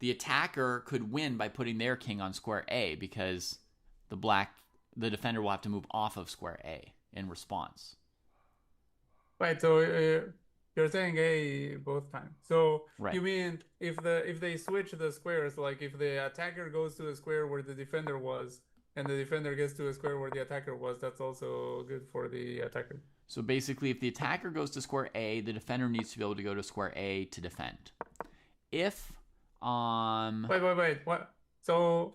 the attacker could win by putting their king on square A, because the defender will have to move off of square A in response. Right. So you're saying A both times. So Right. You mean if they switch the squares, like if the attacker goes to a square where the defender was, and the defender gets to a square where the attacker was, that's also good for the attacker. So basically, if the attacker goes to square A, the defender needs to be able to go to square A to defend. If Wait. What? So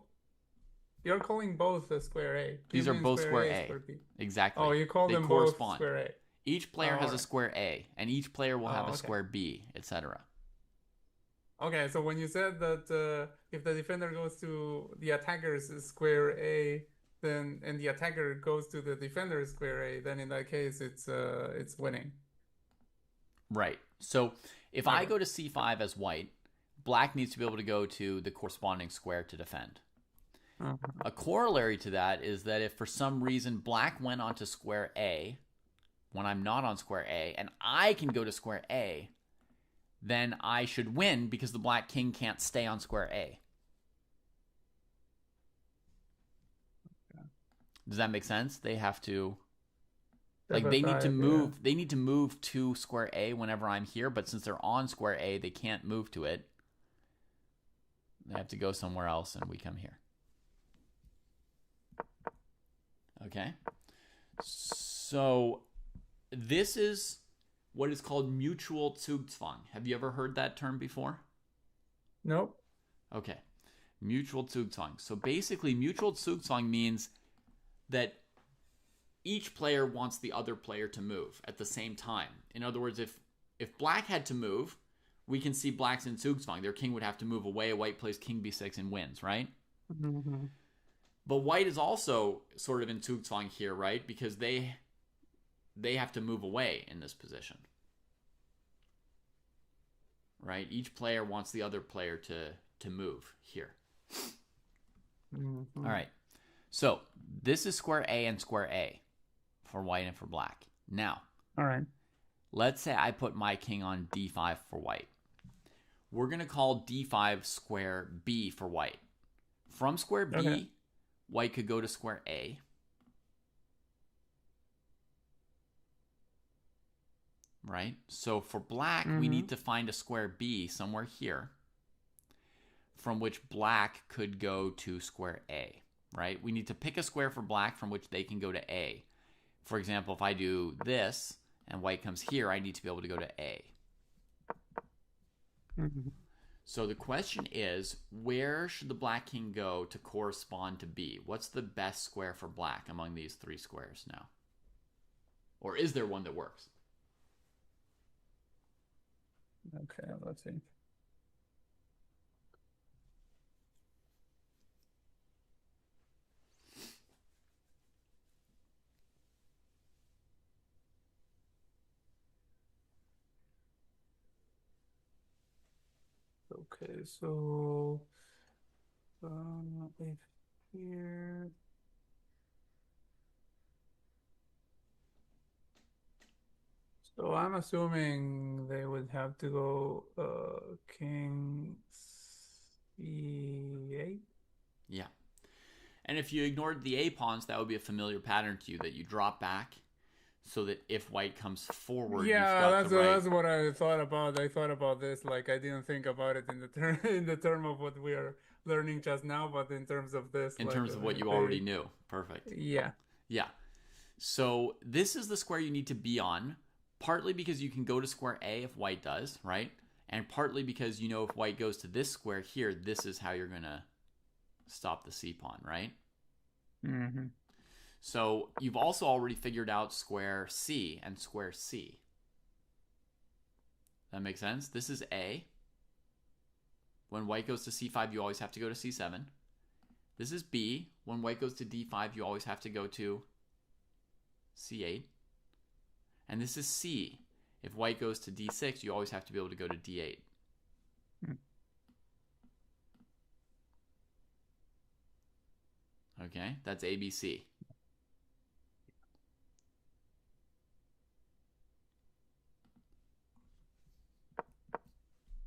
you're calling both a square A? These You are mean both square A, A. square B? Exactly. Oh, you call They them correspond. both square A. Each player has a alright. square A, and each player will have a okay. square B, etc. Okay, so when you said that if the defender goes to the attacker's square A, then and the attacker goes to the defender's square A, then in that case it's winning. Right. So if I go to c5 as white, black needs to be able to go to the corresponding square to defend. A corollary to that is that if for some reason black went onto square A when I'm not on square A, and I can go to square A, then I should win because the black king can't stay on square A. Does that make sense? They have to, like, they need to move. Yeah. They need to move to square A whenever I'm here, but since they're on square A, they can't move to it. They have to go somewhere else, and we come here. Okay. So this is what is called mutual Zugzwang. Have you ever heard that term before? Nope. Okay. Mutual Zugzwang. So basically, mutual Zugzwang means that each player wants the other player to move at the same time. In other words, if black had to move, we can see black's in Zugzwang. Their king would have to move away. White plays king b6 and wins, right? Mm-hmm. But white is also sort of in Zugzwang here, right? Because they have to move away in this position. Right? Each player wants the other player to move here. Mm-hmm. All right. So this is square A and square A for white and for black. Now, all right. Let's say I put my king on d5 for white. We're going to call d5 square B for white. From square B, okay, white could go to square A. Right? So for black, we need to find a square B somewhere here from which black could go to square A. Right? We need to pick a square for black from which they can go to A. For example, if I do this and white comes here, I need to be able to go to A. So the question is, where should the black king go to correspond to B? What's the best square for black among these three squares now? Or is there one that works? Okay, let's see. Okay, so if here. So I'm assuming they would have to go king c8. Yeah. And if you ignored the A pawns, that would be a familiar pattern to you, that you drop back so that if white comes forward, you've Yeah, got the right. that's what I thought about. I thought about this, like I didn't think about it in the term in the term of what we are learning just now, but in terms of this, In like terms of what you they, already knew. Perfect. yeah. Yeah. So this is the square you need to be on, partly because you can go to square A if white does, right? And partly because you know if white goes to this square here, this is how you're going to stop the C pawn, right? Mm-hmm. So you've also already figured out square C and square C. That makes sense? This is A. When white goes to C5, you always have to go to C7. This is B. When white goes to D5, you always have to go to C8. And this is C. If white goes to D6, you always have to be able to go to D8. Okay, that's ABC.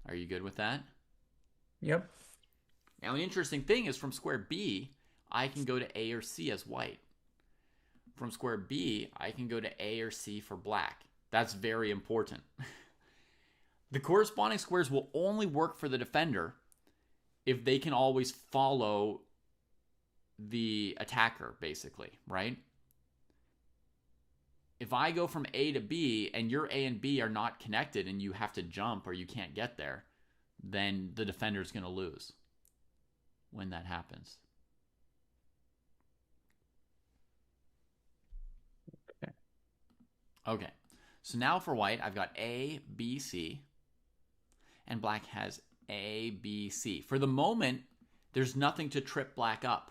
Are you good with that? Yep. Now, the interesting thing is from square B, I can go to A or C as white. From square B, I can go to A or C for black. That's very important. The corresponding squares will only work for the defender if they can always follow the attacker, basically, right? If I go from A to B and your A and B are not connected and you have to jump or you can't get there, then the defender's going to lose when that happens. Okay, so now for white, I've got A, B, C, and black has A, B, C. For the moment, there's nothing to trip black up.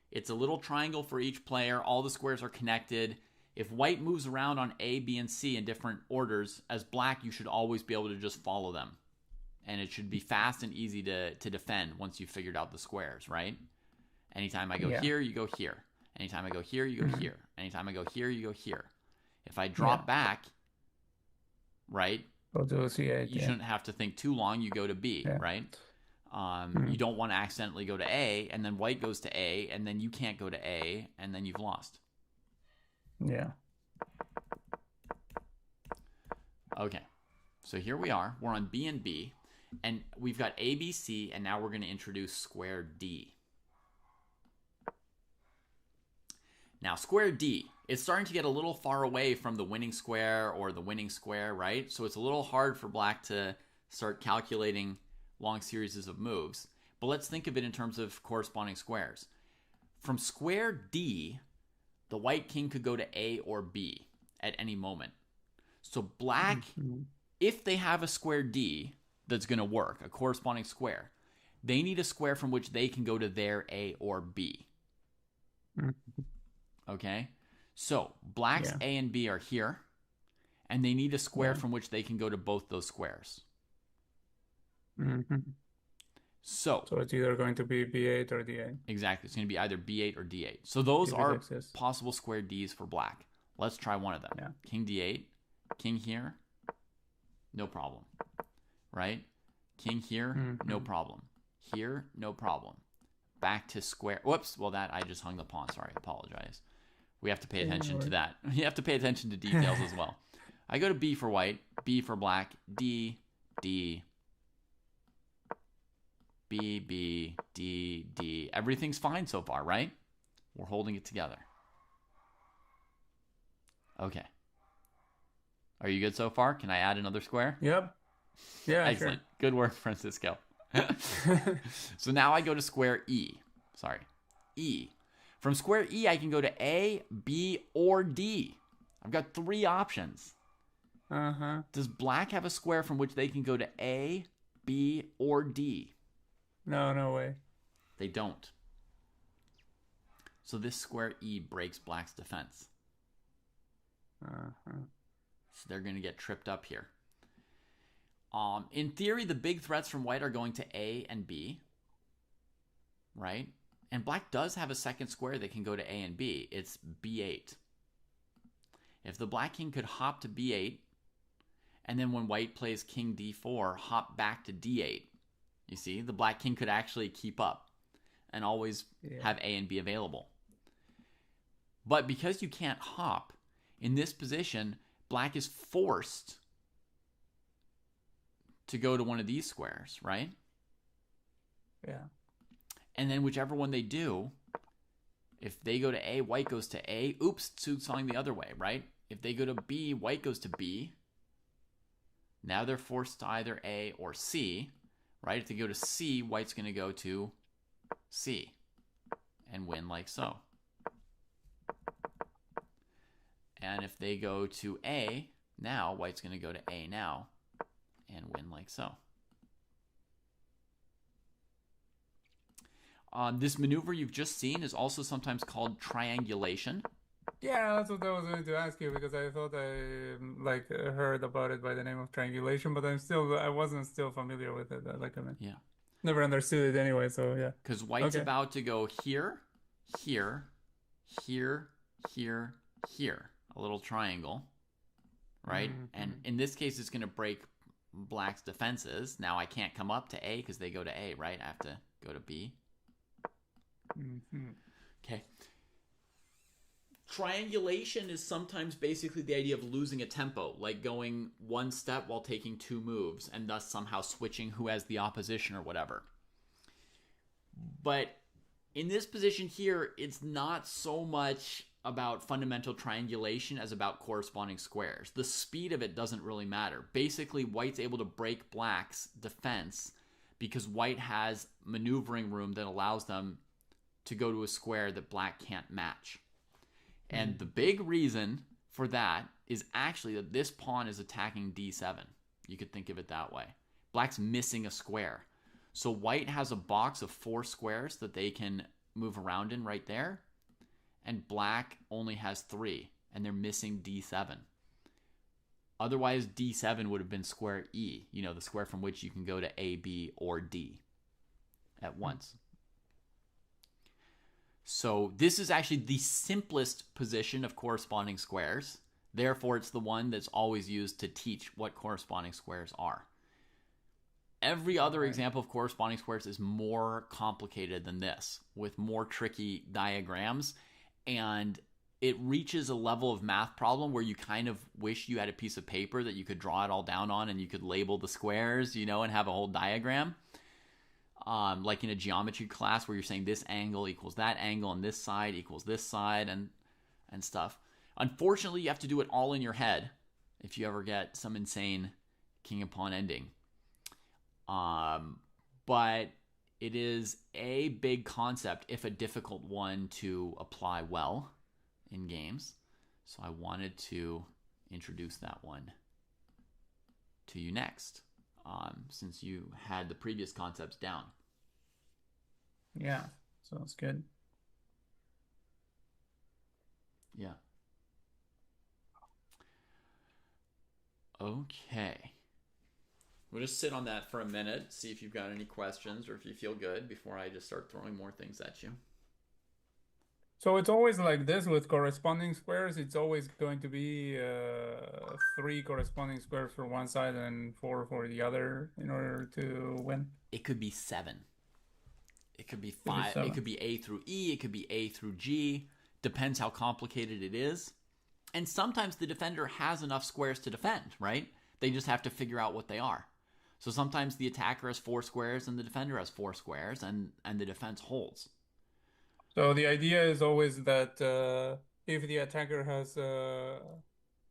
It's a little triangle for each player. All the squares are connected. If white moves around on A, B, and C in different orders, as black, you should always be able to just follow them. And it should be fast and easy to defend once you've figured out the squares, right? Anytime I go here, you go here. Anytime I go here, you go here. Anytime I go here, you go here. If I drop back, right, Go to C8. you shouldn't have to think too long. You go to B, right? You don't want to accidentally go to A, and then white goes to A, and then you can't go to A, and then you've lost. Yeah. Okay, so here we are. We're on B and B, and we've got A, B, C, and now we're going to introduce square D. Now, square D, it's starting to get a little far away from the winning square or the winning square, right? So it's a little hard for black to start calculating long series of moves. But let's think of it in terms of corresponding squares. From square D, the white king could go to A or B at any moment. So black, if they have a square D that's going to work, a corresponding square, they need a square from which they can go to their A or B. Okay? So black's A and B are here, and they need a square from which they can go to both those squares. So it's either going to be B8 or D8. Exactly. It's going to be either B8 or D8. So those are possible square Ds for black. Let's try one of them. Yeah. King D8, king here, no problem. Right? King here, no problem. Here, no problem. Back to square. Whoops. Well, that I just hung the pawn. Sorry. Apologize. We have to pay attention to that. You have to pay attention to details as well. I go to B for white, B for black, D, D, B, B, D, D. Everything's fine so far, right? We're holding it together. Okay. Are you good so far? Can I add another square? Yep. Yeah, excellent. Sure. Good work, Francisco. So now I go to square E. Sorry. E. From square E, I can go to A, B, or D. I've got 3 options. Does black have a square from which they can go to A, B, or D? No way. They don't. So this square E breaks black's defense. So they're going to get tripped up here. In theory, the big threats from white are going to A and B, right? And black does have a second square that can go to A and B. It's B8. If the black king could hop to B8, and then when white plays king D4, hop back to D8, you see, the black king could actually keep up and always have A and B available. But because you can't hop, in this position, black is forced to go to one of these squares, right? Yeah. And then whichever one they do, if they go to A, white goes to A. Oops, suit's going the other way, right? If they go to B, white goes to B. Now they're forced to either A or C, right? If they go to C, white's going to go to C and win like so. And if they go to A, now white's going to go to A now and win like so. This maneuver you've just seen is also sometimes called triangulation. Yeah, that's what I was going to ask you, because I thought I heard about it by the name of triangulation, but I wasn't still familiar with it. Yeah. Never understood it anyway, so yeah. Because white's about to go here, here, here, here, here. A little triangle, right? Mm-hmm. And in this case, it's going to break black's defenses. Now I can't come up to A because they go to A, right? I have to go to B. Mm-hmm. Okay. Triangulation is sometimes basically the idea of losing a tempo, like going one step while taking two moves, and thus somehow switching who has the opposition or whatever. But in this position here, it's not so much about fundamental triangulation as about corresponding squares. The speed of it doesn't really matter. Basically, white's able to break black's defense because white has maneuvering room that allows them to go to a square that black can't match. And the big reason for that is actually that this pawn is attacking D7. You could think of it that way. Black's missing a square. So white has a box of 4 squares that they can move around in right there. And black only has 3, and they're missing D7. Otherwise, D7 would have been square E, the square from which you can go to A, B, or D at once. So this is actually the simplest position of corresponding squares. Therefore, it's the one that's always used to teach what corresponding squares are. Every other example of corresponding squares is more complicated than this, with more tricky diagrams. And it reaches a level of math problem where you kind of wish you had a piece of paper that you could draw it all down on and you could label the squares, and have a whole diagram. Like in a geometry class where you're saying this angle equals that angle and this side equals this side and stuff. Unfortunately, you have to do it all in your head if you ever get some insane king and pawn ending. But it is a big concept, if a difficult one, to apply well in games. So I wanted to introduce that one to you next, since you had the previous concepts down. Yeah, sounds good. Yeah. Okay. We'll just sit on that for a minute, see if you've got any questions or if you feel good before I just start throwing more things at you. So it's always like this with corresponding squares. It's always going to be 3 corresponding squares for one side and 4 for the other in order to win. It could be 7. It could be 5. It could be A through E. It could be A through G. Depends how complicated it is. And sometimes the defender has enough squares to defend, right? They just have to figure out what they are. So sometimes the attacker has 4 squares and the defender has 4 squares, and the defense holds. So the idea is always that if the attacker has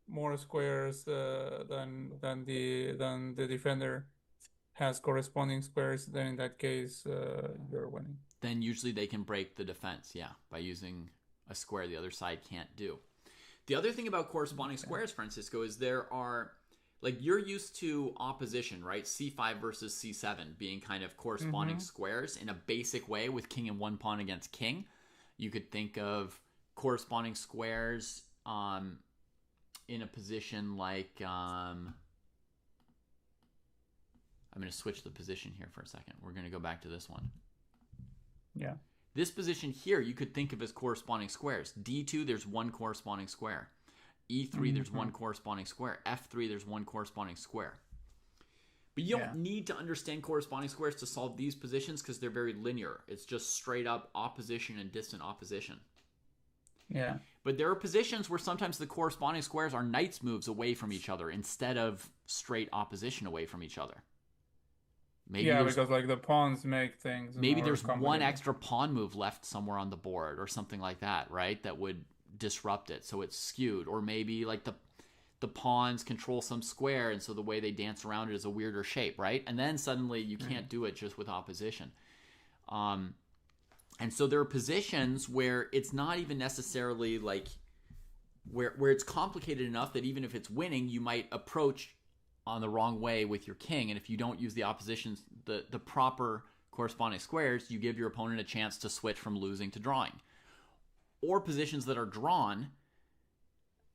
more squares than the defender has corresponding squares, then in that case you're winning. Then usually they can break the defense, by using a square the other side can't do. The other thing about corresponding squares, Francisco, is there are, like, you're used to opposition, right? C5 versus C7 being kind of corresponding squares in a basic way with king and 1 pawn against king. You could think of corresponding squares in a position like I'm going to switch the position here for a second. We're going to go back to this one. Yeah. This position here, you could think of as corresponding squares. D2, there's one corresponding square. E3, there's one corresponding square. F3, there's one corresponding square. But you don't need to understand corresponding squares to solve these positions because they're very linear. It's just straight up opposition and distant opposition. Yeah. But there are positions where sometimes the corresponding squares are knights moves away from each other instead of straight opposition away from each other. Maybe because like the pawns make things. Maybe there's one extra pawn move left somewhere on the board or something like that, right? That would disrupt it, so it's skewed. Or maybe like the pawns control some square, and so the way they dance around it is a weirder shape, right? And then suddenly you can't do it just with opposition. And so there are positions where it's not even necessarily like where it's complicated enough that even if it's winning, you might approach on the wrong way with your king, and if you don't use the opposition's the proper corresponding squares, you give your opponent a chance to switch from losing to drawing. Or positions that are drawn,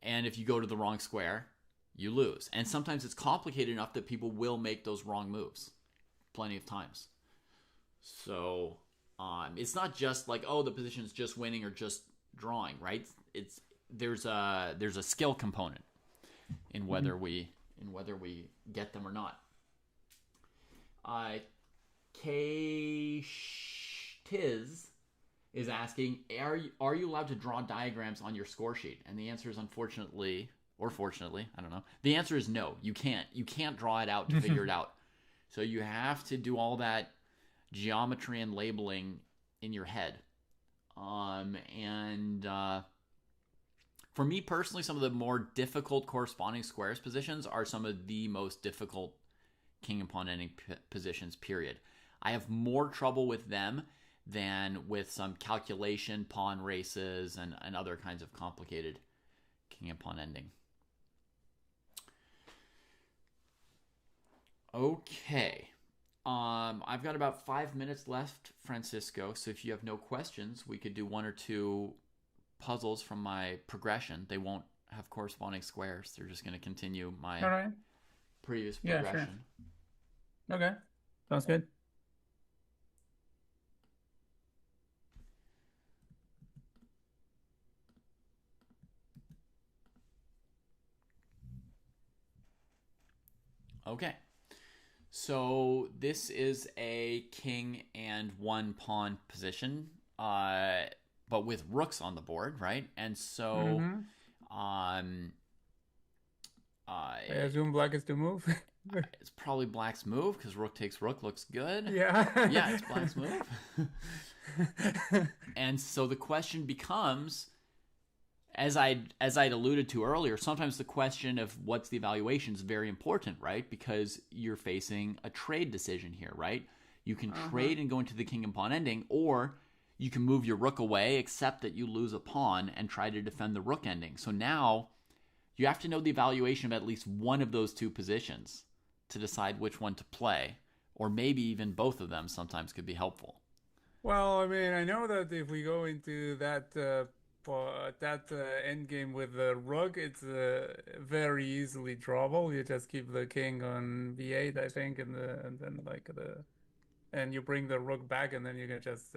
and if you go to the wrong square, you lose. And sometimes it's complicated enough that people will make those wrong moves plenty of times. So it's not just like, oh, the position's just winning or just drawing, right? There's a skill component in whether we get them or not. K Tiz is asking, are you allowed to draw diagrams on your score sheet? And the answer is unfortunately, or fortunately, I don't know. The answer is no. You can't draw it out to figure it out. So you have to do all that geometry and labeling in your head. For me personally, some of the more difficult corresponding squares positions are some of the most difficult king and pawn ending positions, period. I have more trouble with them than with some calculation, pawn races, and other kinds of complicated king and pawn ending. Okay. I've got about 5 minutes left, Francisco, so if you have no questions, we could do one or two puzzles from my progression. They won't have corresponding squares. They're just going to continue my previous progression. Yeah, sure. Okay. Sounds good. Okay. So this is a king and one pawn position, but with rooks on the board, right? And so, I assume black is to move. It's probably black's move because rook takes rook looks good. Yeah. Yeah, it's black's move. And so the question becomes, as I'd alluded to earlier, sometimes the question of what's the evaluation is very important, right? Because you're facing a trade decision here, right? You can trade and go into the king and pawn ending, or you can move your rook away, accept that you lose a pawn, and try to defend the rook ending. So now you have to know the evaluation of at least one of those two positions to decide which one to play, or maybe even both of them sometimes could be helpful. Well, I mean, I know that if we go into that endgame with the rook, it's very easily drawable. You just keep the king on b8, I think, and you bring the rook back, and then you can just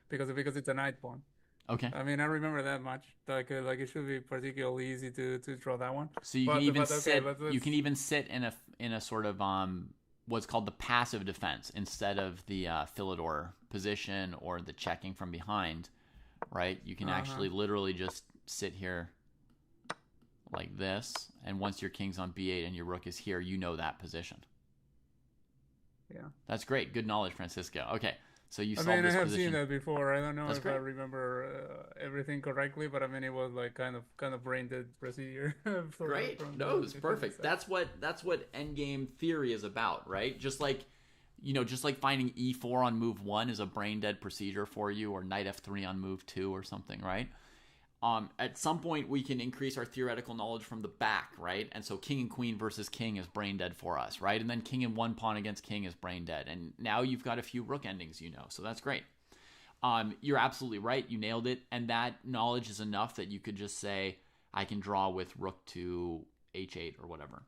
because it's a knight pawn. Okay. I mean, I remember that much. Like it should be particularly easy to draw that one. So you can even sit. You can even sit in a sort of what's called the passive defense instead of the Philidor position or the checking from behind, right? You can actually literally just sit here like this, and once your king's on b8 and your rook is here, you know that position. Yeah. That's great. Good knowledge, Francisco. Okay. So you I solved mean, I this have position. seen that before. I don't know That's if great. I remember everything correctly, but I mean, it was like kind of brain dead procedure. Great. No, it's perfect. That's what endgame theory is about, right? Just like finding e4 on move 1 is a brain dead procedure for you, or knight f3 on move 2 or something, right? At some point we can increase our theoretical knowledge from the back, right? And so king and queen versus king is brain dead for us, right? And then king and one pawn against king is brain dead. And now you've got a few rook endings, so that's great. You're absolutely right. You nailed it. And that knowledge is enough that you could just say, I can draw with rook to h8 or whatever.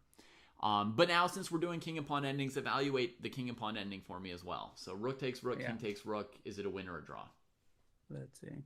But now, since we're doing king and pawn endings, evaluate the king and pawn ending for me as well. So rook takes rook, king takes rook. Is it a win or a draw? Let's see.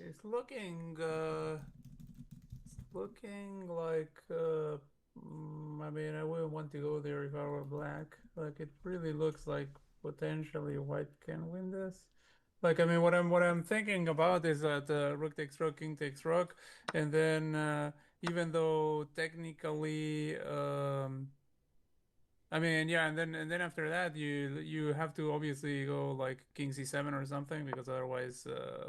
It's looking like I mean, I wouldn't want to go there if I were black. Like, it really looks like potentially white can win this. Like, I mean, what I'm thinking about is that rook takes rook, king takes rook, and then even though technically, I mean, yeah, and then after that, you have to obviously go like king c7 or something, because otherwise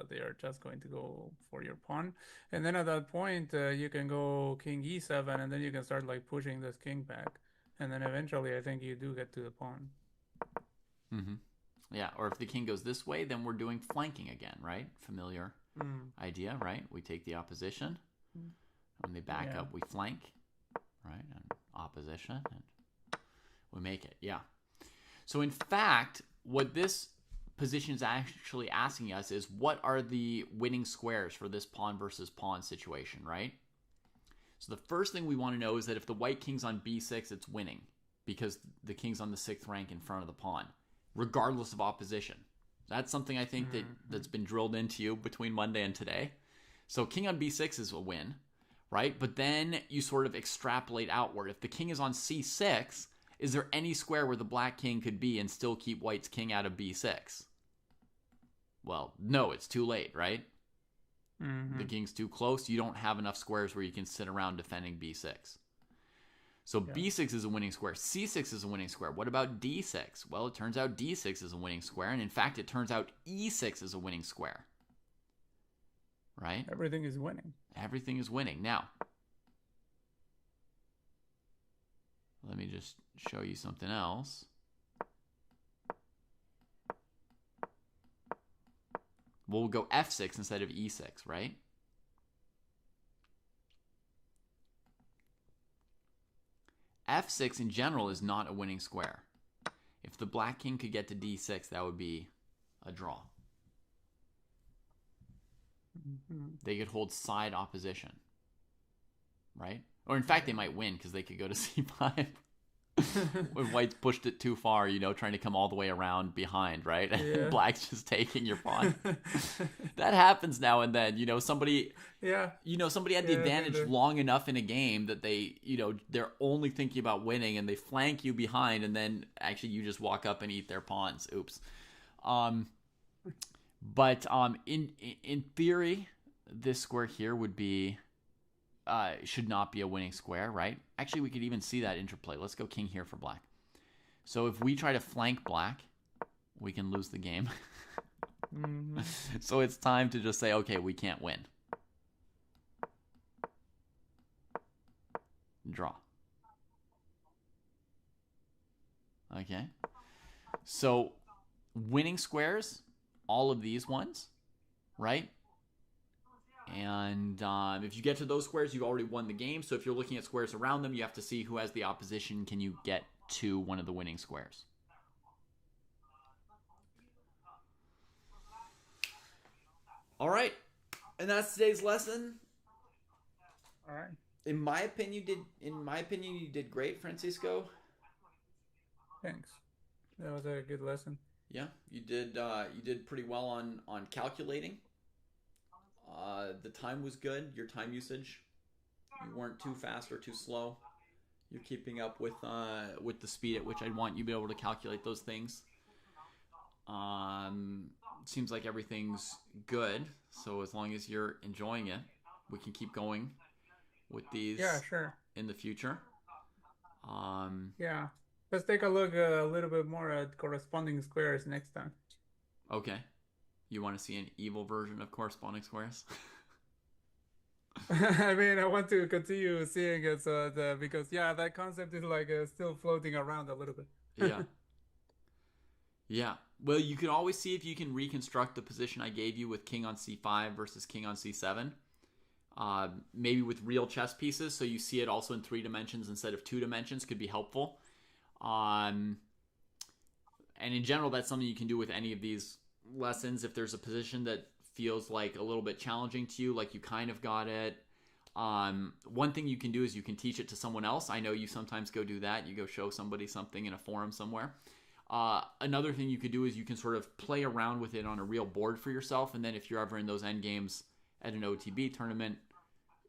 they are just going to go for your pawn. And then at that point, you can go king e7, and then you can start like pushing this king back, and then eventually, I think you do get to the pawn. Mm-hmm. Yeah, or if the king goes this way, then we're doing flanking again, right? Familiar idea, right? We take the opposition. When they back up, we flank, right? And opposition, and we make it, yeah. So in fact, what this position is actually asking us is, what are the winning squares for this pawn versus pawn situation, right? So the first thing we want to know is that if the white king's on b6, it's winning, because the king's on the 6th rank in front of the pawn, regardless of opposition. That's something I think that's been drilled into you between Monday and today. So king on b6 is a win, right? But then you sort of extrapolate outward. If the king is on c6, is there any square where the black king could be and still keep white's king out of b6? Well, no, it's too late, right? The king's too close. You don't have enough squares where you can sit around defending b6. So b6 is a winning square. c6 is a winning square. What about d6? Well, it turns out d6 is a winning square. And in fact, it turns out e6 is a winning square. Right? Everything is winning. Everything is winning. Now, let me just show you something else. We'll go f6 instead of e6, right? f6 in general is not a winning square. If the black king could get to d6, that would be a draw. They could hold side opposition, right? Or in fact, they might win because they could go to c5. When white's pushed it too far, trying to come all the way around behind, right? And black's just taking your pawn. That happens now and then. Somebody had the advantage long enough in a game that they're only thinking about winning, and they flank you behind, and then actually you just walk up and eat their pawns. Oops. But in theory, this square here would be should not be a winning square, right? Actually, we could even see that interplay. Let's go king here for black. So if we try to flank black, we can lose the game. So it's time to just say, okay, we can't win. Draw. Okay. So winning squares, all of these ones, right? And if you get to those squares, you already won the game. So if you're looking at squares around them, you have to see who has the opposition. Can you get to one of the winning squares? All right, and that's today's lesson. All right. In my opinion, you did great, Francisco. Thanks. That was a good lesson. Yeah, you did pretty well on calculating. The time was good. Your time usage, you weren't too fast or too slow. You're keeping up with the speed at which I'd want you to be able to calculate those things. Seems like everything's good. So as long as you're enjoying it, we can keep going with these. Yeah, sure. In the future. Yeah. Let's take a look a little bit more at corresponding squares next time. Okay. You want to see an evil version of corresponding squares? I mean, I want to continue seeing it because that concept is like still floating around a little bit. Yeah. Yeah. Well, you can always see if you can reconstruct the position I gave you with king on c5 versus king on c7. Maybe with real chess pieces, so you see it also in 3 dimensions instead of 2 dimensions could be helpful. And in general, that's something you can do with any of these lessons. If there's a position that feels like a little bit challenging to you, like you kind of got it, one thing you can do is you can teach it to someone else. I know you sometimes go do that. You go show somebody something in a forum somewhere. Another thing you could do is you can sort of play around with it on a real board for yourself, and then if you're ever in those end games at an OTB tournament,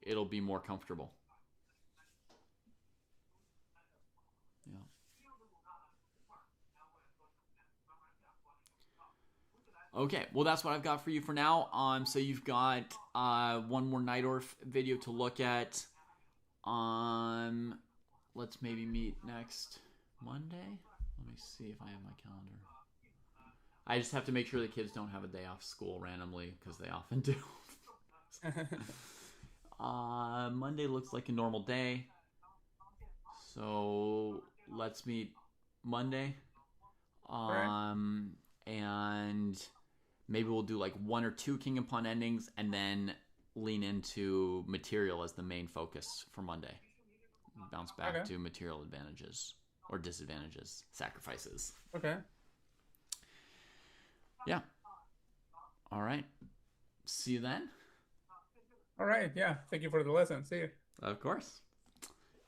it'll be more comfortable. Yeah. Okay, well that's what I've got for you for now. So you've got one more Najdorf video to look at. Let's maybe meet next Monday. Let me see if I have my calendar. I just have to make sure the kids don't have a day off school randomly, because they often do. Monday looks like a normal day. So let's meet Monday. And maybe we'll do like 1 or 2 king and pawn endings, and then lean into material as the main focus for Monday. Bounce back to material advantages or disadvantages, sacrifices. Okay. Yeah. All right. See you then. All right. Yeah. Thank you for the lesson. See you. Of course.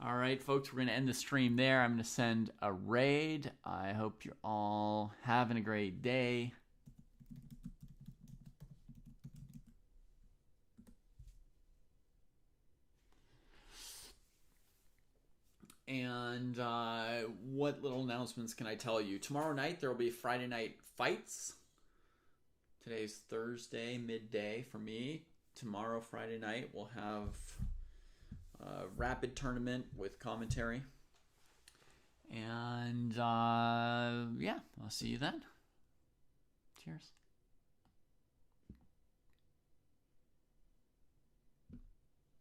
All right, folks, we're going to end the stream there. I'm going to send a raid. I hope you're all having a great day. And what little announcements can I tell you? Tomorrow night, there will be Friday night fights. Today's Thursday, midday for me. Tomorrow, Friday night, we'll have a rapid tournament with commentary. And, yeah, I'll see you then. Cheers.